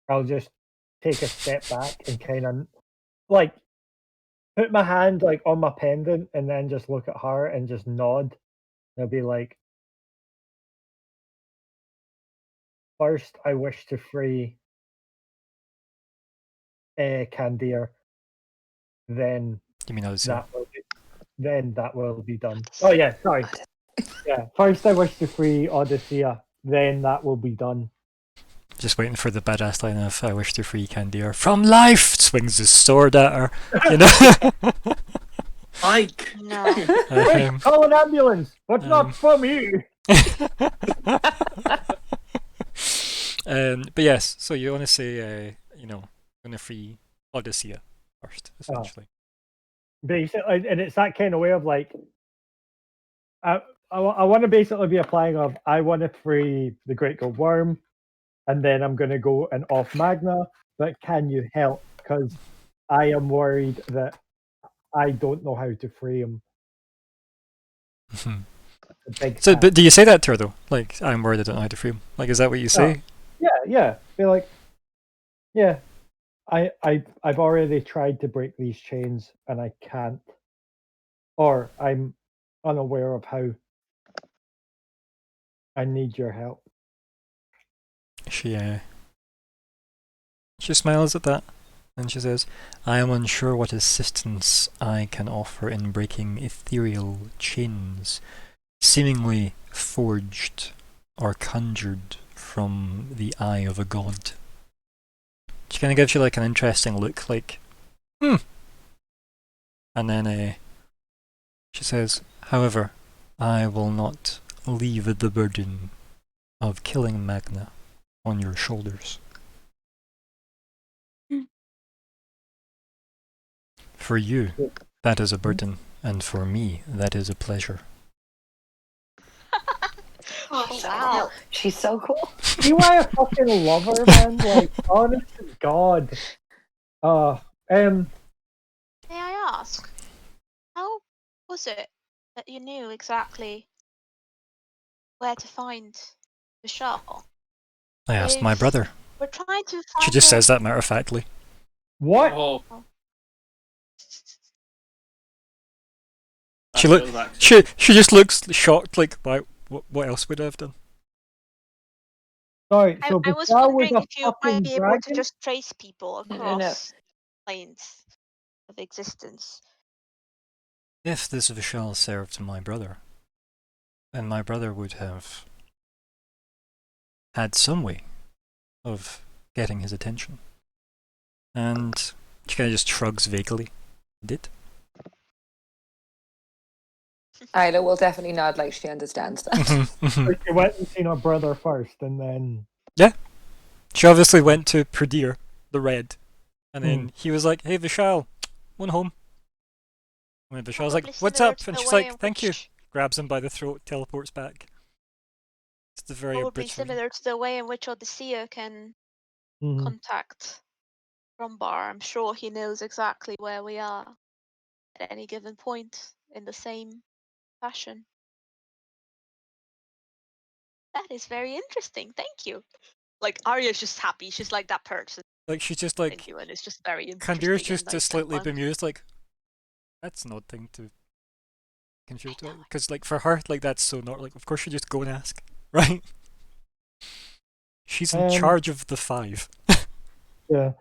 I'll just take a step back and kind of like put my hand like on my pendant and then just look at her and just nod. I'll be like, first, I wish to free Candir. Then You mean Odyssey? that will be done. Oh yeah, sorry. Yeah, first I wish to free Odyssea. Then that will be done. Just waiting for the badass line of "I wish to free Candir from life." Swings his sword at her. You know. Ike. No. Hey, call an ambulance, but Um, not for me. But yes, so you want to say, going to free Odyssea first, essentially. basically, and it's that kind of way of like, I want to basically be applying of I want to free the Great Gold Worm, and then I'm going to go and off Magna. But can you help? Because I am worried that I don't know how to free him. Mhm. The big So, cat. but do you say that to her though? Like, I'm worried I don't know how to free him. Like, is that what you say? Yeah. Be like, yeah, I've already tried to break these chains and I can't, or I'm unaware of how. I need your help. She smiles at that, and she says, "I am unsure what assistance I can offer in breaking ethereal chains, seemingly forged or conjured from the eye of a god." She kind of gives you like an interesting look, like, and then she says, "However, I will not leave the burden of killing Magna on your shoulders. For you, that is a burden, and for me, that is a pleasure." Oh, wow. She's so cool. See why I fucking love her, man? Like, honest to God. May I ask, how was it that you knew exactly where to find the shuttle? I asked my We've- brother. We're trying to find She just a- says that matter of factly. what? Oh, She that's look. a little accent. She just looks shocked. Like, why? What else would I have done? Sorry, so I was Bashar wondering was if a you might fucking be able to dragon? just trace people No. across planes of existence. If this Vishal served my brother, then my brother would have had some way of getting his attention. And she kind of just shrugs vaguely. Did? Isla will definitely nod like she understands that. Like, you went and seen her brother first, and then She obviously went to Pradir, the Red, and then he was like, "Hey Vishal, one home." And then Vishal's like, Probably "What's similar up?" to And the she's way like, in "Thank you." which- Grabs him by the throat, teleports back. It's the very Probably abridged version. similar to the way in which Odysseus can Mhm. contact Rumbar. I'm sure he knows exactly where we are at any given point in the same fashion. That is very interesting. Thank you. Like Arya's just happy. She's like that person. Like she's just Thank like, you, and it's just very interesting. Kandir's and just nice and slightly fun. bemused, like, that's an odd thing to confuse. Because like for her, like that's so not like. Of course, you just go and ask, right? She's in charge of the 5. Yeah.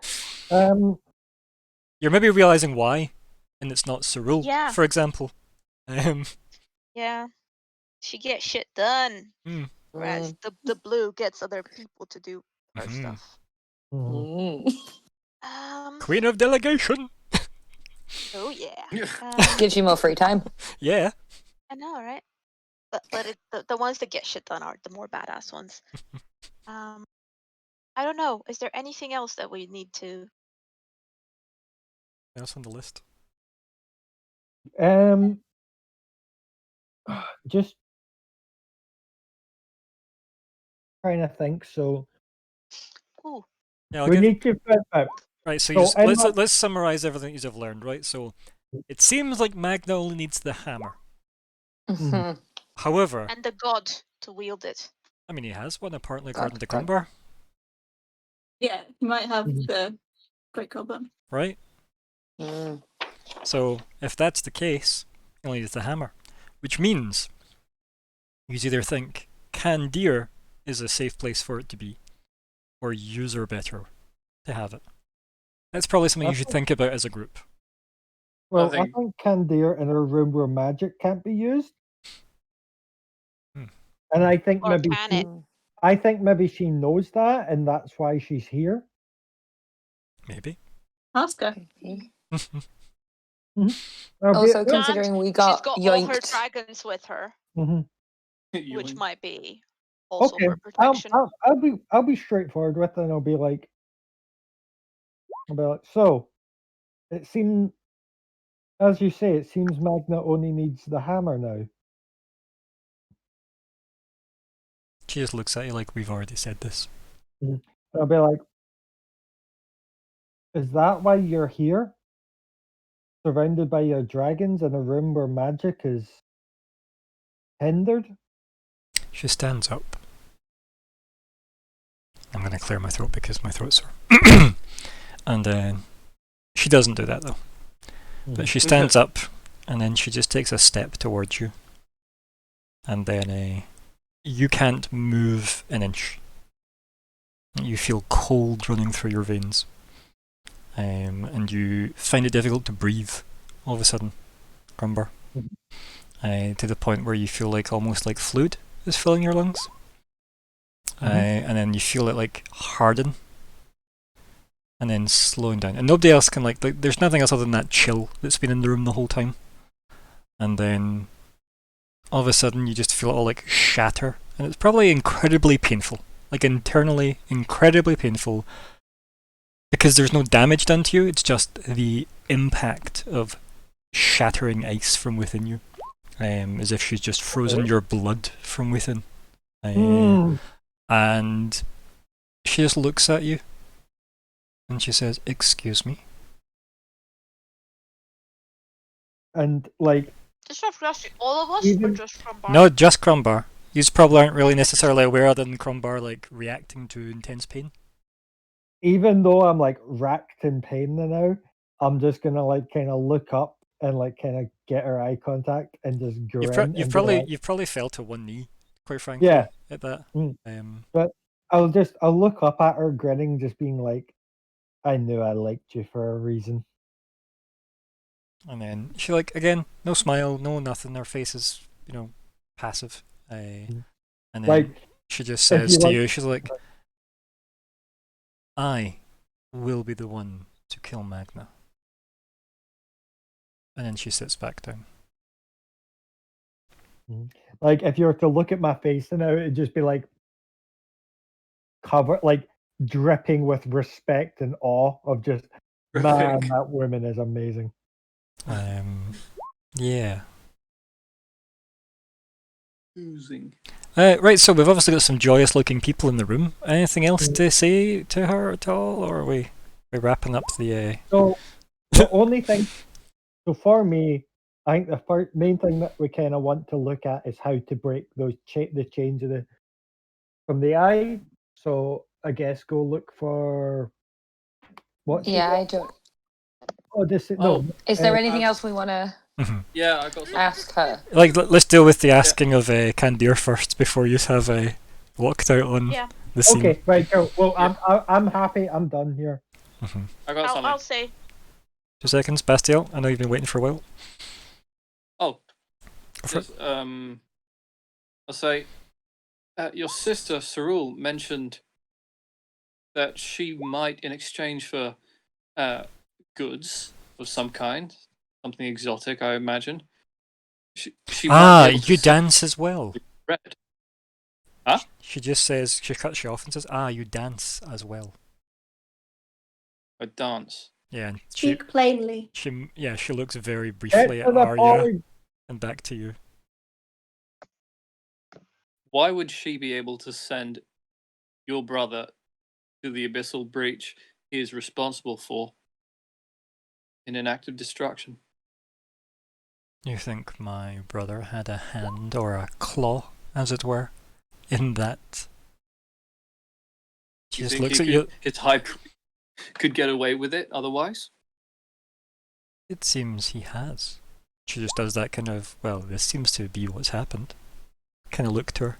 You're maybe realizing why, and it's not Cyril, Yeah. for example. Yeah, she gets shit done. Hmm. Whereas the blue gets other people to do her Mhm. stuff. Mhm. Queen of delegation. Oh yeah. Gives you more free time. Yeah. I know, right? But the ones that get shit done are the more badass ones. I don't know. Is there anything else that we need to? Else on the list. Just trying to think. So Ooh, Yeah, I'll we give. need to Right, so So in my- let's summarize everything you've learned, right? So it seems like Magna only needs the hammer. Mhm. However, and the god to wield it. I mean he has one apparently God, according to God. Grimbar, Yeah, you might have Mhm. the Great Goblin. right? Mm. So if that's the case, he only needs the hammer. Which means you either think Kandir is a safe place for it to be, or yous are better to have it. That's probably something you should think about as a group. Well, I think- think Candir in her room where magic can't be used. Hmm. And I think Or maybe can it? I think maybe she knows that, and that's why she's here. Maybe. Ask her. I'll Also, be- considering we She's got got all her yoinked. dragons with her, Mhm. which Yoink. might be also Okay, for protection. I'll be straightforward with it, and I'll be like, so it seemed as you say, it seems Magna only needs the hammer now. She just looks at you like we've already said this. I'll be like, is that why you're here? Surrounded by your dragons in a room where magic is hindered? She stands up. I'm going to clear my throat because my throat's sore. And she doesn't do that though. But she stands up and then she just takes a step towards you. And then you can't move an inch. You feel cold running through your veins. And you find it difficult to breathe all of a sudden, Crumbar. To the point where you feel like almost like fluid is filling your lungs. And then you feel it like harden. And then slowing down. And nobody else can like there's nothing else other than that chill that's been in the room the whole time. And then all of a sudden you just feel it all like shatter. And it's probably incredibly painful. Like internally incredibly painful. Because there's no damage done to you, it's just the impact of shattering ice from within you. As if she's just frozen your blood from within. And she just looks at you. And she says, "Excuse me." And like, Just out of curiosity, all of us, or Even- just from Bar? No, just Crumbar. You probably aren't really necessarily aware other than Crumbar like reacting to intense pain. even though I'm like racked in pain now, I'm just gonna like kind of look up and like kind of get her eye contact and just grin. You've probably fell to one knee, quite frankly. Yeah. At that. Mm. I'll look up at her grinning, just being like, I knew I liked you for a reason. And then she like again, no smile, no nothing. Her face is passive. And then Like, she just if says you to like- you, she's like, "I will be the one to kill Magna." And then she sits back down. Like, if you were to look at my face now, it'd just be like like dripping with respect and awe of just, man, that woman is amazing. Yeah. Oozing. Right, so we've obviously got some joyous-looking people in the room. Anything else to say to her at all, or are we wrapping up the? So the only thing, so for me, I think the main thing that we kind of want to look at is how to break those the change of from the eye. So I guess go look for what's the Yeah, one? I don't. Oh, no. Is there anything else we want to Yeah, I got some. ask her? Like, let's deal with the asking of Candir first before you have walked out on Yeah. the scene. Okay, right. Cool. Well, I'm happy. I'm done here. I got something. I'll say. 2 seconds, Bastiel. I know you've been waiting for a while. Oh, Go for it. just, I'll say, your sister Sarul mentioned that she might, in exchange for goods of some kind, something exotic, I imagine. She might be able to You sell dance as well. bread. She just says, she cuts you off and says, you dance as well. A dance. Yeah, and she Speak plainly. she looks very Get briefly to at the Arya point. and back to you. Why would she be able to send your brother to the abyssal breach he is responsible for in an act of destruction? You think my brother had a hand or a claw, as it were, in that? She You just think looks he at you. His could get away with it otherwise? It seems he has. She just does that kind of, well, this seems to be what's happened. Kind of look to her.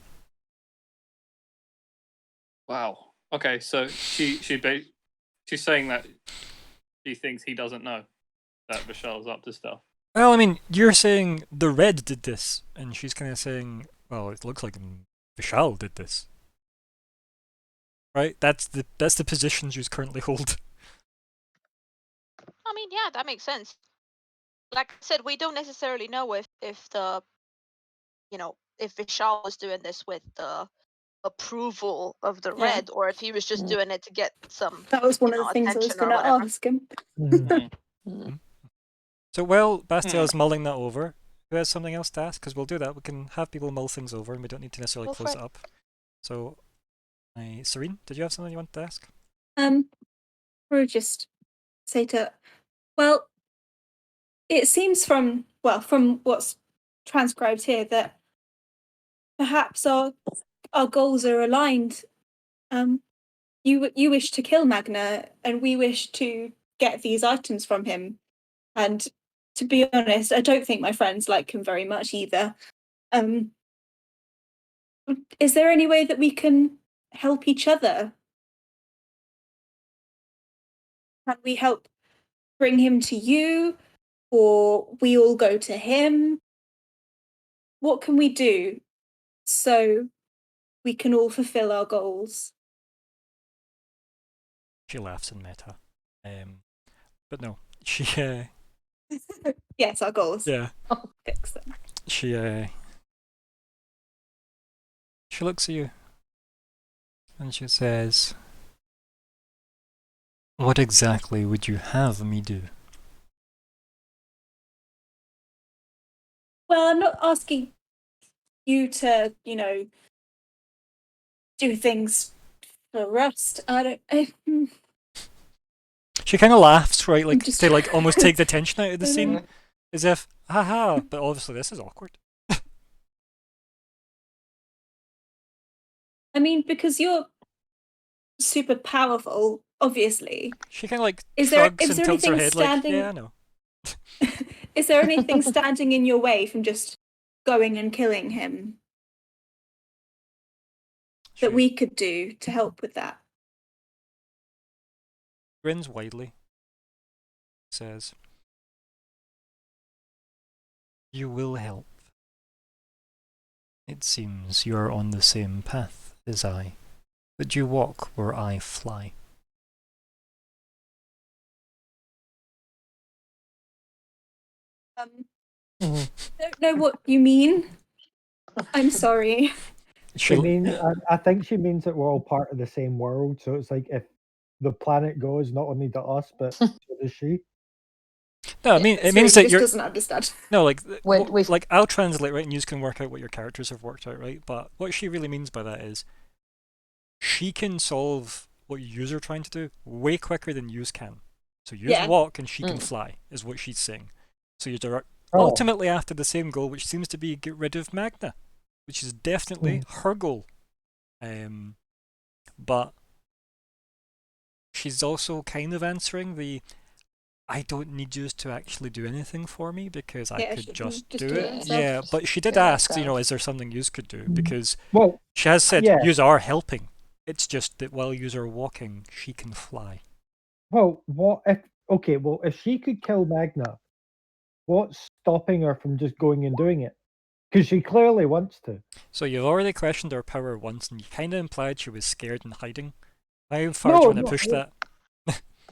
Wow. Okay, so she's saying that she thinks he doesn't know that Vishal's up to stuff. Well, I mean, you're saying the Red did this, and she's kind of saying, well, it looks like Vishal did this. Right? That's the position she's currently hold. I mean, yeah, that makes sense. Like I said, we don't necessarily know if the, if Vishal was doing this with the approval of the Yeah. Red, or if he was just doing it to get some. That was one of the things I was attention or going to whatever. ask him. Mhm. Mm. So while Bastiel's mulling that over, who has something else to ask? Because we'll do that. We can have people mull things over, and we don't need to necessarily Go for close it. it up. So, Serene, did you have something you want to ask? Or just say to, well, it seems from what's transcribed here that perhaps our goals are aligned. You wish to kill Magna, and we wish to get these items from him. And to be honest, I don't think my friends like him very much either. Is there any way that we can help each other? Can we help bring him to you, or we all go to him? What can we do so we can all fulfill our goals? She laughs in meta. But no, she Yes, our goals. yeah, Fix them. she looks at you and she says, "What exactly would you have me do?" Well, I'm not asking you to, do things for us. She kind of laughs, right, like just to like almost take the tension out of the I don't scene, know. as if, haha. But obviously, this is awkward. I mean, because you're super powerful, obviously. She kind of like Is there shrugs and tilts her anything head, like, standing? "Yeah, I know." Is there anything standing in your way from just going and killing him that She we could do to help with that? grins widely. Says, "You will help. It seems you are on the same path as I, that you walk where I fly." I don't know what you mean. I'm sorry. She means, I think she means that we're all part of the same world. So it's like if the planet goes not only to us, but so does she. No, I mean it means that just you're doesn't understand. no like We've- like I'll translate, right, and you can work out what your characters have worked out, right? But what she really means by that is she can solve what yous are trying to do way quicker than yous can. So yous Yeah. walk and she can Mm. fly, is what she's saying. So you're Oh, ultimately after the same goal, which seems to be get rid of Magna, which is definitely her goal. But she's also kind of answering the, I don't need you to actually do anything for me because I Yeah, could she can just just do do it. it herself. Yeah, but she did Do it ask, herself. is there something yous could do? Mm. Because well, she has said yeah. yous are helping. It's just that while yous are walking, she can fly. Well, what if? Okay, well, if she could kill Magna, what's stopping her from just going and doing it? Because she clearly wants to. So you've already questioned her power once, and you kind of implied she was scared and hiding. How far do you want to push that?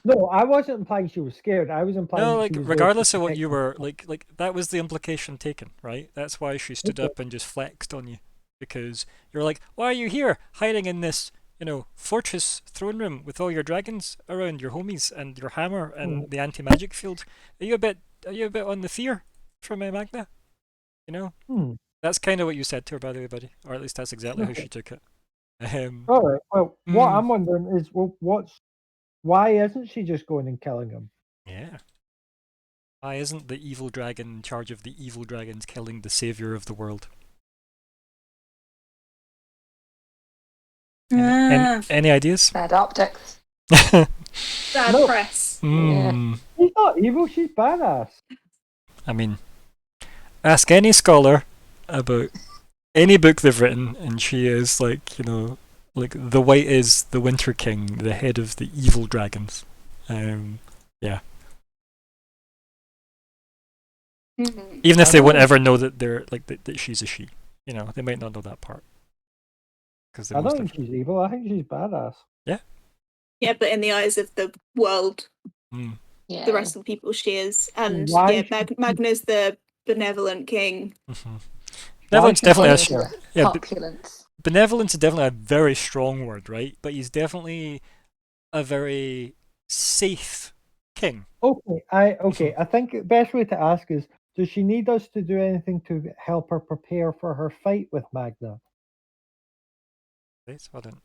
No, I wasn't implying she was scared. I was implying No, that like she was regardless there of to what you protect were, like that was the implication taken, right? That's why she stood Okay. up and just flexed on you, because you're like, why are you here, hiding in this, fortress throne room with all your dragons around, your homies and your hammer and the anti-magic field? Are you a bit on the fear from Magna? Hmm. That's kind of what you said to her, by the way, buddy, or at least that's exactly how Okay. she took it. All right. Well, what Mm. I'm wondering is, well, why isn't she just going and killing him? Yeah. Why isn't the evil dragon in charge of the evil dragons killing the savior of the world? Any ideas? Bad optics. Bad No. press. She's not evil. She's badass. I mean, ask any scholar about any book they've written, and she is like, like the White is the Winter King, the head of the evil dragons. Yeah. Even if they won't ever know that they're like that she's a she, they might not know that part. Because I don't think she's evil. I think she's badass. Yeah, but in the eyes of the world, Yeah. the rest of the people, she is. And Why yeah, should she- Magna's the benevolent king. Benevolence should definitely she a care? yeah, Opulence. benevolence is definitely a very strong word, right? But he's definitely a very safe king. Okay, I think the best way to ask is, does she need us to do anything to help her prepare for her fight with Magna? Wait, hold on.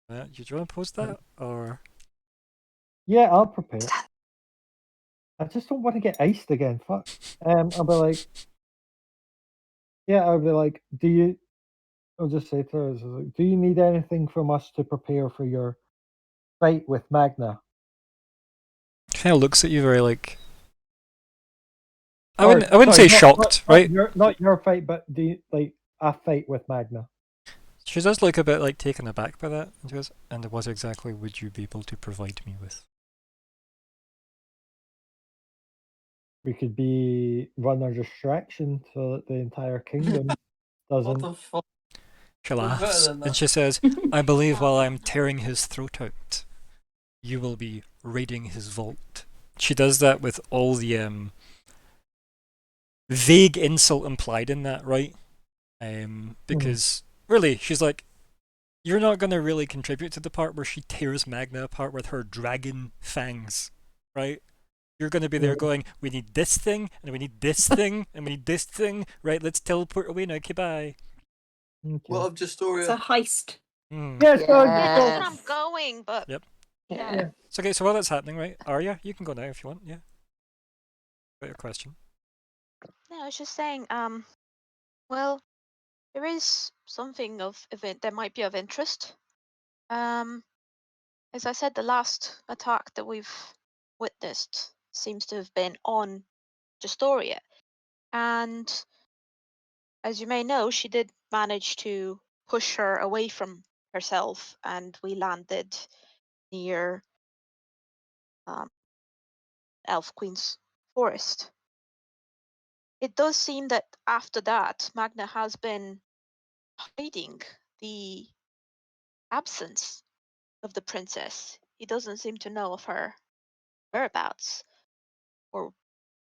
Do you want to post that or? Yeah, I'll prepare. I just don't want to get iced again. Fuck. I'll be like, yeah, I'll be like, I'll just say to her, like, do you need anything from us to prepare for your fight with Magna? Kind of looks at you very like. I Or, wouldn't say sorry, shocked, right? Not your fight, but do you, like a fight with Magna? She does look a bit like taken aback by that, and she goes, "And what exactly would you be able to provide me with?" We could run a distraction so that the entire kingdom What doesn't. the fuck? She We're better laughs, than and that. she says, "I believe while I'm tearing his throat out, you will be raiding his vault." She does that with all the vague insult implied in that, right? Because really, she's like, you're not gonna really contribute to the part where she tears Magna apart with her dragon fangs, right? You're gonna be there going, we need this thing, and we need this thing, and we need this thing, right? Let's teleport away now, okay, bye. Okay. What of It's a Justoria? heist. Yes, Yeah, that's so- where I'm going, but Yep. yeah. Yeah. So okay, so while that's happening, right? Arya, you can go now if you want, yeah. Got your question. No, I was just saying, well, there is something of event that might be of interest. As I said, the last attack that we've witnessed seems to have been on Justoria. And as you may know, she did manage to push her away from herself, and we landed near Elf Queen's forest. It does seem that after that, Magna has been hiding the absence of the princess. He doesn't seem to know of her whereabouts, or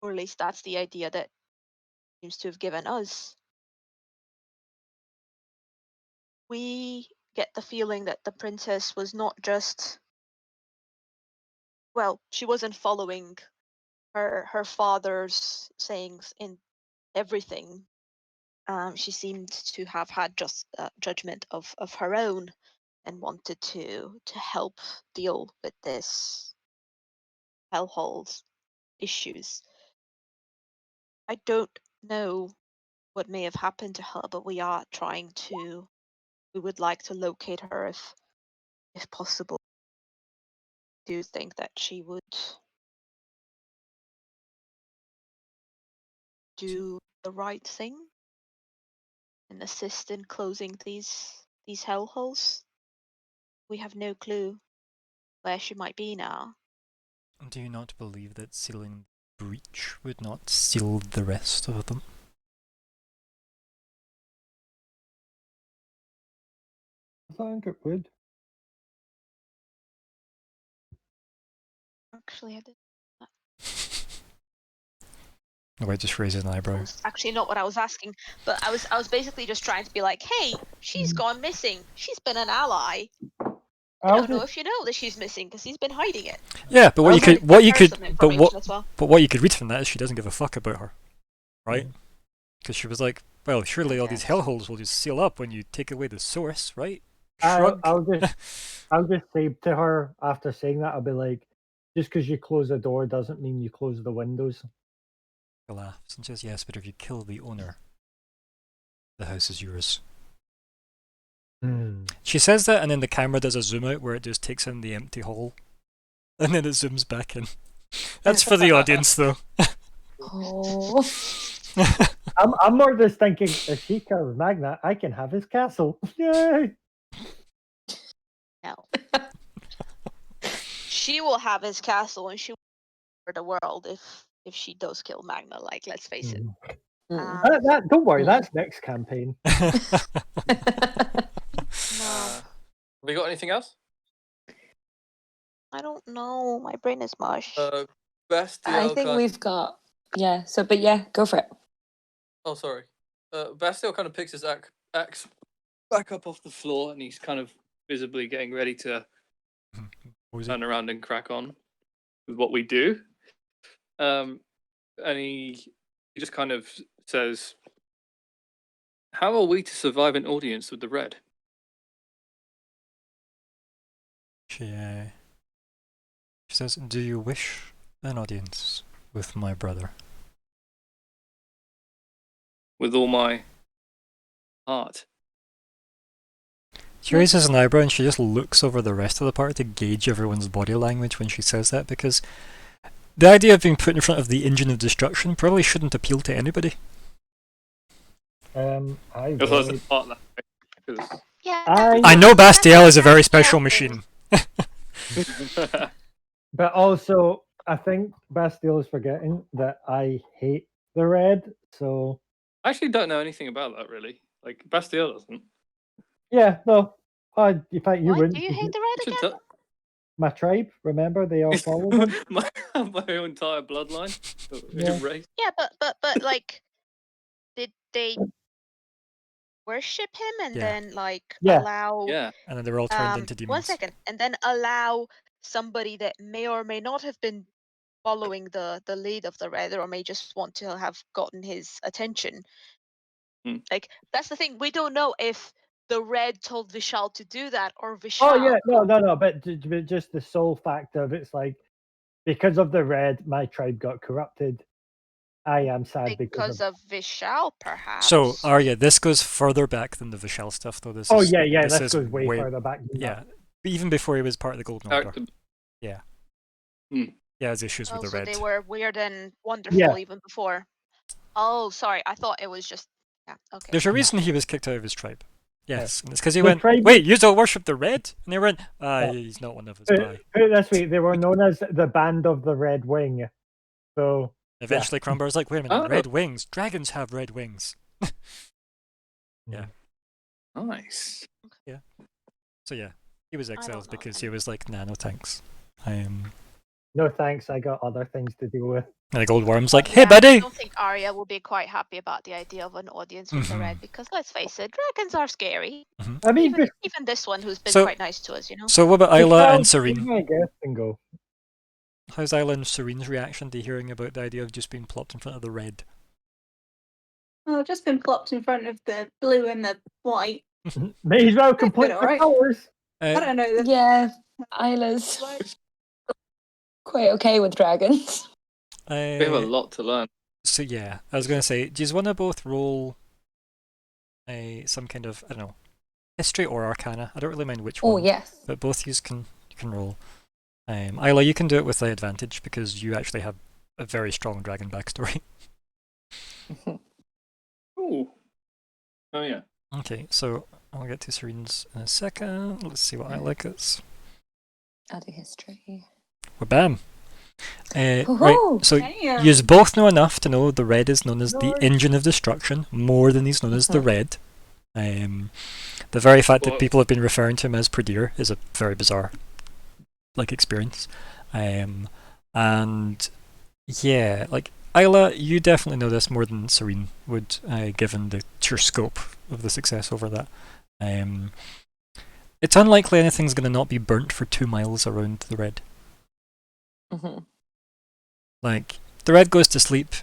at least that's the idea that seems to have given us. We get the feeling that the princess was not just, well, she wasn't following her father's sayings in everything. She seemed to have had just judgment of her own and wanted to help deal with this hellhole's issues. I don't know what may have happened to her, but we would like to locate her if possible. Do you think that she would do the right thing and assist in closing these hellholes? We have no clue where she might be now. Do you not believe that sealing the breach would not seal the rest of them? I think it would. Actually, I did. Oh, I just raised an eyebrow. Was actually not what I was asking, but I was basically just trying to be like, hey, she's gone missing. She's been an ally. I I'll don't know just, if you know that she's missing because he's been hiding it. Yeah, but I'll what you Trying to could, give her some but information as well. what you could read from that is she doesn't give a fuck about her, right? Because she was like, well, surely all these Yes. hellholes will just seal up when you take away the source, right? I'll Shrug. I'll just say to her after saying that, I'll be like, just because you close the door doesn't mean you close the windows. She laughs and says, yes, but if you kill the owner, the house is yours. She says that, and then the camera does a zoom out where it just takes in the empty hall, and then it zooms back in. That's for the audience, though. Oh. I'm more just thinking, if she kills Magna, I can have his castle. Yay! No. She will have his castle and she will for the world if she does kill Magna, like, let's face it. Mm. Don't worry, Mm. that's next campaign. No, Have we got anything else? I don't know. My brain is mush. Bestial I think kind- we've got. Yeah, so, but yeah, go for it. Oh, sorry. Bestial kind of picks his axe back up off the floor, and he's kind of visibly getting ready to What was it? turn around and crack on. with what we do. And he just kind of says, "How are we to survive an audience with the red?" She says, "Do you wish an audience with my brother?" With all my heart. She raises an eyebrow and she just looks over the rest of the party to gauge everyone's body language when she says that, because the idea of being put in front of the engine of destruction probably shouldn't appeal to anybody. I Because that's the really- part that because Yeah. I know that's Bastiel is a very Bastiel special thing. machine. But also, I think Bastille is forgetting that I hate the red. So I actually don't know anything about that really. Like Bastille doesn't. yeah, no. In fact, you Why wouldn't. do you 'cause hate the I red should again? tell- My tribe, remember, they all follow them. my entire bloodline. Yeah. Race. Yeah, but like, did they worship him and Yeah. then like Yeah. allow? Yeah. And then they're all turned into 1 demons. second, and then allow somebody that may or may not have been following the lead of the red, or may just want to have gotten his attention. Like, that's the thing. We don't know if the red told Vishal to do that or Vishal. Oh yeah, no. But just the sole fact of it's like, because of the red, my tribe got corrupted. I am sad because of Vishal, perhaps. So, Arya, this goes further back than the Vishal stuff, though. This Oh is, yeah, this this is goes way further back. Than Yeah, that. even before he was part of the Golden Order. Character- He has issues Oh, with the so red. they were weird and wonderful Yeah. even before. Oh, sorry. I thought it was just. Yeah. Okay. There's a reason he was kicked out of his tribe. Yes, and it's because he The went, tribe- "Wait, you don't worship the red?" And they went, Yeah. he's not one of us, Put bye. put it this way, they were known as the Band of the Red Wing. So Eventually, Crumbar's like, "Wait a minute, Oh. red wings? Dragons have red wings." Yeah. Nice. So yeah, he was don't exiled know because then. he was like, "Nah, no thanks." no thanks, I got other things to deal with. And the Gold Worm's like, "Hey, Yeah, I buddy!" don't think Arya will be quite happy about the idea of an audience with the Mhm. red, because let's face it, dragons are scary. I mean, Even this one, who's been So- quite nice to us, you know. So what about Isla and Vishal, Serene? I guess, and go. How's Isla and Serene's reaction to hearing about the idea of just being plopped in front of the red? Well, I've just been plopped in front of the blue and the white. May as well complete the alright. colours. I don't know. The, Yeah, Isla's quite okay with dragons. We have a lot to learn. So yeah, I was going to say, do you want to both roll some kind of, I don't know, history or arcana? I don't really mind which Oh, one. yes. But both you can roll. Isla, you can do it with the advantage because you actually have a very strong dragon backstory. Ooh. Oh yeah. Okay, so I'll get to Serene's in a second. Let's see what Isla gets. Add a history. Well, bam. Right, Woohoo! so Damn. you both know enough to know the red is known as the Nice. engine of destruction, more than he's known as the red. The very fact that Well- people have been referring to him as Pradir is a very bizarre experience. And yeah, Isla, you definitely know this more than Serene would, given the sheer scope of the success over that. It's unlikely anything's going to not be burnt for 2 miles around the red. hmm The red goes to sleep.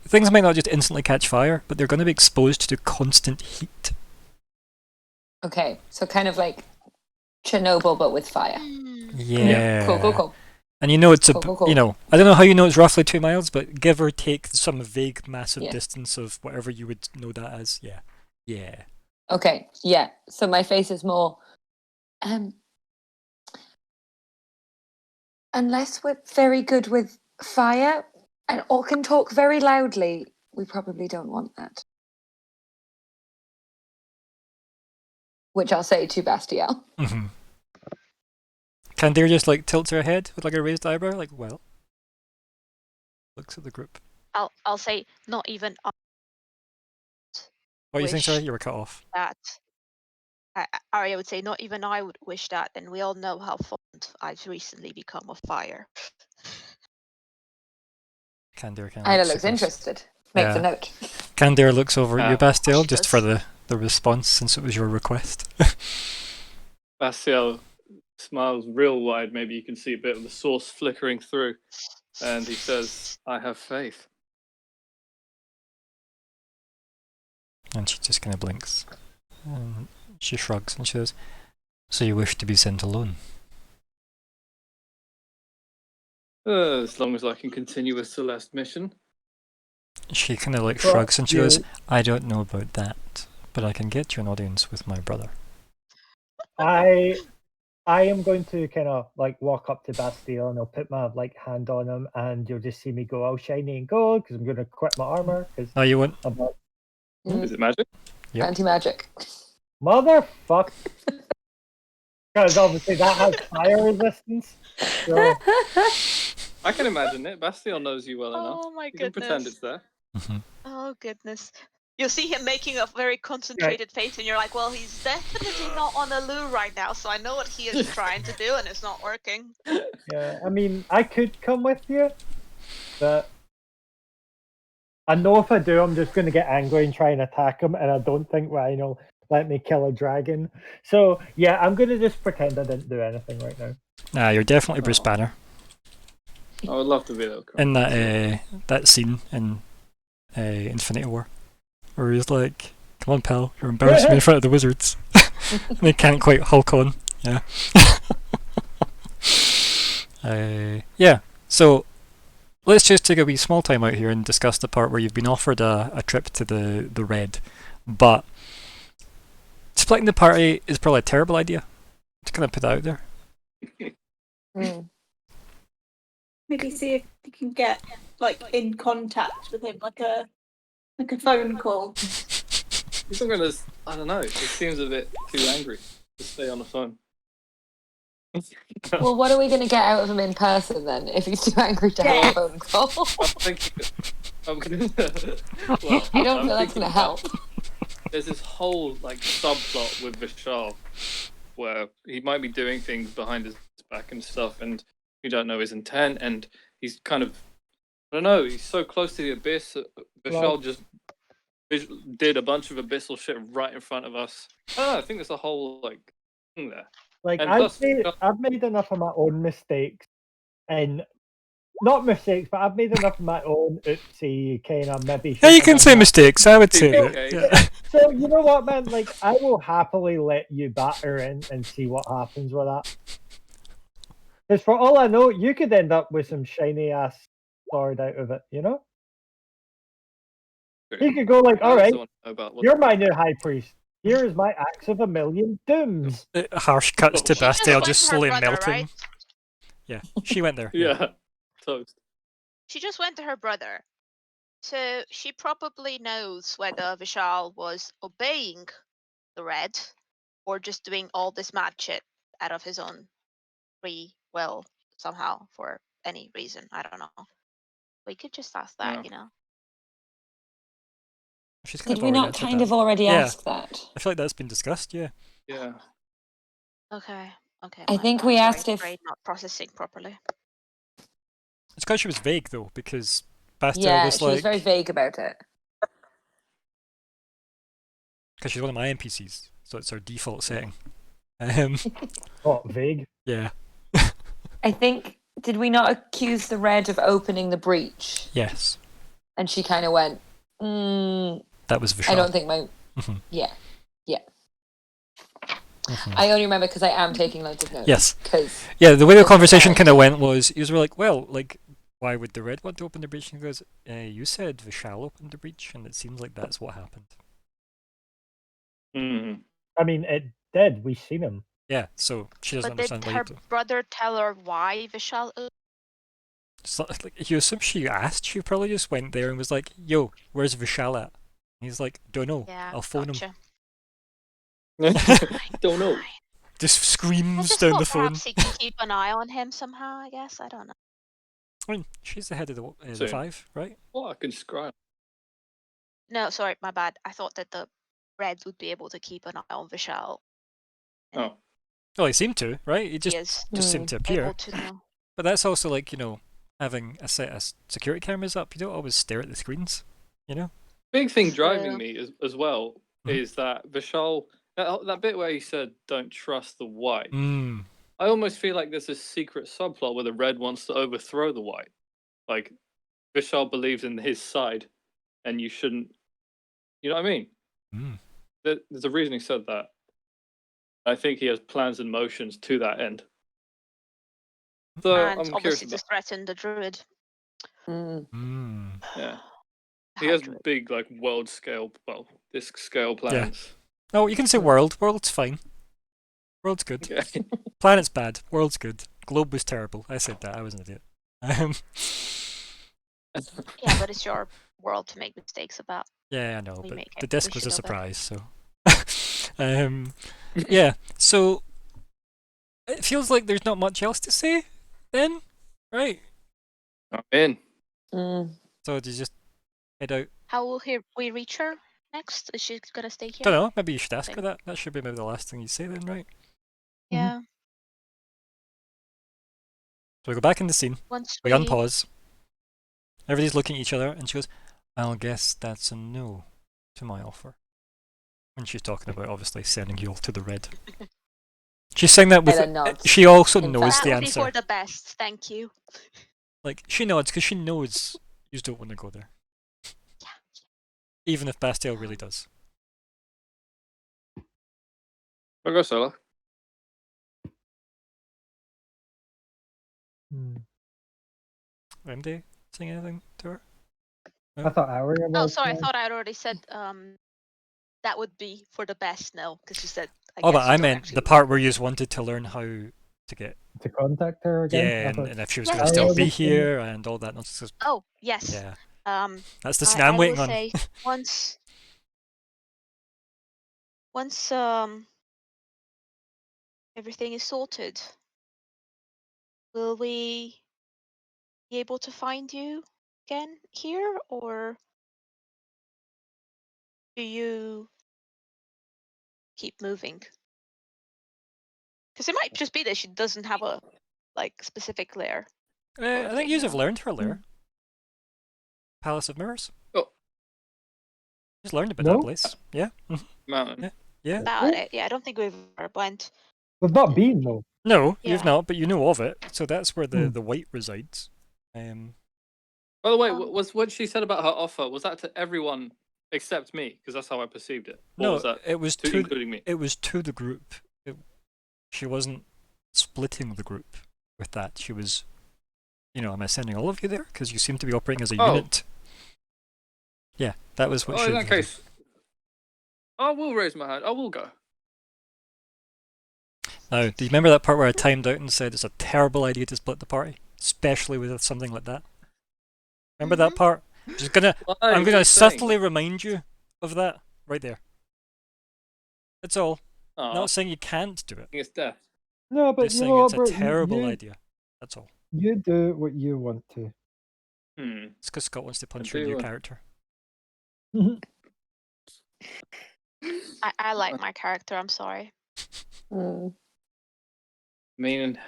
Things might not just instantly catch fire, but they're going to be exposed to constant heat. Okay, so kind of like Chernobyl, but with fire. Yeah. Cool. And you know it's Cool. you know, I don't know how you know it's roughly 2 miles, but give or take some vague massive Yeah. distance of whatever you would know that as. Yeah. Yeah. Okay, yeah. So my face is more. Unless we're very good with fire and or can talk very loudly, we probably don't want that. Which I'll say to Bastiel. Mm-hmm. Candir just tilts her head with a raised eyebrow, well. Looks at the group. I'll say not even What you think, sorry? Wish. You were cut off. that. Arya would say not even I would wish that, and we all know how fond I've recently become of fire. Candir kind Isla of looks interested. Make the Yeah. note. Candir looks over at you, Bastiel, She just does. for the response since it was your request. Bastiel smiles real wide. Maybe you can see a bit of the sauce flickering through. And he says, I have faith. And she just kind of blinks. And she shrugs and she says, so you wish to be sent alone? As long as I can continue with Celeste's mission. She kind of like Well, shrugs and she you- goes, I don't know about that, but I can get you an audience with my brother. I am going to kind of like walk up to Bastille and I'll put my like hand on him, and you'll just see me go all shiny and gold because I'm going to quit my armor. Because No, you won't. I'm like, Is it magic? Yep. Anti-magic. motherfucker. Because obviously that has fire resistance. So I can imagine it. Bastille knows you well enough. Oh my You can pretend goodness. it's there. Mhm. Oh goodness. You see him making a very concentrated face, and you're like, well, he's definitely not on a loo right now, so I know what he is trying to do, and it's not working. yeah, I mean, I could come with you, but I know if I do, I'm just going to get angry and try and attack him, and I don't think Ryan will let me kill a dragon. So yeah, I'm going to just pretend I didn't do anything right now. Nah, you're definitely Bruce Oh. Banner. I would love to be there. In that scene in Infinity War, where he's like, "Come on, pal, you're embarrassing me in front of the wizards." And they can't quite Hulk on. Yeah. Yeah. So let's just take a wee small time out here and discuss the part where you've been offered a trip to the Red, but splitting the party is probably a terrible idea. Just gonna put that out there. Mm. Maybe see if you can get like in contact with him, like a phone call. He's not gonna. I don't know. It seems a bit too angry to stay on the phone. Well, what are we going to get out of him in person then, if he's too angry to have a phone call? I'm thinking. I'm gonna. Well, I don't I'm feel that's thinking going to help. There's this whole like subplot with Vishal, where he might be doing things behind his back and stuff, and you don't know his intent, and he's kind of. I don't know. He's so close to the abyss. Vishal Well- just did a bunch of abyssal shit right in front of us. I don't know. I think there's a whole like thing there. Like And I've plus- made enough of my own mistakes, and not mistakes, but I've made enough of my own oopsie kind of maybe. Yeah, you shouldn't can have say done that. mistakes. I would say Okay. that. Yeah. So you know what, man? Like I will happily let you batter in and see what happens with that. Because for all I know, you could end up with some shiny ass sword out of it. You know, you could go like, I all right, also want to know about what you're my new high priest. Here is my axe of a million dooms. Harsh cuts to She Bastille went just to her slowly brother, melting. right? Yeah, she went there. Yeah, toast. She just went to her brother. So she probably knows whether Vishal was obeying the Red or just doing all this mad shit out of his own free will somehow for any reason. I don't know. We could just ask that, Yeah. you know. She's kind Did of we already not answered kind that. of already Yeah. ask that? I feel like that's been discussed. Yeah. Yeah. Okay. Okay. I my think bad, we sorry, asked if- brain not processing properly. It's because she was vague though, because Bastille Yeah, was she like, was very vague about it. because she's one of my NPCs, so it's her default setting. Um, Oh, vague. yeah. I think, did we not accuse the Red of opening the breach? Yes, And she kind of went, that was Vishal. I don't think my... Mhm. Yeah. Mhm. I only remember because I am taking loads of notes. Yes. Because Yeah, the way the Just conversation about. kind of went was, you were like, well, like, why would the Red want to open the breach? And he goes, you said Vishal opened the breach, and it seems like that's what happened. Mm. I mean, it did. We seen him. Yeah, so she doesn't But did understand why. her brother tell her why Vishal? It's not, like, you assume she asked. She probably just went there and was like, "Yo, where's Vishal at?" And he's like, "Don't know. Yeah, I'll phone him." gotcha. Don't know. Fine. Just I screams just down thought the phone. perhaps he can keep an eye on him somehow. I guess I don't know. I mean, she's the head of the Soon. five, right? Well, I can scry. No, sorry, my bad. I thought that the Reds would be able to keep an eye on Vishal. Oh. Well, he seemed to, right? He He just is seemed to appear. able to know. But that's also like, you know, having a set of security cameras up. You don't always stare at the screens, you know. Big thing driving True. me as well Mhm. is that Vishal, that bit where he said, "Don't trust the white." Mm. I almost feel like there's a secret subplot where the red wants to overthrow the white. Like, Vishal believes in his side, and you shouldn't. You know what I mean? Mm. There's a reason he said that. I think he has plans and motions to that end. So and I'm curious obviously about. to threaten the druid. Mm. Mm. Yeah, The he high has druid. big like world scale, well, disc scale plans. Oh, you can say world. World's fine. World's good. Okay. Planet's bad. World's good. Globe was terrible. I said that. I was an idiot. Yeah, but it's your world to make mistakes about. Yeah, I know, We but make the it. disc We was a should know better. surprise, so. Yeah, so it feels like there's not much else to say then, right? I'm in. Mm. So do you just head out? How will we reach her next? Is she gonna stay here? Don't know, maybe you should ask her Thing. that. That should be maybe the last thing you say then, right? Yeah. So we go back in the scene, Once we unpause. Everybody's looking at each other, and she goes, I'll guess that's a no to my offer. And she's talking about, obviously, sending you all to the red. She's saying that with. Ella nods. She also In knows fact. the that would be answer. for the best. Thank you. Like, she nods because she knows you don't want to go there. Even if Bastiel really does. I'll go solo. Hmm. MD saying anything to her? I thought Aria was. Oh, sorry. I thought I had already said that would be for the best. No, because you said. Oh, but guess you I don't meant actually the part where you just wanted to learn how to get. to contact her again. Yeah, I thought- and if she was Yes, going to still yes. be here and all that nonsense. Oh, yes. Yeah, Um, that's the scene I'm I waiting will on. say once everything is sorted, will we be able to find you again here, or do you keep moving? Because it might just be that she doesn't have a specific lair. I think you have know. learned her lair. Palace of Mirrors. Oh. Just learned about No? that place. Yeah. Mountain. Yeah. About it, yeah. I don't think we've ever went. We've not been though. No, Yeah. you've not, but you know of it. So that's where the, Hmm. the white resides. By the way, Um, was what she said about her offer, was that to everyone except me? Because that's how I perceived it. Or No, was that it was to to including me? it was to the group. She wasn't splitting the group with that. She was, am I sending all of you there? Because you seem to be operating as a Oh. unit. Yeah, that was what Oh, she in was that case, I will raise my hand. I will go. Now, do you remember that part where I timed out and said it's a terrible idea to split the party? Especially with something like that? Remember that part? Just gonna, Why? I'm What are gonna you saying? subtly remind you of that right there. That's all. Aw, Not saying you can't do it. I think it's death. No, but Just you saying know it's what, a bro? terrible you, idea. That's all. You do what you want to. It's because Scott wants to punch do your new what- character. I like my character. I'm sorry. Mm. I mean,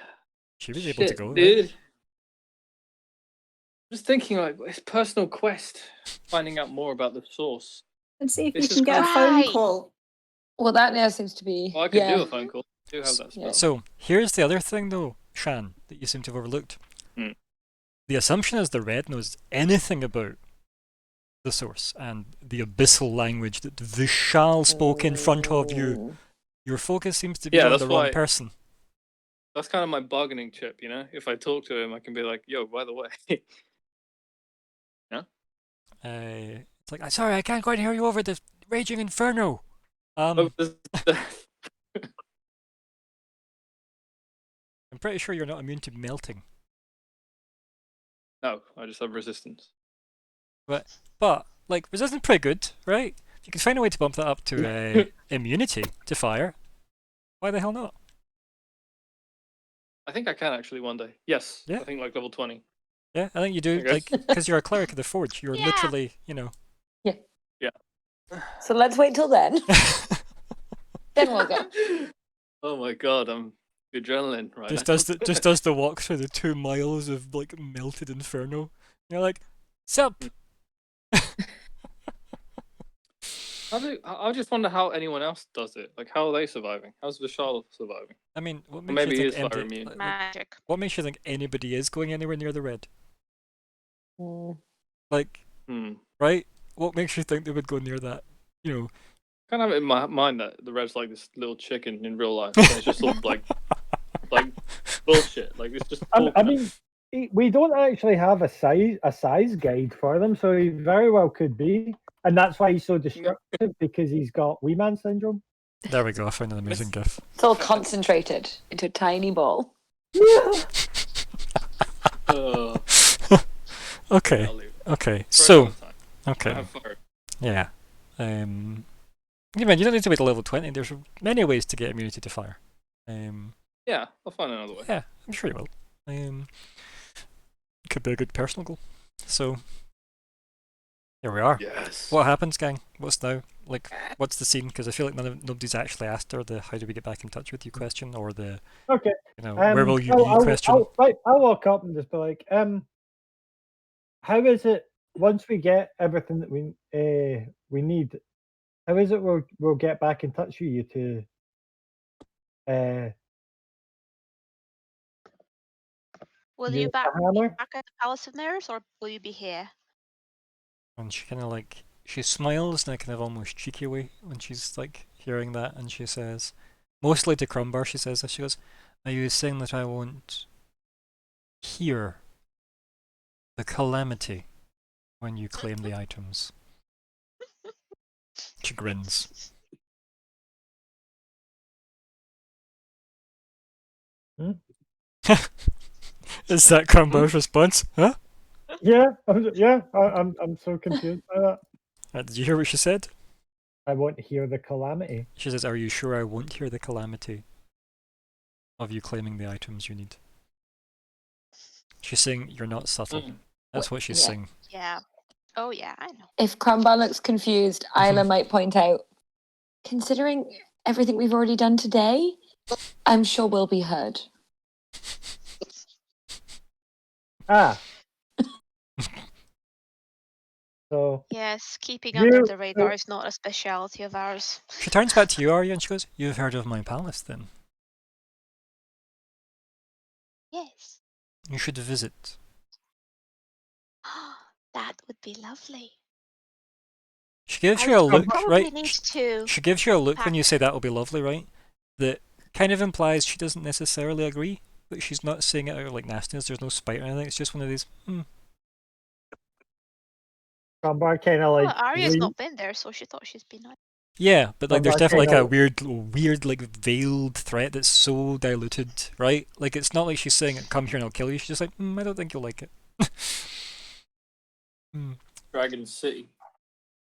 She was able to shit, go, right? dude. Just thinking, like, it's personal quest, finding out more about the source. And see if This we is can get a great. phone call. Well, that now seems to be. Well, I could yeah. do a phone call. I do have that spell. Yeah. So, here's the other thing though, Shan, that you seem to have overlooked. Hmm. The assumption is the red knows anything about the source and the abyssal language that Vishal spoke in front of you. Mm. Your focus seems to be Yeah, on that's the wrong why- person. That's kind of my bargaining chip, you know? If I talk to him, I can be like, yo, by the way. It's like, sorry, I can't quite hear you over the raging inferno. Oh, I'm pretty sure you're not immune to melting. no, I just have resistance. But, like, resistance pretty good, right? If you can find a way to bump that up to immunity to fire, why the hell not? I think I can actually one day. Yes. Yeah. I think like level 20. Yeah, I think you do, Okay. like, because you're a cleric of the Forge. You're Yeah. literally, So let's wait till then. Then we'll go. Oh my god, I'm adrenaline right just now. does the walk through the 2 miles of, like, melted inferno. You're like, sup? I just wonder how anyone else does it. Like, how are they surviving? How's Vishal surviving? I mean, what Or makes maybe you he think is fire immune. Magic. what makes you think anybody is going anywhere near the red? Mm. Like, Hmm. right? What makes you think they would go near that? You know, Kind of have it in my mind that the red's like this little chicken in real life. And it's just sort of like bullshit. Like, it's just. I talking. mean, we don't actually have a size guide for them, so he very well could be, and that's why he's so destructive because he's got Wee Man syndrome. there we go. I found an amazing gif. It's all concentrated into a tiny ball. Okay. I'll leave it. Okay. For So, another time. I okay. have fire. Yeah. Yeah, man, you don't need to wait to level 20. There's many ways to get immunity to fire. Yeah, I'll find another way. Yeah, I'm sure you will. Could be a good personal goal. So, here we are. Yes. What happens, gang? What's now? Like, what's the scene? Because I feel like nobody's actually asked her the "How do we get back in touch with you?" question, or the Okay. where will you I'll- be question. I'll walk up and just be like, how is it once we get everything that we need? How is it we'll get back in touch with you to Will use you the back hammer? back at the Palace of Mirrors, or will you be here? And she kind of like she smiles in a kind of almost cheeky way when she's like hearing that, and she says, mostly to Crumbar, she says this. She goes, "Are you saying that I won't hear the calamity when you claim the items?" She grins. Is that Crumbar's response? Huh? Yeah, I'm so confused by that. Did you hear what she said? I won't hear the calamity. She says, "Are you sure I won't hear the calamity of you claiming the items you need?" She's saying you're not subtle. Mm. That's what she's Yeah. saying. Yeah. Oh yeah, I know. If Crumbar looks confused, Isla might point out, considering everything we've already done today, I'm sure we'll be heard. Ah. So Yes, keeping You- under the radar is not a specialty of ours. She turns back to you, Arya, and she goes, "You've heard of my palace, then? Yes. You should visit." That would be lovely. She gives I you a would look, probably right? need to. She gives you a look when pack- you say that'll be lovely, right? That kind of implies she doesn't necessarily agree, but she's not saying it out of like nastiness. There's no spite or anything. It's just one of these. Crumbar kind of Well, like Arya's lean- not been there, so she thought she's been nice. Yeah, but like there's Crumbar definitely like a kinda- weird like veiled threat that's so diluted, right? Like it's not like she's saying, "Come here and I'll kill you." She's just like, "I don't think you'll like it." Dragon City.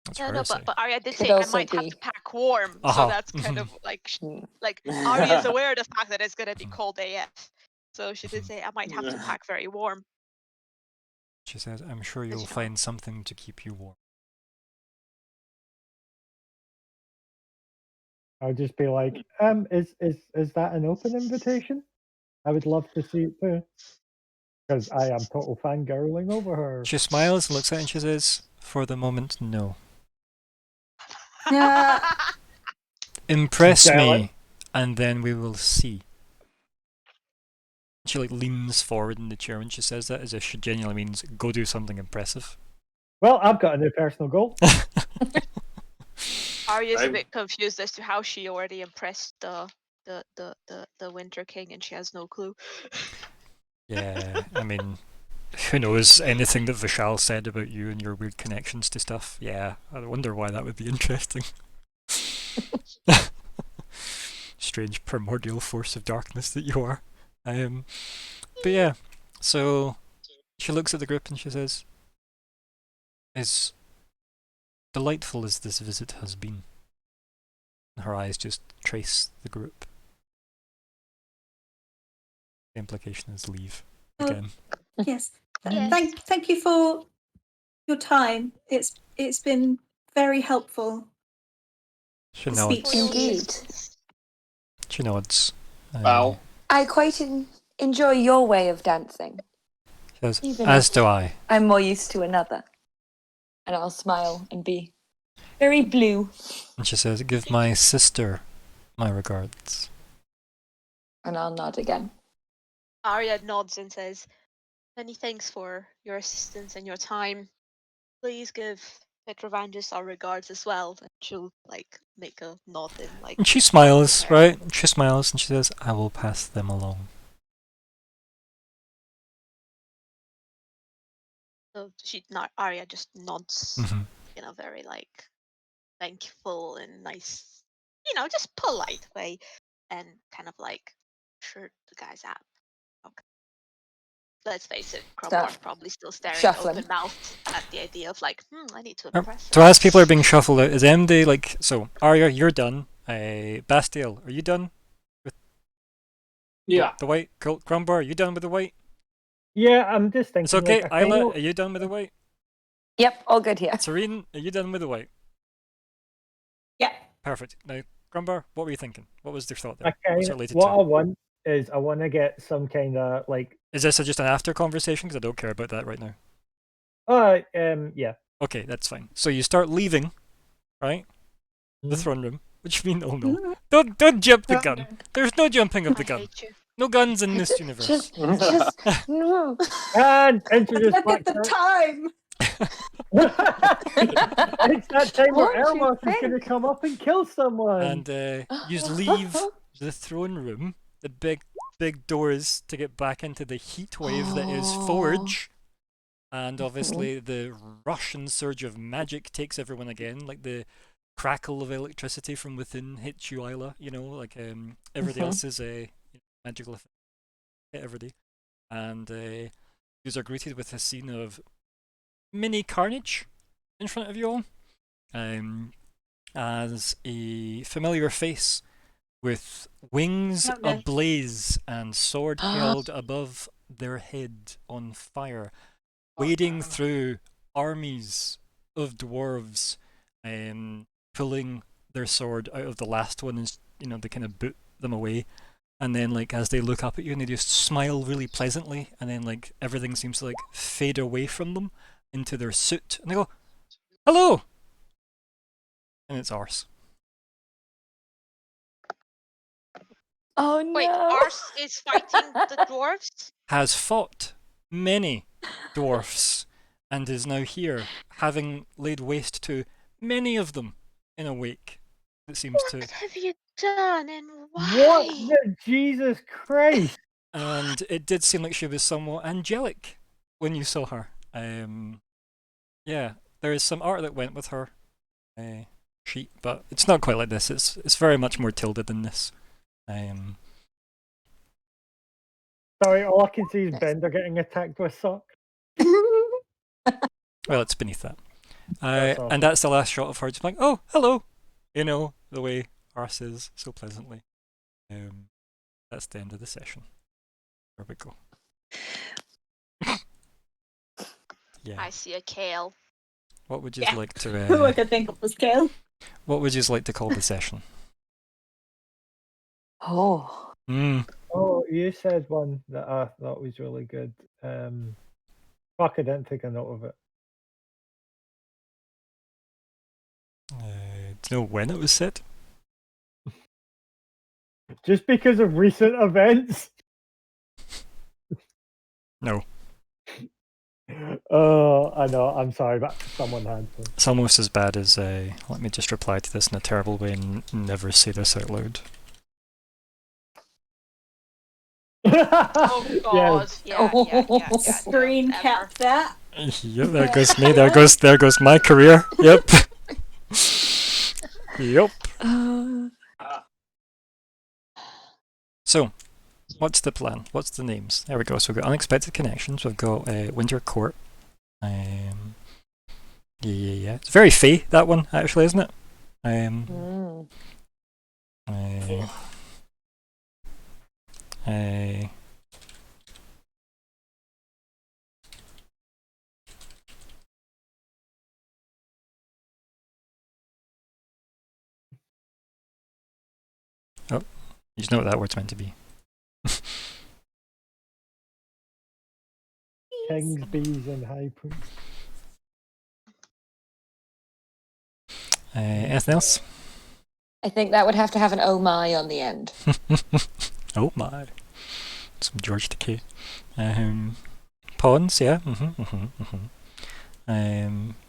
That's No, her no, saying. but Arya did Could say I also might have be- to pack warm, Uh-huh, so that's kind mhm. of like Mm. like Arya's aware of the fact that it's gonna be Mhm. cold AF. So she did say I might have to pack very warm. She says, "I'm sure As you'll you know. find something to keep you warm." I'll just be like, is that an open invitation? I would love to see it too. Because I am total fangirling over her. She smiles and looks at it and she says, "For the moment, no. Yeah. Impress Jealous. me, and then we will see." She like leans forward in the chair when she says that, as if she genuinely means go do something impressive. Well, I've got a new personal goal. Arya's a I'm- bit confused as to how she already impressed the Winter King, and she has no clue. Yeah, I mean, who knows? Anything that Vishal said about you and your weird connections to stuff. Yeah, I wonder why that would be interesting. Strange primordial force of darkness that you are. But yeah, so she looks at the group and she says, "As delightful as this visit has been," and her eyes just trace the group. The implication is leave Oh. again. Yes. Yes. Thank you for your time. It's been very helpful. She to nods. speak to you. Indeed. She nods. Bow. I quite enjoy your way of dancing. She says, Even "As if- do I." I'm more used to another. And I'll smile and be Very blue. And she says, "Give my sister my regards." And I'll nod again. Arya nods and says, "Many thanks for your assistance and your time. Please give Petrovanges our regards as well." And she'll like make a nod and like. And she smiles, her. right? She smiles and she says, "I will pass them along." So Arya just nods Mhm. in a very like thankful and nice, just polite way, and kind of like shirt the guys out. Okay. Let's face it, Crombar's probably still staring shuffling. open mouthed at the idea of like, I need to Uh, impress So her. as people are being shuffled out, is MD like, so Arya, you're done. Bastille, are you done? Yeah. The white? Crumbar, are you done with the white? Yeah, I'm just thinking. It's okay. Like, I Isla, know- are you done with the white? Yep, all good here. Serene, are you done with the white? Yeah. Perfect. Now, Crumbar, what were you thinking? What was your thought I there? What's it kind related what to? I want is I want to get some kind of like. Is this just an after conversation? Because I don't care about that right now. Yeah. Okay, that's fine. So you start leaving, right? The Mhm. throne room. Which means, oh no. Don't jump the gun. There's no jumping of the I gun. hate you. No guns in this universe. Just no. And introduce Look Black at the Knight. time. It's that time where Won't you Elmark is going to think? come up and kill someone. And you leave the throne room, the big doors to get back into the heat wave that is Forge. And obviously the Russian surge of magic takes everyone again, like the crackle of electricity from within hits you, Isla, like everybody else's magical effect hit everybody. And you are greeted with a scene of mini carnage in front of you all. As a familiar face with wings Okay. ablaze and sword held above their head on fire, wading through armies of dwarves, pulling their sword out of the last one, and they kind of boot them away. And then, like, as they look up at you, and they just smile really pleasantly, and then, like, everything seems to like fade away from them into their suit, and they go, "Hello!" And it's Ars. Oh no. Wait, Ars is fighting the dwarves? Has fought many dwarfs and is now here, having laid waste to many of them in a wake that seems What to. have you done and why? What the Jesus Christ? And it did seem like she was somewhat angelic when you saw her. Yeah, there is some art that went with her sheet, but it's not quite like this. It's very much more tilted than this. Sorry, all I can see is Bender getting attacked with sock. Well, it's beneath that. That's awesome. And that's the last shot of her just like, "Oh, hello," the way Ars is so pleasantly. That's the end of the session. There we go. Yeah. I see a kale. What would you Yeah. like to? Who I could think of was Kale. What would you like to call the session? Oh. Oh, you said one that I thought was really good. Fuck, I didn't take a note of it. Do you know when it was set? Just because of recent events. No. Oh, I know. I'm sorry, but someone had to. It's almost as bad as let me just reply to this in a terrible way and never say this out loud. Oh God! Yeah. Screen Ever. cap that. Yeah, there goes me. There goes my career. Yep. Yep. So, what's the plan? What's the names? There we go. So we've got Unexpected Connections. We've got Winter Court. Yeah. It's very Fey, that one, actually, isn't it? Oh, you just know what that word's meant to be. Kings, bees, and high prince. Anything else? I think that would have to have an oh my on the end. Oh my. Some George Takei. Pawns, yeah.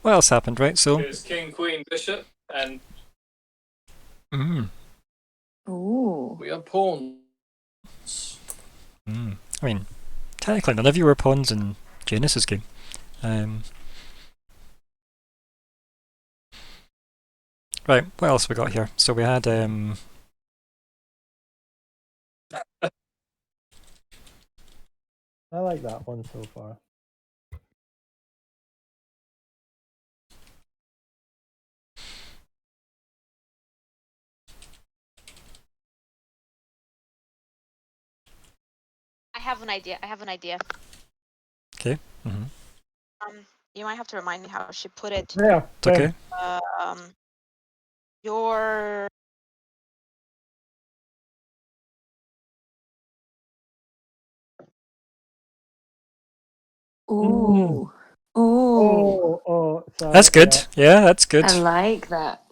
What else happened, right? So. It's king, queen, bishop, and Ooh. we are pawns. I mean, technically, none of you were pawns in Janus's game. Right, what else we got here? So we had I like that one so far. I have an idea. I have an idea. okay. You might have to remind me how she put it. Yeah, It's okay. Your Ooh. Ooh. Oh, sorry. That's good. Yeah, that's good. I like that.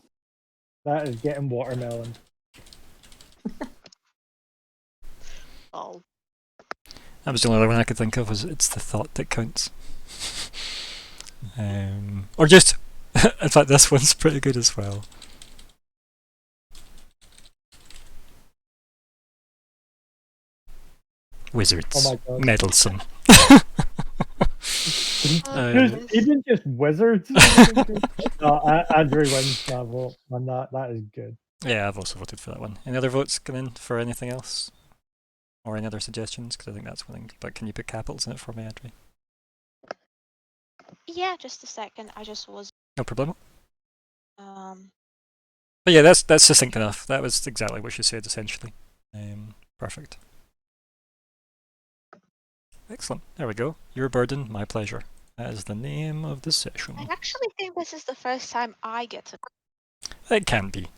That is getting watermelon. oh, That was the only other one I could think of. Was it's the thought that counts. Or just, in fact, this one's pretty good as well. Wizards. Oh my god. Meddlesome. Even just wizards. No, Andrew wins that vote, and that is good. Yeah, I've also voted for that one. Any other votes come in for anything else? Or any other suggestions? Because I think that's one thing. But can you put capitals in it for me, Andrew? yeah. Just a second. I just was No problem. um. But yeah, that's succinct enough. That was exactly what she said, essentially. Perfect. Excellent. There we go. Your burden, my pleasure. That is the name of the session. I actually think this is the first time I get to. It can be.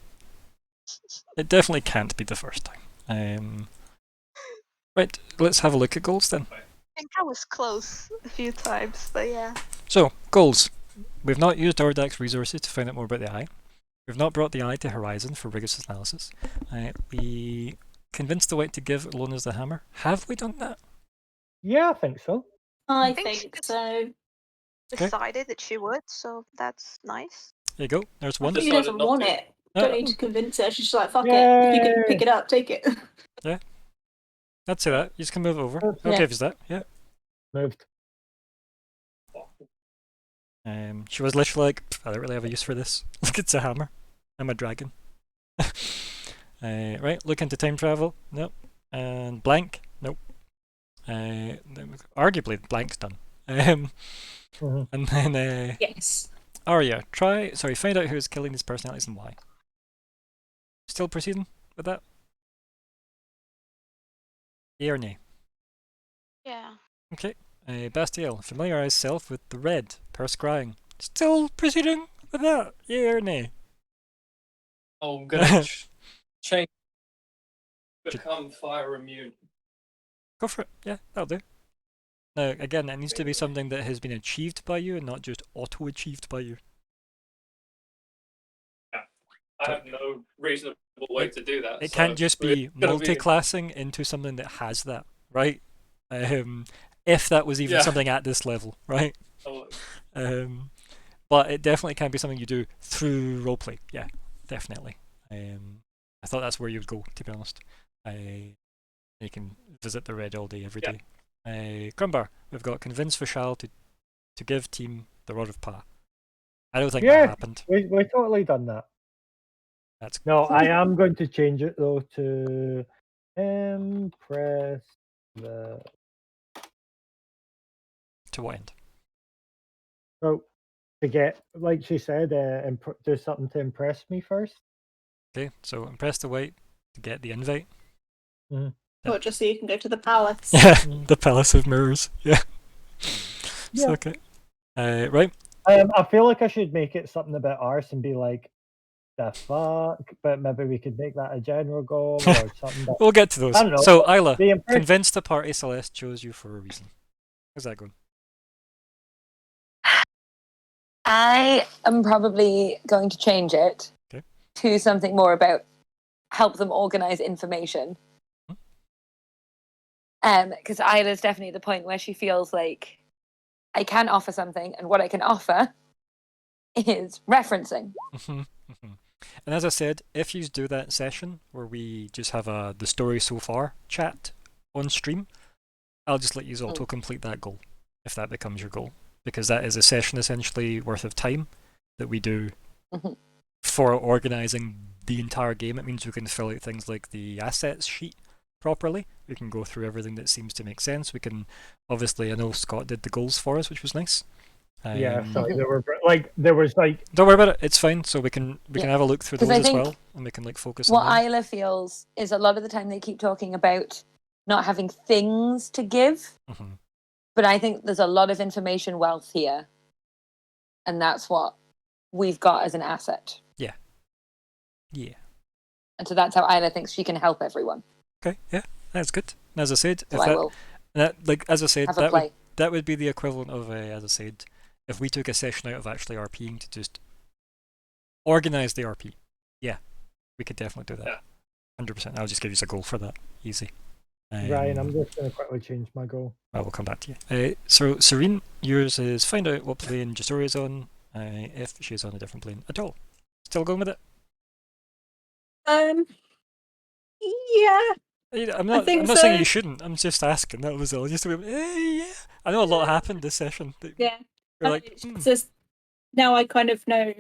It definitely can't be the first time. Right, let's have a look at goals then. I think I was close a few times, but yeah. So, goals. We've not used Ordax resources to find out more about the eye. We've not brought the eye to Horizon for rigorous analysis. We convinced the white to give Alona's the hammer. Have we done that? Yeah, I think so. I think think it's- so. Okay. Decided that she would, so that's nice. There you go. There's one. She decided doesn't not want to. it. Don't Uh, need to convince her. She's just like, fuck it. If you can pick it up, take it. I'd say that. You just can move it over. Okay. I'll give you that. Yeah. Moved. She was literally like, I don't really have a use for this. Look, it's a hammer. I'm a dragon. Right, look into time travel. Nope. And blank. Nope. Arguably, blank's done. Mhm. And then Yes. Arya, find out who is killing these personalities and why. Still proceeding with that? Yea or nay? Yeah. Okay. Bastiel, familiarize self with the red per scrying. Still proceeding with that? Yea or nay? Oh, I'm gonna change. Become fire immune. Go for it. Yeah, that'll do. Now, again, it needs to be something that has been achieved by you and not just auto-achieved by you. I have no reasonable way to do that. It so can't just it's be gonna multi-classing into something that has that, right? If that was even Yeah. something at this level, right? Oh, But it definitely can be something you do through roleplay. Yeah, definitely. I thought that's where you would go, to be honest. You can visit the red all day, every Yeah. day. Grumbar, we've got convince Vishal to give team the Rod of Pa. I don't think Yeah. that happened. We totally done that. That's No, I am going to change it though to impress the. to what end? Oh, to get, like she said, do something to impress me first. Okay, so impress the white to get the invite. Or just so you can go to the palace. Yeah, the Palace of Mirrors. Yeah. Yeah. So, okay. Right. I feel like I should make it something about arse and be like, the fuck, but maybe we could make that a general goal or something. But We'll get to those. I don't know. So, Isla, the impress- convince the party Celeste chose you for a reason. How's that going? I am probably going to change it Okay. to something more about help them organize information. Because Isla's definitely at the point where she feels like I can offer something, and what I can offer is referencing. Mhm, mhm. And as I said, if you do that session where we just have a the story so far chat on stream, I'll just let you auto complete that goal if that becomes your goal, because that is a session essentially worth of time that we do Mhm. for organizing the entire game. It means we can fill out things like the assets sheet properly. We can go through everything that seems to make sense. We can obviously, I know Scott did the goals for us, which was nice. Yeah, sorry, Mhm. there was like Don't worry about it. It's fine. So we can Yeah. have a look through 'Cause those I as think well, and we can like focus what on them. Isla feels is a lot of the time they keep talking about not having things to give, Mhm. but I think there's a lot of information wealth here, and that's what we've got as an asset. Yeah. And so that's how Isla thinks she can help everyone. Okay. Yeah, that's good. And as I said, So if I will as I said, have a play. that would be the equivalent of as I said, if we took a session out of actually RPing to just organize the RP. Yeah, we could definitely do that. Yeah. 100%. I'll just give you a goal for that. Easy. Ryan, I'm just going to quickly change my goal. I will come back to you. So Serene, yours is find out what plane Jasori is on. If she's on a different plane at all. Still going with it? Yeah. I'm not. think I'm not saying so. you shouldn't. I'm just asking. That was all. Just to be, yeah. I know a lot happened this session. Yeah. You're like, It's just now I kind of know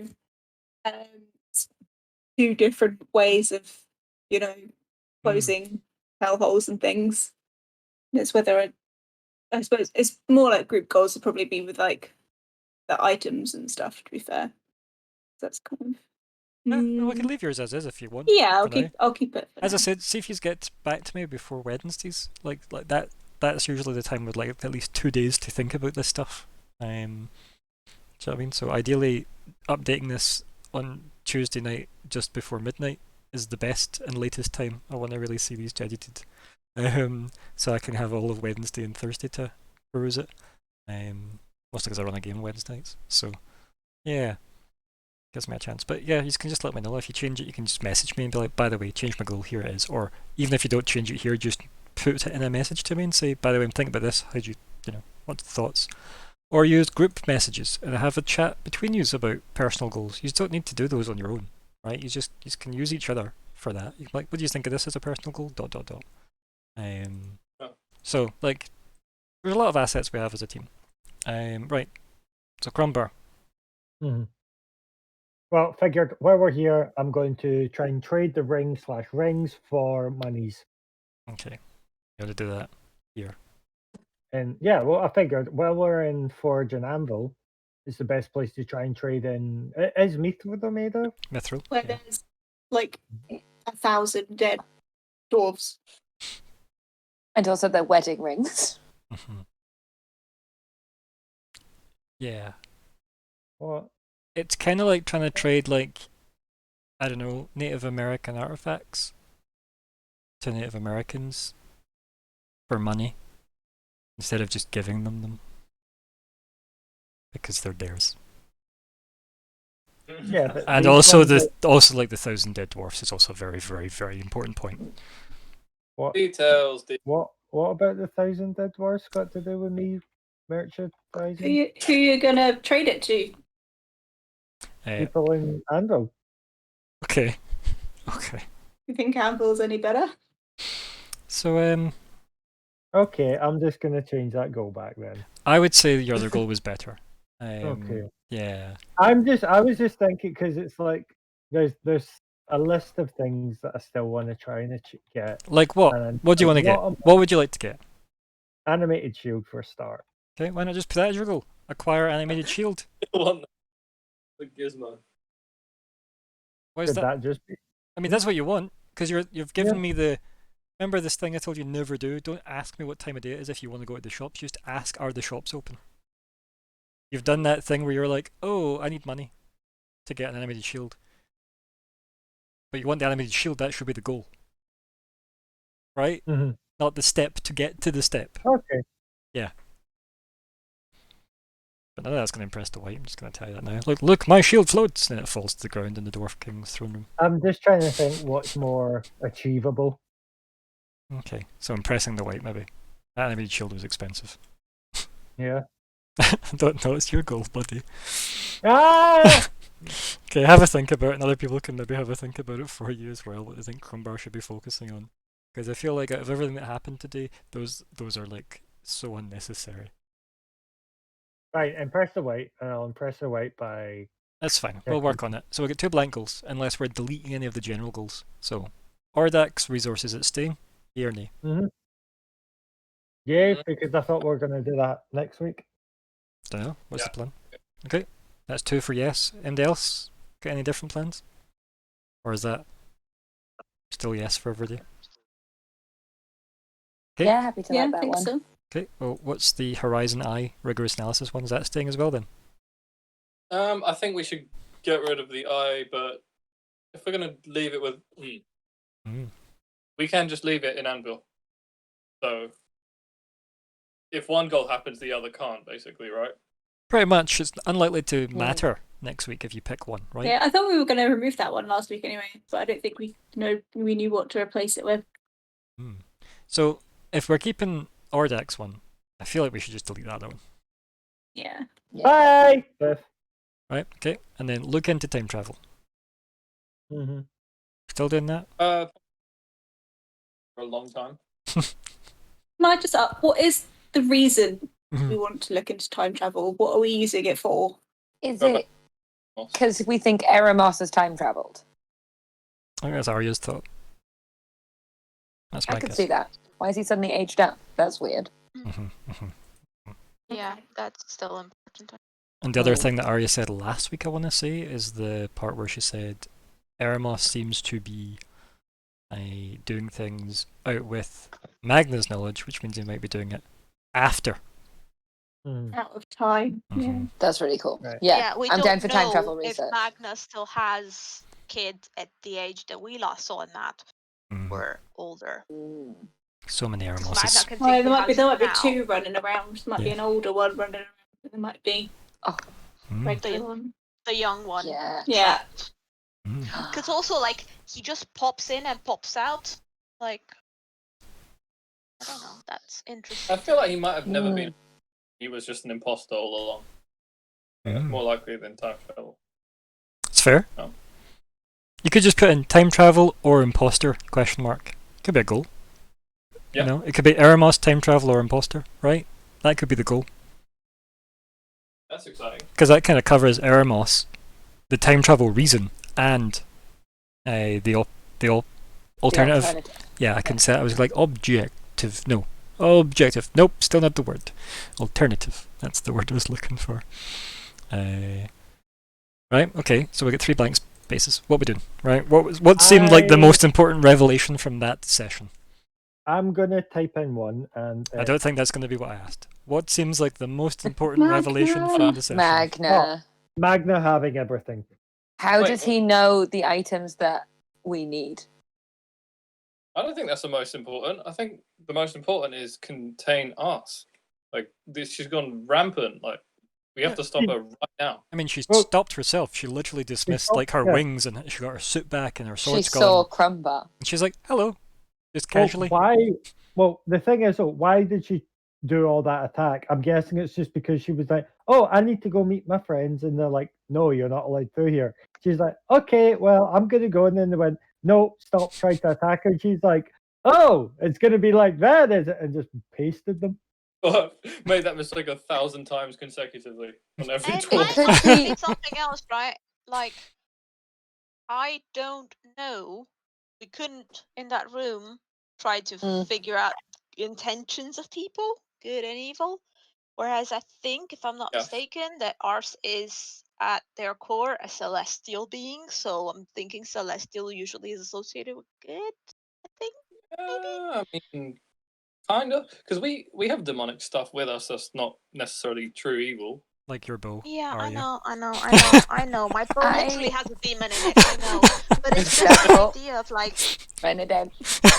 s- two different ways of, closing hellholes and things. And it's whether I suppose it's more like group goals would probably be with like the items and stuff, to be fair. That's kind of we can leave yours as is if you want. yeah, for now. I'll keep it for As I now. said, see if you get back to me before Wednesdays. Like that. That's usually the time with like at least 2 days to think about this stuff. Do you know what I mean? So ideally, updating this on Tuesday night just before midnight is the best and latest time I want to really see these edited. So I can have all of Wednesday and Thursday to peruse it. Mostly because I run a game on Wednesday nights. So yeah, gives me a chance. But yeah, you can just let me know if you change it. You can just message me and be like, by the way, change my goal. Here it is. Or even if you don't change it here, just put it in a message to me and say, by the way, I'm thinking about this. How do what's the thoughts? Or use group messages and have a chat between you about personal goals. You don't need to do those on your own, right? You can use each other for that. You can, like, what do you think of this as a personal goal? ... So like, there's a lot of assets we have as a team. Right. So Crumber. Mhm. Well, figured while we're here, I'm going to try and trade the rings for monies. Okay. You want to do that here. And yeah, well, I figured while we're in Forge and Anvil, it's the best place to try and trade in. Is Mithril made of? Mithril. Where Yeah. there's like 1,000 dead dwarves. And also their wedding rings. Mhm. Yeah. What? It's kind of like trying to trade, like, I don't know, Native American artifacts to Native Americans for money instead of just giving them because they're theirs. Yeah, but And these also ones also like the 1,000 dead dwarfs is also a very, very, very important point. what? Details. What about the 1,000 dead dwarfs got to do with me Who merchandising you gonna trade it to? people in Anvil? Okay. Okay. You think Campbell's any better? So Okay, I'm just gonna change that goal back then. I would say your other goal was better. Okay. Yeah. I was just thinking because it's like there's a list of things that I still want to try and get. Like what? And What do you want to get? am- What would you like to get? Animated shield for a start. Okay, why not just put that as your goal? Acquire animated shield. One. The gizmo. Why is Could that? that just be? I mean, that's what you want because you've given Yeah. me the. Remember this thing I told you never do? Don't ask me what time of day it is if you want to go to the shops. Just ask, are the shops open? You've done that thing where you're like, oh, I need money to get an animated shield. But you want the animated shield, that should be the goal. Right? Mhm. Not the step to get to the step. Okay. But But none of that's going to impress the white. I'm just going to tell you that now. Look, my shield floats, and it falls to the ground in the Dwarf King's throne room. I'm just trying to think what's more achievable. Okay, so impressing the white maybe. That enemy's shield was expensive. Yeah. I don't know, it's your goal, buddy. Ah! Okay, have a think about it, and other people can maybe have a think about it for you as well. What they think Crumbar should be focusing on, because I feel like out of everything that happened today, those are like so unnecessary. Right, impress the white, and I'll impress the white by. That's fine. We'll work on it. So we get 2 blank goals, unless we're deleting any of the general goals. So, Ordak's resources at staying, yea or nay? Yeah, because I thought we were going to do that next week. Don't know. What's the Yeah. plan? Okay, that's 2 for yes. Anybody else got any different plans? Or is that still yes for everybody? Okay. Yeah, happy to Yeah, like I that think one. so. Okay, well, what's the Horizon Eye rigorous analysis one? Is that staying as well then? I think we should get rid of the eye, but if we're gonna leave it with, we can just leave it in Anvil. So if one goal happens, the other can't, basically, right? Pretty much. It's unlikely to matter next week if you pick one, right? Yeah, I thought we were going to remove that one last week anyway, but I don't think we knew what to replace it with. So if we're keeping Ordak's one, I feel like we should just delete that other one. Yeah. Bye! Biff. Right, okay. And then look into time travel. Mm-hmm. Still doing that? For a long time. Can I just ask, what is the reason Mhm. we want to look into time travel? What are we using it for? Is Go it because we think Eremos has time travelled? I think that's Arya's thought. That's my I could guess. see that. Why is he suddenly aged up? That's weird. Yeah, that's still important. And the other Oh. thing that Arya said last week, I want to say, is the part where she said Eremos seems to be doing things out with Magna's knowledge, which means he might be doing it after. Out of time. Yeah. Mhm. That's really cool. Right. Yeah, we I'm don't down for time know travel if research. Magna still has kids at the age that we last saw in that Mhm. were older. So many 'Cause Eremoses. Magna can Well, take there the might be house now. 2 running around. There might be Yeah. an older one running around. There might be Mm. regular one. The young one. Yeah. Yeah. Mm. Because also, like, he just pops in and pops out. Like, I don't know. That's interesting. I feel like he might have never been. He was just an imposter all along. Mm. More likely than time travel. It's fair. Oh. You could just put in time travel or imposter, question mark. Could be a goal. Yeah. You know, it could be Eremos, time travel, or imposter, right? That could be the goal. That's exciting. Because that kind of covers Eremos, the time travel reason, and the alternative. Yeah, I couldn't say it. I was like objective. No. Objective. Nope, still not the word. Alternative. That's the word I was looking for. Right, okay, so we get 3 blank spaces. What we doing? Right? What seemed like the most important revelation from that session? I'm going to type in one, and I don't think that's going to be what I asked. What seems like the most important revelation from the session? Magna. Magna having everything. How Wait, does he know the items that we need? I don't think that's the most important. I think the most important is contain us. Like she's gone rampant. Like we have to stop her right now. I mean, she Well- stopped herself. She literally dismissed stopped- like her yeah. wings, and she got her suit back and her She sword's saw gone. Crumbar. And she's like, "Hello," just Well, casually. why? Well, the thing is, why did she do all that attack? I'm guessing it's just because she was like, "Oh, I need to go meet my friends," and they're like, "No, you're not allowed through here." She's like, "Okay, well, I'm gonna go," and then they went, "No, stop trying to attack her." And she's like, "Oh, it's gonna be like that, is it?" And just pasted them. Made that mistake 1,000 times consecutively on every And It tour. could might be- be something else, right? Like, I don't know. We couldn't, in that room, try to figure out intentions of people, good and evil. Whereas I think, if I'm not Yeah. mistaken, that ours is at their core a celestial being. So I'm thinking celestial usually is associated with good. I think. I mean, kind of, because we have demonic stuff with us. That's not necessarily true evil. Like your bow. Yeah, are I you? know. I know. My bow literally has a demon in it. I know, but it's just the Careful. idea of like. Renadem.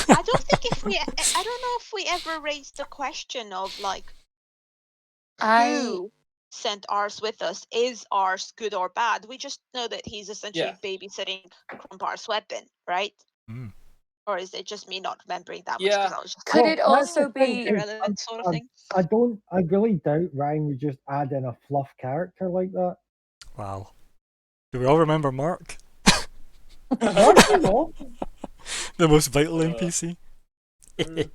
I don't think if we. I don't know if we ever raised the question of like I who sent Ars with us. Is Ars good or bad? We just know that he's essentially Yeah. babysitting Krumpar's weapon, right? Mm. Or is it just me not remembering that much? Yeah. Because I was just Could like, it Well, that's also the thing, be? is irrelevant sort of thing. I really doubt Ryan would just add in a fluff character like that. Wow. Do we all remember Mark? Mark is awesome. The most vital Uh, NPC?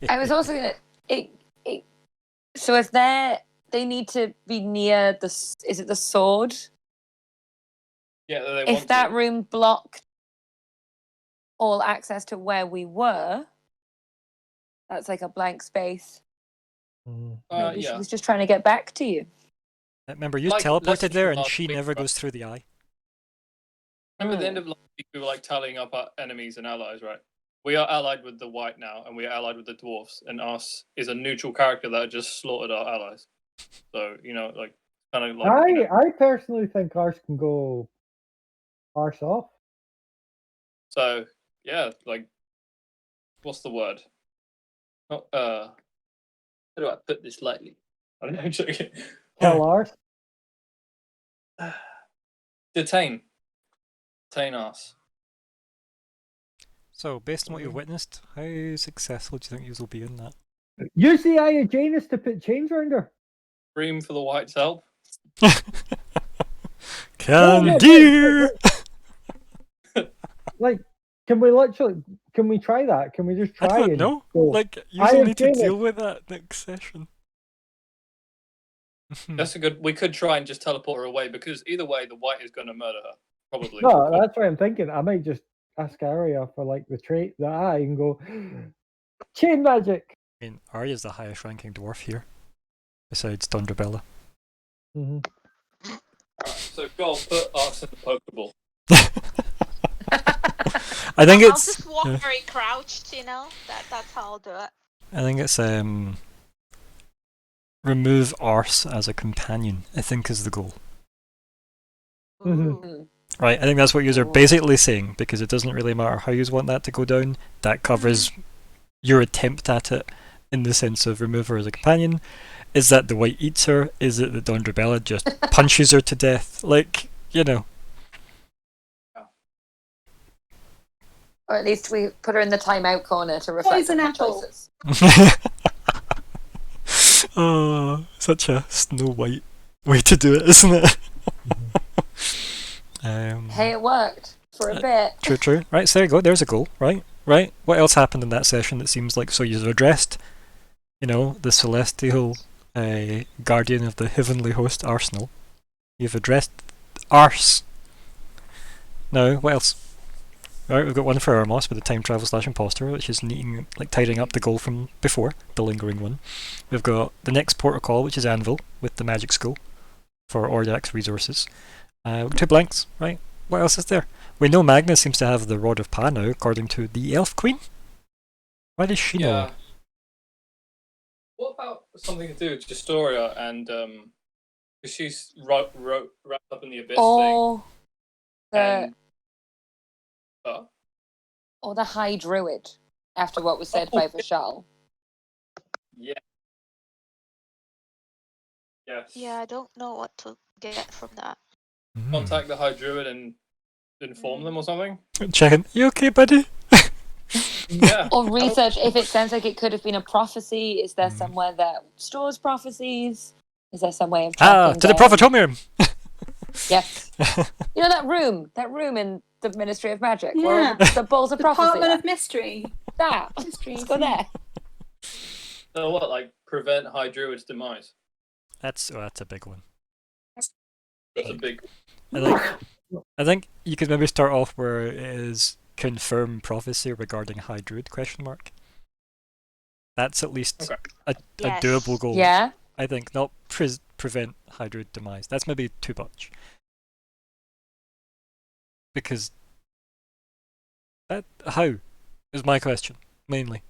I was also gonna. So if they need to be near the. Is it the sword? Yeah, they If want that to. room blocked all access to where we were, that's like a blank space. Maybe she Yeah. was just trying to get back to you. Remember, you Like teleported lessons there from and last she week, never right? goes through the eye. Remember at the end of last week, we were like tallying up our enemies and allies, right? We are allied with the white now, and we are allied with the dwarfs, and us is a neutral character that just slaughtered our allies. So, like, kind of like. I personally think ours can go arse off. So, yeah, like, what's the word? Not, how do I put this lightly? I don't know, I'm joking. Tell ours. Detain. Detain us. So, based on what you've witnessed, how successful do you think you will be in that? Use the Eye of Janus to put chains around her. Scream for the white's help. Can no, do! Like, can we try that? Can we just I try don't and know. go, Like, you I will have need to Janus. deal with that next session. That's a good. We could try and just teleport her away because either way, the white is going to murder her. Probably. No, that's what I'm thinking. I might just ask Arya for like the eye and go chain magic. I mean, Arya's the highest ranking dwarf here, besides Dondrabella. Mm-hmm. Alright, so go put us in the Pokeball. I think I'll it's. just walk yeah. very crouched, That's how I'll do it. I think it's remove Arse as a companion, I think is the goal. Mhm. Ooh. Right, I think that's what you are basically saying, because it doesn't really matter how you want that to go down. That covers your attempt at it in the sense of remove her as a companion. Is that the white eats her? Is it that Dondrabella just punches her to death? Like, Or at least we put her in the timeout corner to reflect Poison on her apple. choices. Oh, such a Snow White way to do it, isn't it? Hey, it worked for a bit. True. Right, so there you go. There's a goal, right? What else happened in that session that seems like, so you've addressed, the celestial guardian of the heavenly host, Arsenal. You've addressed Arse. Now, what else? Right, we've got one for Ermos with the time travel / imposter, which is tidying up the goal from before, the lingering one. We've got the next protocol, which is Anvil, with the magic school for Ordak's resources. 2 blanks, right? What else is there? We know Magnus seems to have the Rod of Pa now, according to the Elf Queen. Why does she know? What about something to do with Justoria and because she's wrapped up in the abyss Or the thing? or the High Druid, after what was said by Vishal. Yeah. Yes. Yeah, I don't know what to get from that. Contact the High Druid and inform them or something. Checking. You okay, buddy? Yeah. Or research if it sounds like it could have been a prophecy. Is there somewhere that stores prophecies? Is there some way of tracking To the Prophet Homer! Yes. You know that room in the Ministry of Magic Yeah. where all the balls of prophecy Department are? of Mystery. That. Mystery. Let's go there. So what, like prevent High Druid's demise? That's a big one. That's a big. I think you could maybe start off where it is confirm prophecy regarding High Druid ? That's at least a doable goal. Yeah. I think, not prevent High Druid demise. That's maybe too much. Because how is my question mainly.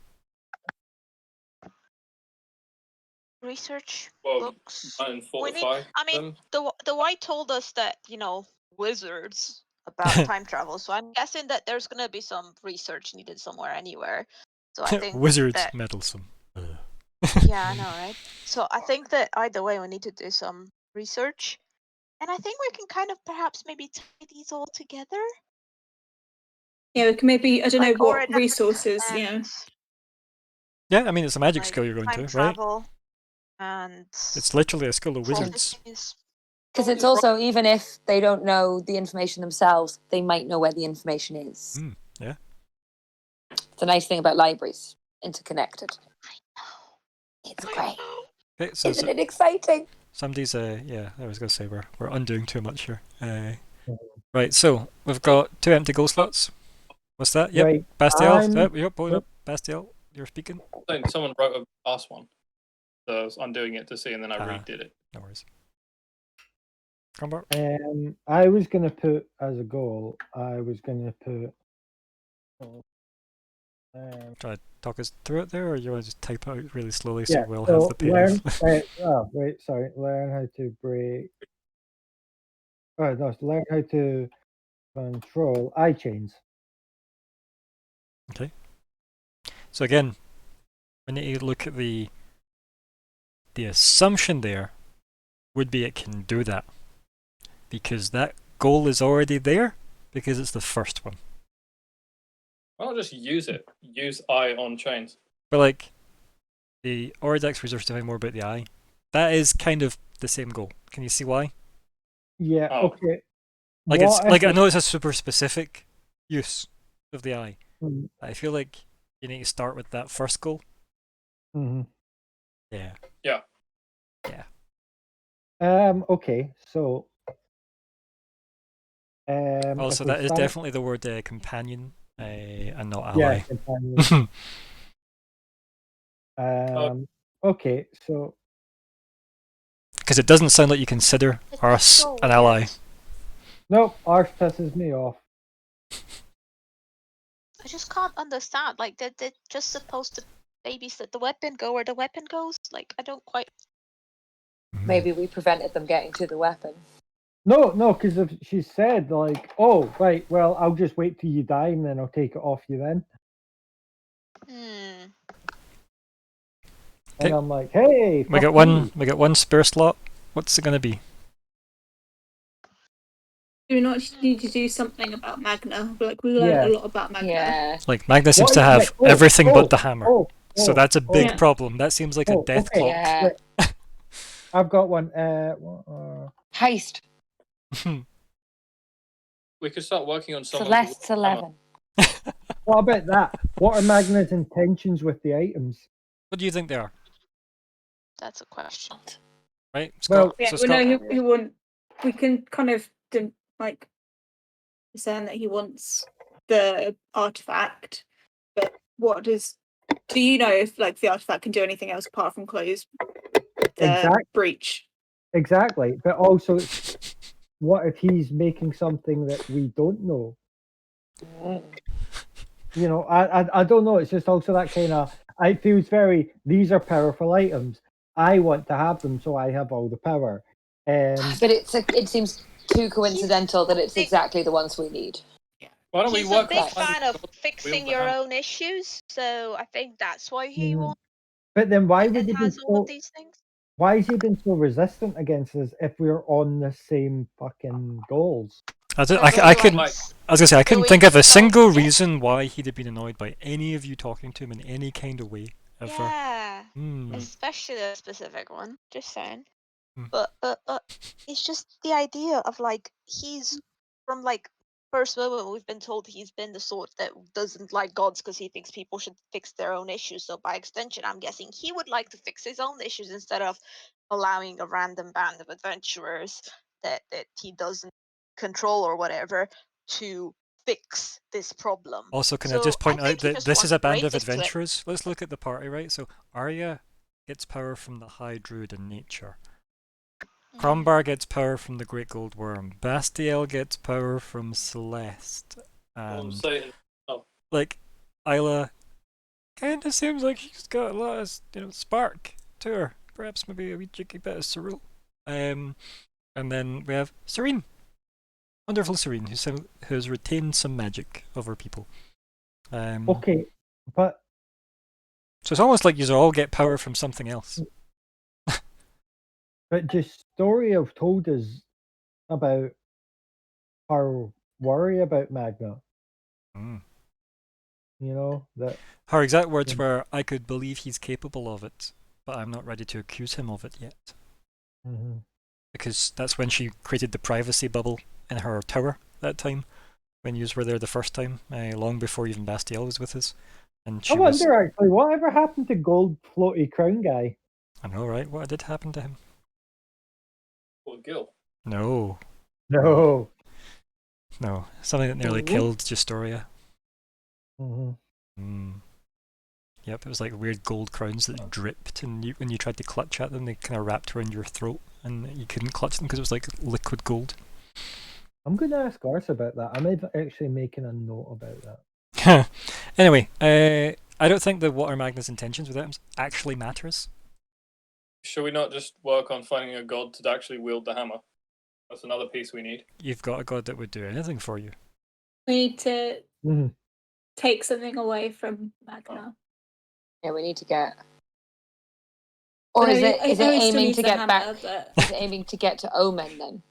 Research Well, books. and We need. fortify I mean, them. the white told us that wizards about time travel. So I'm guessing that there's gonna be some research needed somewhere, anywhere. So I think Wizards that, meddlesome. yeah, I know, right? So I think that either way, we need to do some research. And I think we can kind of perhaps maybe tie these all together. Yeah, we can maybe, I don't know Like what Aurodax resources, yeah. and, Yeah, I mean, it's a magic like, skill you're going time to, right? travel and It's literally a skill of wizards. prophecies. Because it's also, even if they don't know the information themselves, they might know where the information is. Yeah. It's a nice thing about libraries, interconnected. It's great. Okay, so Isn't it exciting? somebody's yeah, I was gonna say we're undoing too much here. Right, so we've got 2 empty goal slots. What's that? Yep, Right. Bastiel. Yep, hold up. Bastiel, you're speaking. Someone wrote a last one, so I was undoing it to see, and then I Ah. redid it. No worries. Crumbar. I was gonna put as a goal. I was gonna put. Try to talk us through it there, or you want to just type it out really slowly so Yeah. we'll So have the payoff? learn. Oh wait, sorry. Learn how to break. Oh no, learn how to control eye chains. Okay. So again, we need to look at the assumption there would be it can do that because that goal is already there because it's the first one. Why not just use it? Use eye on chains. But like the Aurodax resource to find more about the eye, that is kind of the same goal. Can you see why? Yeah. Oh. Okay. Like it's What like if I know it's a super specific use of the eye. Mhm. I feel like you need to start with that first goal. Mhm. Yeah. Okay. So. Also, if we that is start- definitely the word companion and not Yeah. ally. Companion. Okay. So. Because it doesn't sound like you consider It's us so an ally. weird. Nope. Arse pisses me off. I just can't understand. Like, they're just supposed to babysit the weapon, go where the weapon goes. Like, I don't quite. Maybe we prevented them getting to the weapon. No, because if she said like, "Oh, right, well, I'll just wait till you die and then I'll take it off you then," Hmm. Okay. and I'm like, "Hey, We got fuck one. you." We got one spare slot. What's it gonna be? Do we not need to do something about Magna? Like, we learned Yeah. a lot about Magna. Yeah. Like Magna seems What to is have it? everything but the hammer. So That's a big Yeah. problem. That seems like a death okay. clock. Yeah. I've got one. Heist. We could start working on someone. Celeste's 11. What about that? What are Magna's intentions with the items? What do you think they are? That's a question. Right, Well- Scott. Yeah, so we know Scott, he want. We can kind of like saying that he wants the artifact, but what does? Do you know if like the artifact can do anything else apart from close the breach? Exactly. But also, what if he's making something that we don't know? You know, I don't know. It's just also that kind of. It feels very. These are powerful items. I want to have them, so I have all the power. But it seems too coincidental that it's exactly the ones we need. Why don't we He's work a big on finding fan of someone to fixing wield the your hammer? own issues, so I think that's why he Mhm. wants But then why would and he be has all of so? these things. Why has he been so resistant against us if we're on the same fucking goals? I Because couldn't. likes I was gonna say I couldn't doing think of a stuff, single yeah. reason why he'd have been annoyed by any of you talking to him in any kind of way ever. Yeah, Hmm. especially a specific one. Just saying. Hmm. But it's just the idea of like he's from like first moment we've been told he's been the sort that doesn't like gods because he thinks people should fix their own issues. So by extension, I'm guessing he would like to fix his own issues instead of allowing a random band of adventurers that he doesn't control or whatever to fix this problem. Also, can I So just point think out he that just this is a wants band of greatest to- adventurers? Let's look at the party, right? So Arya gets power from the High Druid in nature. Mm. Crombar gets power from the Great Gold Worm. Bastiel gets power from Celeste. Or And Satan. like Isla kind of seems like she's got a lot of spark to her. Perhaps maybe a wee cheeky bit of Cyril. And then we have Serene, wonderful Serene, who's retained some magic over people. Okay, but So it's almost like you all get power from something else. But Justoria have told us about her worry about Magna. Mm. You know that. Her exact words Yeah. were, "I could believe he's capable of it, but I'm not ready to accuse him of it yet." Mhm. Because that's when she created the privacy bubble in her tower that time, when you were there the first time, long before even Bastiel was with us. And I she was, wonder actually, whatever happened to Gold Floaty Crown guy? I know, right? What did happen to him? Or Gil. No, No. no, something that nearly Mhm. killed Justoria. Hmm. Mm. Yep, it was like weird gold crowns that dripped, and when you tried to clutch at them, they kind of wrapped around your throat, and you couldn't clutch them because it was like liquid gold. I'm going to ask Garth about that. I'm actually making a note about that. Anyway, I don't think that what are Magna's intentions with items actually matters. Should we not just work on finding a god to actually wield the hammer? That's another piece we need. You've got a god that would do anything for you. We need to Mhm. take something away from Magna. Yeah, we need to get. I Or know is he- it I is know it he still aiming needs to the get hammer, back? but Is it aiming to get to Omen then?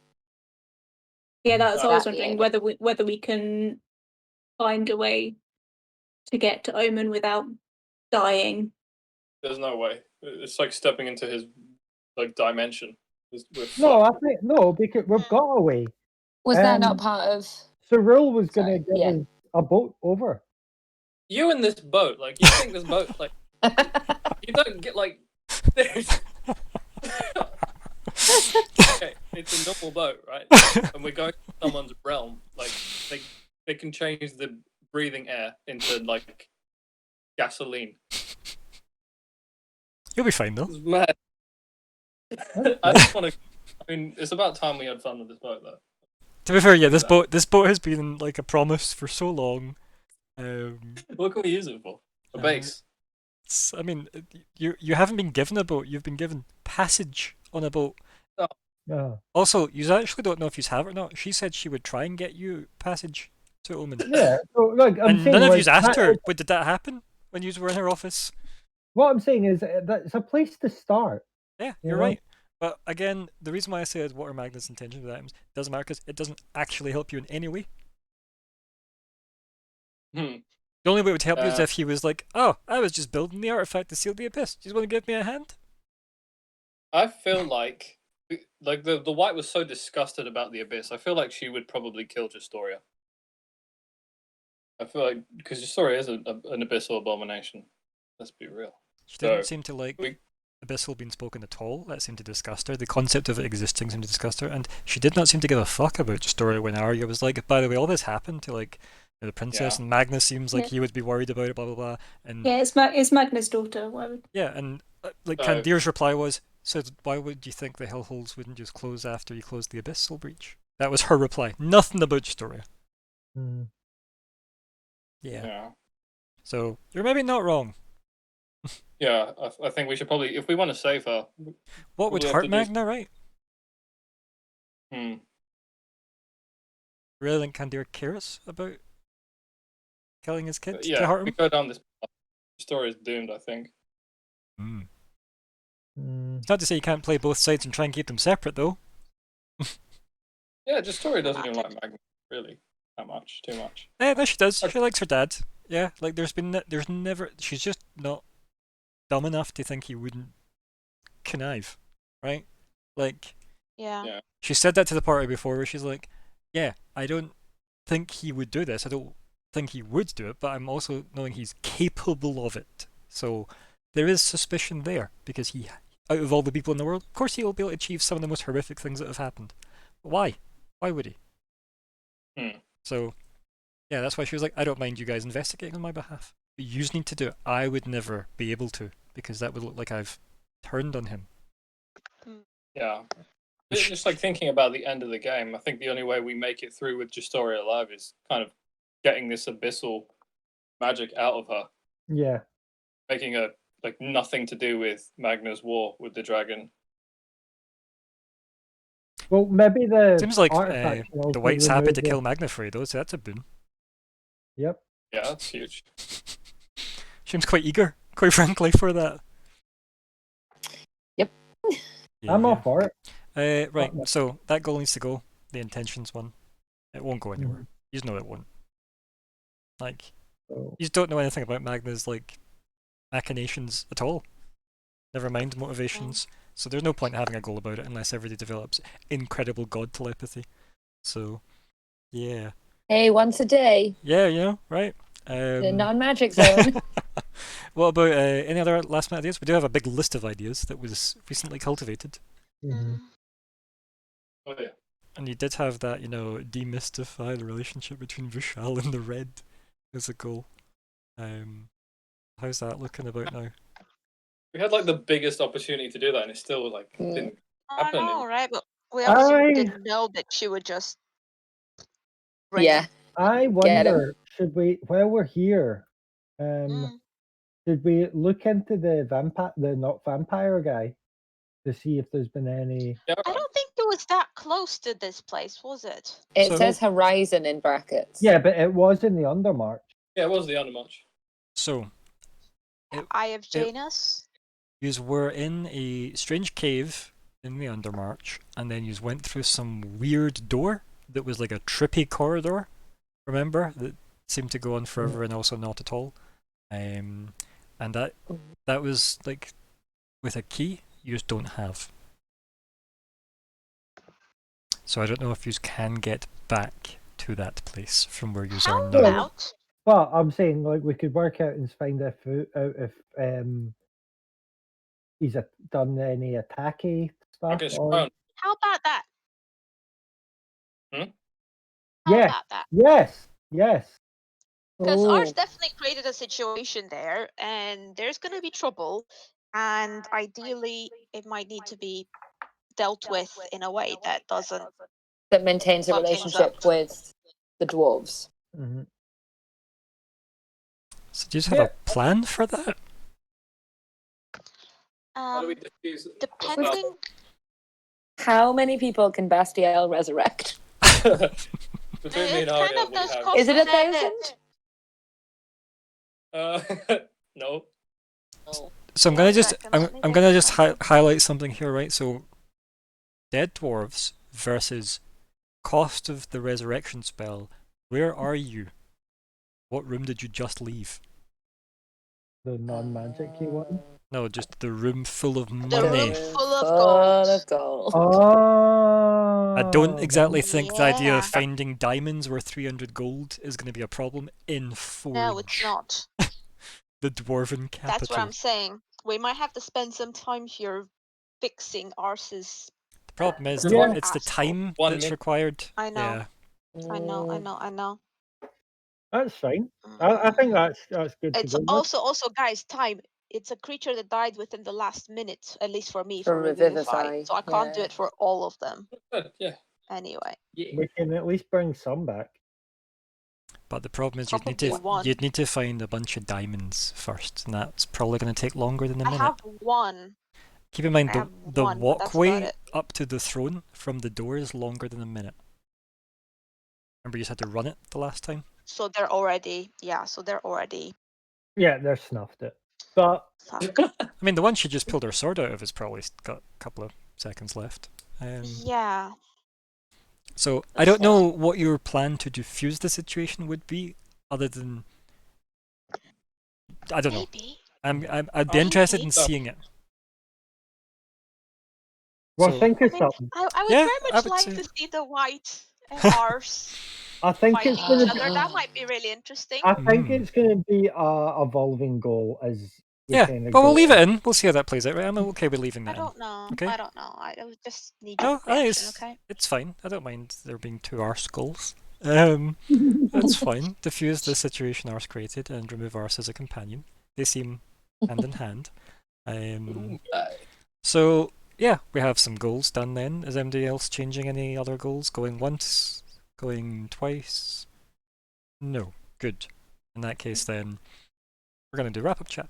yeah, that's what I was That the wondering aim? whether we can find a way to get to Omen without dying. There's no way. It's like stepping into his like dimension. We're No, I fucked. think no, because we've got a way. Was that not Um, part of? Cyril was going to Sorry, give yeah. us a boat over. You in this boat, like you think this boat, like you don't get like. There's... Okay, it's a normal boat, right? And we're going to someone's realm. Like they can change the breathing air into like gasoline. You'll be fine though. It's mad. I just want to. I mean, it's about time we had fun with this boat, though. To be fair, yeah, this Yeah. boat has been like a promise for so long. What can we use it for? A base. I mean, you haven't been given a boat. You've been given passage on a boat. Yeah. Also, you actually don't know if you have it or not. She said she would try and get you passage to Omen. Yeah. So, look, I'm And saying, none of like, yous asked that her. is- But did that happen when you were in her office? what I'm saying is that it's a place to start. Yeah, You you're know? right. But again, the reason why I say what are Magnus' intentions with items doesn't matter because it doesn't actually help you in any way. Hmm. The only way it would help you is Uh, if he was like, "Oh, I was just building the artifact to seal the abyss. Do you want to give me a hand?" I feel like the white was so disgusted about the abyss. I feel like she would probably kill Justoria. I feel like because Justoria is an abyssal abomination. Let's be real. She didn't So, seem to like we- abyssal being spoken at all. That seemed to disgust her. The concept of it existing seemed to disgust her, and she did not seem to give a fuck about Justoria when Arya was like, "By the way, all this happened to like the princess," Yeah. and Magnus seems like Yeah. he would be worried about it. Blah blah blah. And Yeah, it's Magna's daughter. Whatever. yeah, and like So- Kandir's reply was, "So why would you think the hellholes wouldn't just close after you closed the abyssal breach?" That was her reply. Nothing about Justoria. Mm. Yeah. So you're maybe not wrong. Yeah. I think we should probably, if we want to save her. What would we have hurt to do- Magna, right? Hmm. Really think Kandir cares about killing his kids to Yeah. hurt We him? go down this path. Justoria is doomed. I think. Mm. Mm. It's not to say you can't play both sides and try and keep them separate, though. Yeah. Justoria doesn't even like Magna really that much. Too much. Yeah, no, she does. Okay. She likes her dad. Yeah, like there's never. She's just not dumb enough to think he wouldn't connive, right? Like Yeah. Yeah. she said that to the party before, where she's like, "Yeah, I don't think he would do this. I don't think he would do it, but I'm also knowing he's capable of it. So there is suspicion there because he, out of all the people in the world, of course he'll be able to achieve some of the most horrific things that have happened. But why? Why would he? Hmm. So, yeah, that's why she was like, I don't mind you guys investigating on my behalf. But you need to do it. I would never be able to because that would look like I've turned on him. Yeah. It's just like thinking about the end of the game. I think the only way we make it through with Justoria alive is kind of getting this abyssal magic out of her, Yeah. making her like nothing to do with Magna's war with the dragon. Well, maybe the Seems like artifact can the also White's happy remove to the- kill Magna for you, though, so that's a boon. Yep. Yeah, that's huge. Seems quite eager, quite frankly, for that. Yep. I'm all for it. Right, no. so that goal needs to go. The intentions one. It won't go anywhere. Mhm. You just know it won't. Like, So, you just don't know anything about Magna's, like, machinations at all. Never mind motivations. So there's no point in having a goal about it unless everybody develops incredible god telepathy. So, yeah. Hey, once a day, Yeah, you know, right? the non-magic zone. What about any other last minute ideas? We do have a big list of ideas that was recently cultivated. mhm. Oh yeah. And you did have that, you know, demystify the relationship between Vishal and the Red as a goal. How's that looking about now? We had like the biggest opportunity to do that, and it still like didn't I happen. know, right? But we also I didn't know that she would just bring Yeah. it. I Get 'em. wonder, should we, while we're here, Mm. should we look into the not vampire guy, to see if there's been any? Yeah, I don't think it was that close to this place, was it? It So- says horizon in brackets. Yeah, but it was in the Undermarch. yeah, it was the Undermarch. So, It- Eye of Janus. yous were in a strange cave in the Undermarch, and then yous went through some weird door that was like a trippy corridor. Remember? That seemed to go on forever and also not at all. And that was like with a key yous don't have. So I don't know if yous can get back to that place from where yous How are now. about Well, I'm saying like we could work out and find out if he's done any attacky stuff. Okay, Or... how about that? Hmm? How Yeah. about that? Yes. Because Ooh. ours definitely created a situation there, and there's going to be trouble, and ideally, it might need to be dealt with in a way that doesn't. That maintains a fuck things relationship up. with the dwarves. Mm-hmm. So do you just have Yeah. a plan for that? How do we diffuse it? Depending, How many people can Bastiel resurrect? Between me and it kind Aria, of we does have. cost Is it a 1,000? No. So I'm gonna just seconds, I'm gonna just highlight something here, right? So dead dwarves versus cost of the resurrection spell. Where are you? What room did you just leave? The non-magic-y one. No, just the room full of The money. room full of Full gold. of gold. Oh. I don't exactly think the idea Yeah. of finding diamonds worth 300 gold is going to be a problem in Forge. No, it's not. The dwarven capital. That's what I'm saying. We might have to spend some time here fixing Ars's. The problem is Yeah. it's the asshole. time 1 that's minute. required. I know. Yeah. I know. That's fine. I think that's good to It's go with. also guys, time. It's a creature that died within the last minute, at least for me, For for Revivify. Revivify, So I can't do yeah. it for all of them. Good, yeah. Anyway. We can at least bring some back. But the problem is Probably one. you'd need to find a bunch of diamonds first, and that's probably going to take longer than a I minute. have one. Keep in mind I the have one, but that's about walkway it. up to the throne from the door is longer than a minute. Remember you just had to run it the last time? So they're already Yeah, they're snuffed it. But fuck. I mean, the one she just pulled her sword out of has probably got a couple of seconds left. Yeah. So I don't know what your plan to defuse the situation would be, other than I don't know. Maybe. I'd be interested in Maybe. seeing it. we'll So- think I of mean, something. I would Yeah, very I much would like say- to see the white and Ars I think fighting it's each gonna. other. That might be really interesting. I think Mm. it's gonna be a evolving goal as. we Yeah, kinda but we'll go. leave it in. We'll see how that plays out. Right? I'm okay with leaving I that in. don't know. Okay. I don't know. I would just need No, your I think reaction, it's okay? it's fine. I don't mind there being two arse goals. That's fine. Diffuse the situation Arse created and remove Arse as a companion. They seem hand in hand. So yeah, we have some goals done then. Is anybody else changing any other goals? Going once? Going twice? No. Good. In that case then, we're going to do wrap-up chat.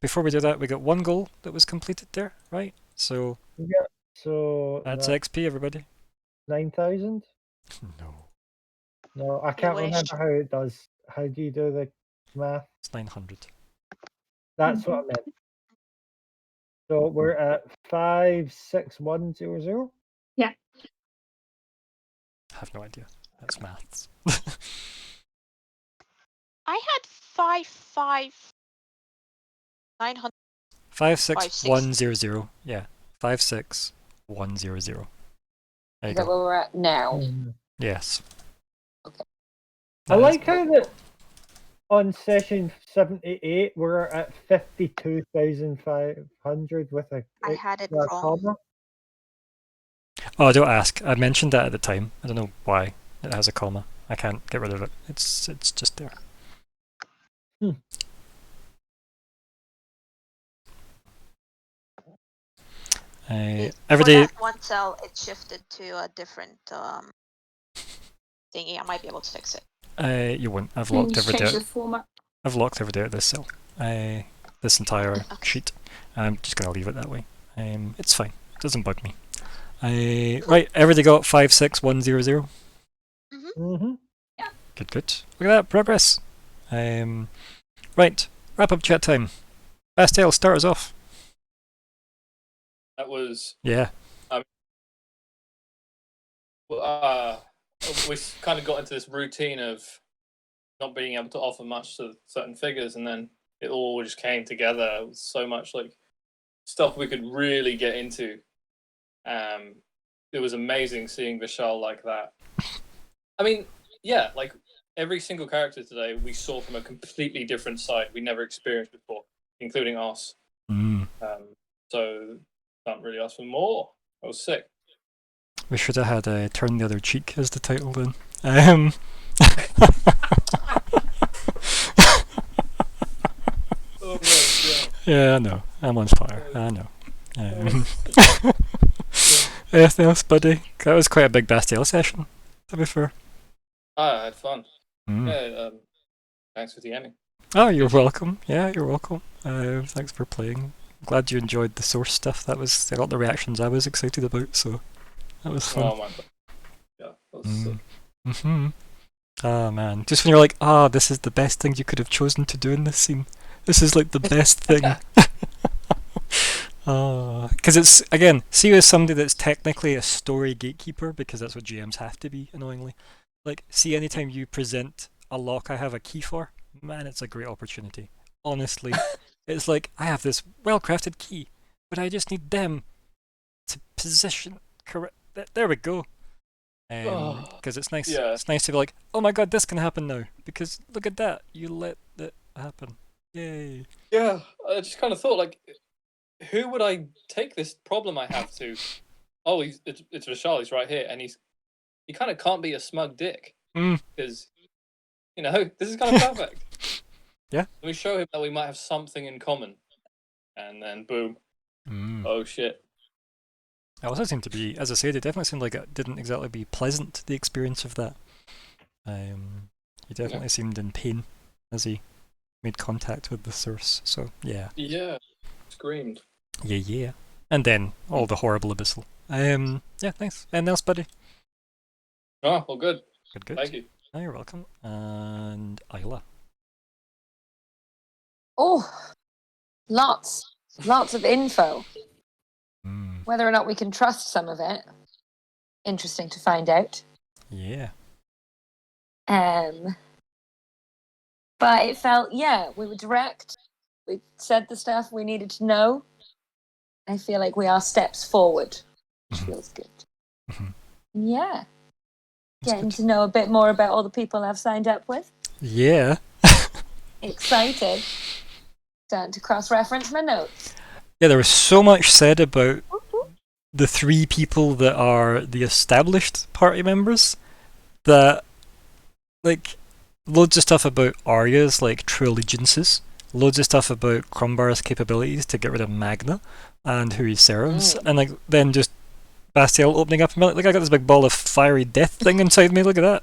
Before we do that, we got one goal that was completed there, right? So So that's that's XP, everybody. 9,000. No, No, I can't wish. remember how it does. How do you do the math? it's 900. That's what I meant. So we're at 56100. I have no idea. That's maths. I had 55900. 56100. Yeah. 56100. There you Is that go. where we're at now? Yes. Okay. I That is- like how that on session 78 we're at 52,500 with a I had it a wrong. comma. Oh, don't ask. I mentioned that at the time. I don't know why it has a comma. I can't get rid of it. It's just there. For Every day. that one cell, it shifted to a different thingy. I might be able to fix it. You won't. I've You locked just every change day. the format. I've locked every day at this cell. This entire Okay. sheet. I'm just gonna leave it that way. It's fine. It doesn't bug me. Right. Everybody got 56100. Mm-hmm. Good. Look at that progress. Right. Wrap up chat time. Bastel, start us off. That was Yeah. we kind of got into this routine of not being able to offer much to certain figures, and then it all just came together. It was so much like stuff we could really get into. It was amazing seeing Vishal like that. I mean, yeah, like every single character today we saw from a completely different side we never experienced before, including us. So can't really ask for more. I was sick. We should have had Turn the Other Cheek as the title then. Oh my god. Yeah, I know. I'm on fire. I know. Anything else, buddy? That was quite a big Bastille session, to be fair. I had fun. Mm. Yeah, thanks for DMing. Oh, you're welcome. Yeah, you're welcome. Thanks for playing. Glad you enjoyed the source stuff. I got the reactions I was excited about, so that was fun. Oh my god. Yeah, that was Mm-hmm. Ah, man. Just when you're like, this is the best thing you could have chosen to do in this scene. This is like the best thing. Because it's, again, see you as somebody that's technically a story gatekeeper, because that's what GMs have to be, annoyingly. Like, see, anytime you present a lock I have a key for, man, it's a great opportunity. Honestly. It's like, I have this well-crafted key, but I just need them to position correct. There we go. Because it's nice. Yeah. It's nice to be like, oh my god, this can happen now. Because look at that, you let it happen. Yay. Yeah, I just kind of thought, like, who would I take this problem I have to? Oh, it's Vishal, he's right here, and he kind of can't be a smug dick. Because, this is kind of perfect. Yeah. Let me show him that we might have something in common. And then, boom. Oh, shit. It also seemed to be, as I said, it definitely seemed like it didn't exactly be pleasant, the experience of that. He definitely seemed in pain as he made contact with the source, so yeah. Yeah, screamed. Yeah. And then all the horrible abyssal. Yeah, thanks. Anything else, buddy? Oh, well, good. Good. Thank you. Oh, you're welcome. And Isla. Oh, lots of info. Whether or not we can trust some of it, interesting to find out. Yeah. But it felt, we were direct. We said the stuff we needed to know. I feel like we are steps forward, which feels good. Yeah. Getting to know a bit more about all the people I've signed up with. Yeah. Excited. Starting to cross-reference my notes. Yeah, there was so much said about the three people that are the established party members that, like, loads of stuff about Arya's, like, true allegiances, loads of stuff about Crumbar's capabilities to get rid of Magna and who he serves, and, like, then just Bastiel opening up and being like, look, I got this big ball of fiery death thing inside me, look at that.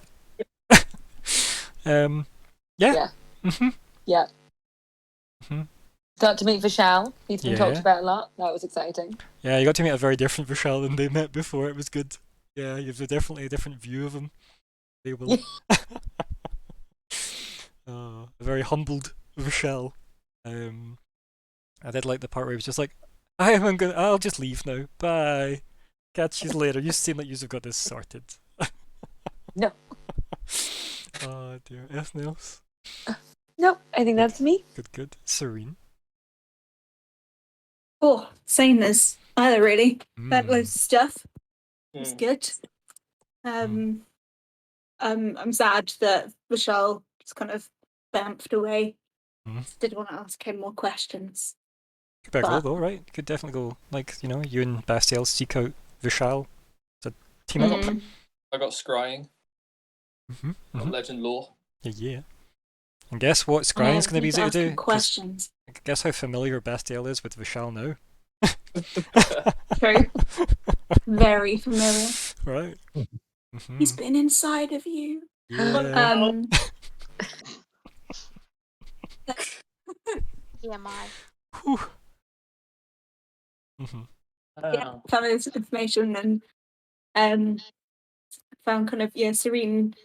Yeah. Yeah. Got to meet Vishal. He's been talked about a lot. That was exciting. Yeah, you got to meet a very different Vishal than they met before. It was good. Yeah, you have definitely a different view of him. They will. A very humbled Vishal. I did like the part where he was just like, I'll just leave now. Bye. Catch you later. You seem like you've got this sorted. No. Oh dear. Anything else? No, I think that's me. Good. Serene. Oh, same as either really. That Mm. loads of stuff. It's Mm. good. I'm sad that Michelle just kind of bounced away. Mhm. Didn't want to ask him more questions. Could be a goal But- though, right? Could definitely go like, you know, you and Bastiel seek out Vishal. It's a team up. Mm. I got scrying, Mhm. got Mhm. legend lore. Yeah. And guess what And I Scrying's gonna be need easy to ask him do? 'Cause questions. guess how familiar Bastiel is with Vishal now? True. Very familiar. Right. Mhm. He's been inside of you. Yeah. TMI. Whew. Mhm. Yeah, found this information and found kind of Serene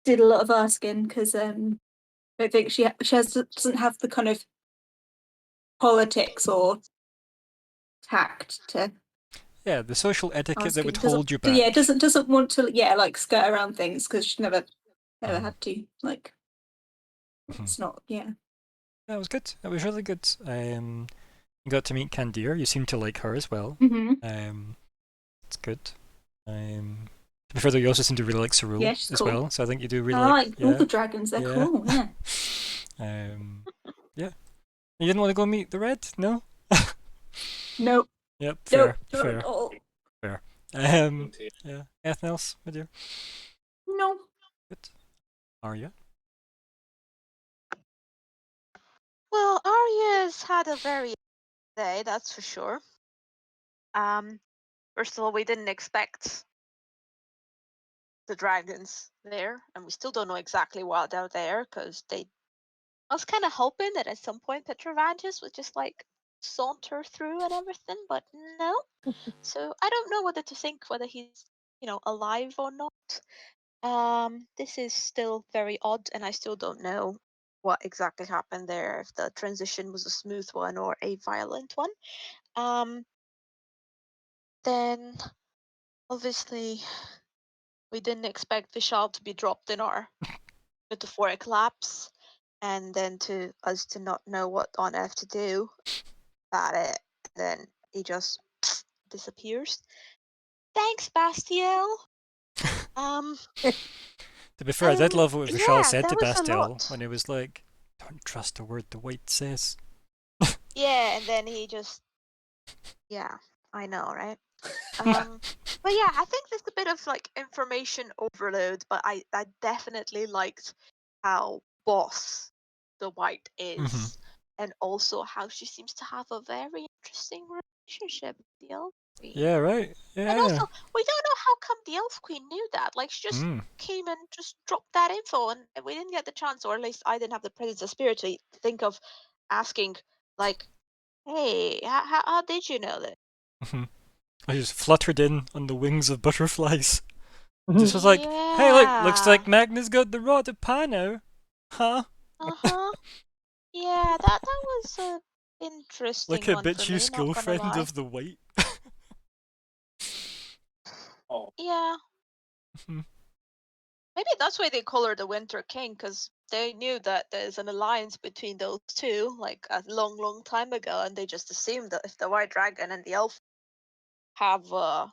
did a lot of asking because I don't think doesn't have the kind of politics or tact to Yeah, the social etiquette ask that him. would hold you back. Yeah, doesn't want to like skirt around things because she never Mhm. had to. Like Mhm. it's not. Yeah. That was good. That was really good. You got to meet Candir. You seem to like her as well. Mm-hmm. It's good. To be fair though, you also seem to really like Cerule Yeah, she's as cool. well. So I think you do really I like all yeah. the dragons. They're Yeah. cool. Yeah. Yeah. You didn't want to go meet the red? No? Nope. Yep, Nope. fair. Not Fair. at all. Yeah. Anything else, my dear? No. Good. Arya? Well, Arya's had a very day, that's for sure. First of all, we didn't expect the dragons there, and we still don't know exactly why they're there because I was kind of hoping that at some point Petrovantis would just like saunter through and everything, but no. So I don't know whether to think whether he's alive or not. This is still very odd, and I still don't know what exactly happened there. If the transition was a smooth one or a violent one. Then obviously we didn't expect Vishal to be dropped in our metaphoric laps, and then to us to not know what on earth to do about it. Then he just disappears. Thanks, Bastiel. To be fair, I did love what Vishal yeah, said to there was a Bastiel lot. when he was like, "Don't trust a word the white says." Yeah, and then he just, yeah, I know, right? But yeah, I think there's a bit of like information overload, but I definitely liked how boss the white is, and also how she seems to have a very interesting relationship with the elf queen. Yeah, right. Yeah. And also, we don't know how come the elf queen knew that. Like, she just came and just dropped that info, and we didn't get the chance, or at least I didn't have the presence of spirit to think of asking, like, hey, how did you know that? I just fluttered in on the wings of butterflies. Just was like, hey, look, looks like Magna's got the rod of Pano. Huh? Uh-huh. Yeah, that was a interesting Like a one for bitchy me, not gonna girlfriend lie. of the white. Yeah. Mhm. Maybe that's why they call her the Winter King, because they knew that there's an alliance between those two, like a long, long time ago, and they just assumed that if the White Dragon and the Elf have a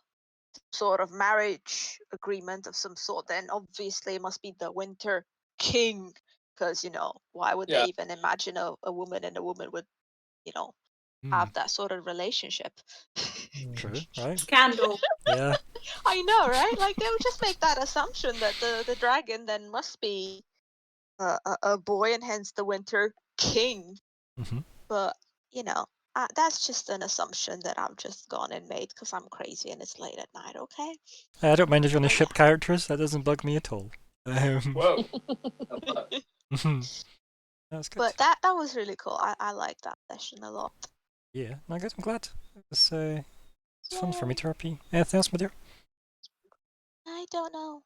sort of marriage agreement of some sort, then obviously it must be the Winter King, because, why would they even imagine a woman and a woman would, have that sort of relationship? True, right? Scandal. Yeah. I know, right? Like, they would just make that assumption that the dragon then must be a boy, and hence the Winter King. But that's just an assumption that I've just gone and made because I'm crazy and it's late at night. Okay. I don't mind if you want to ship characters. That doesn't bug me at all. Whoa. That's good. But that was really cool. I liked that session a lot. Yeah, no, good. I'm glad. It was fun for me to RP. Anything else, my dear? I don't know.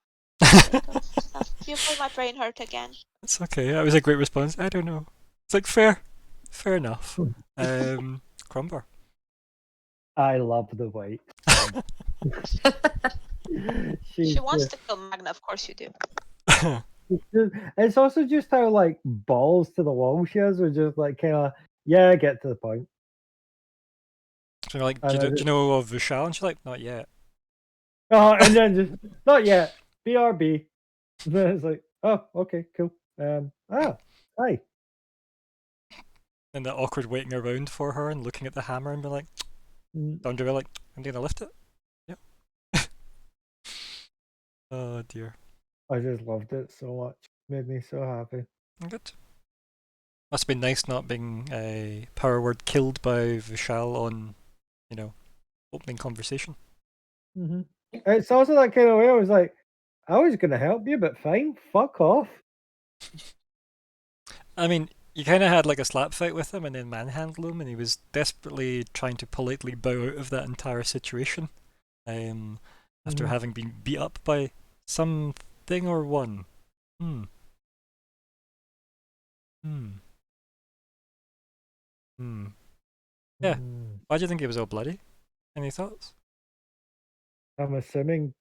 You made my brain hurt again. It's okay. That was a great response. I don't know. It's like fair enough. Crombar. I love the white. She wants just, to kill Magna, of course you do. it's also just how like balls to the wall she is, or just like kind of get to the point. So you're like, And I do you know of Vishal? And she's like, not yet. Oh, and then just not yet. BRB. And then it's like, oh, okay, cool. Hi. And the awkward waiting around for her and looking at the hammer and be like, Dundra be like, I'm gonna lift it. Yep. Oh dear. I just loved it so much. Made me so happy. Good. Must have been nice not being a power word killed by Vishal on, opening conversation. Mm-hmm. It's also that kind of way. I was like, I was gonna help you, but fine, fuck off. I mean, you kind of had like a slap fight with him and then manhandled him, and he was desperately trying to politely bow out of that entire situation. After having been beat up by something or one. Yeah. Why do you think he was all bloody? Any thoughts? I'm assuming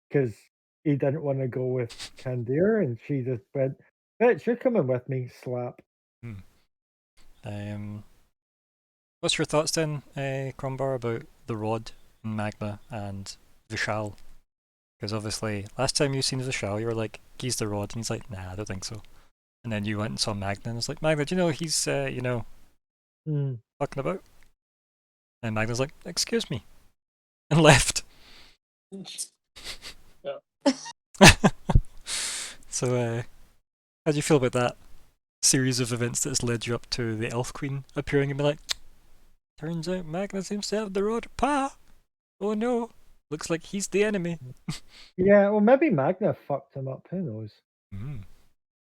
because he didn't want to go with Candir, and she just went, "Bitch, you're coming with me." Slap. What's your thoughts then, Crombar, about the rod and Magma and Vishal? Because obviously, last time you seen Vishal, you were like, he's the rod, and he's like, nah, I don't think so. And then you went and saw Magna, and it's like, Magna, do you know he's, talking about? And Magna's like, excuse me, and left. So, how do you feel about that series of events that has led you up to the Elf Queen appearing and be like, turns out Magna seems to have the rod. Pa! Oh no! Looks like he's the enemy. Yeah, well, maybe Magna fucked him up. Who knows? Mm.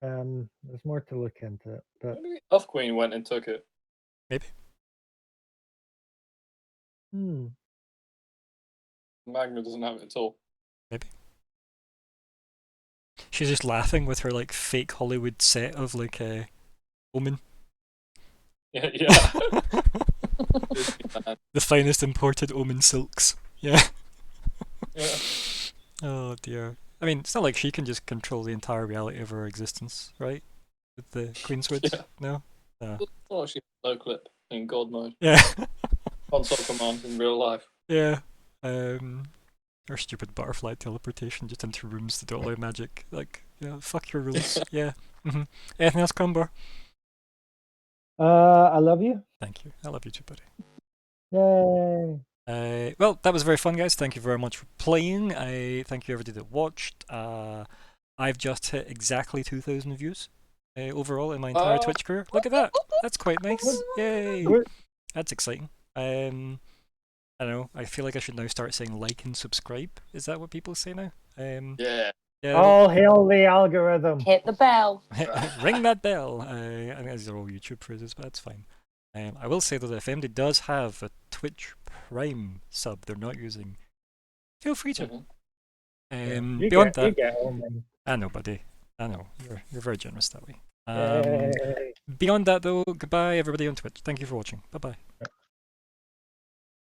There's more to look into it, but Maybe Elf Queen went and took it. Maybe. Magna doesn't have it at all. Maybe. She's just laughing with her like fake Hollywood set of like Omen. Yeah. The finest imported Omen silks. Yeah. Yeah. Oh dear. I mean, it's not like she can just control the entire reality of her existence, right? With the Queenswoods? Yeah. No? No. Oh, she no clip in God mode. Yeah. Console command in real life. Yeah. Or stupid butterfly teleportation just into rooms that don't allow magic. Like, yeah, fuck your rules. Yeah. Anything else, Crombar? I love you. Thank you. I love you too, buddy. Yay. Well, that was very fun, guys. Thank you very much for playing. I thank you everybody that watched. I've just hit exactly 2,000 views overall in my entire Twitch career. Look at that. That's quite nice. Yay. That's exciting. I don't know. I feel like I should now start saying like and subscribe. Is that what people say now? Yeah. All hail the algorithm. Hit the bell. Ring that bell. I think these are all YouTube phrases, but that's fine. I will say though that if anybody does have a Twitch Prime sub they're not using, feel free to. Beyond that, I know, buddy. I know you're very generous that way. Beyond that though, goodbye everybody on Twitch. Thank you for watching. Bye bye.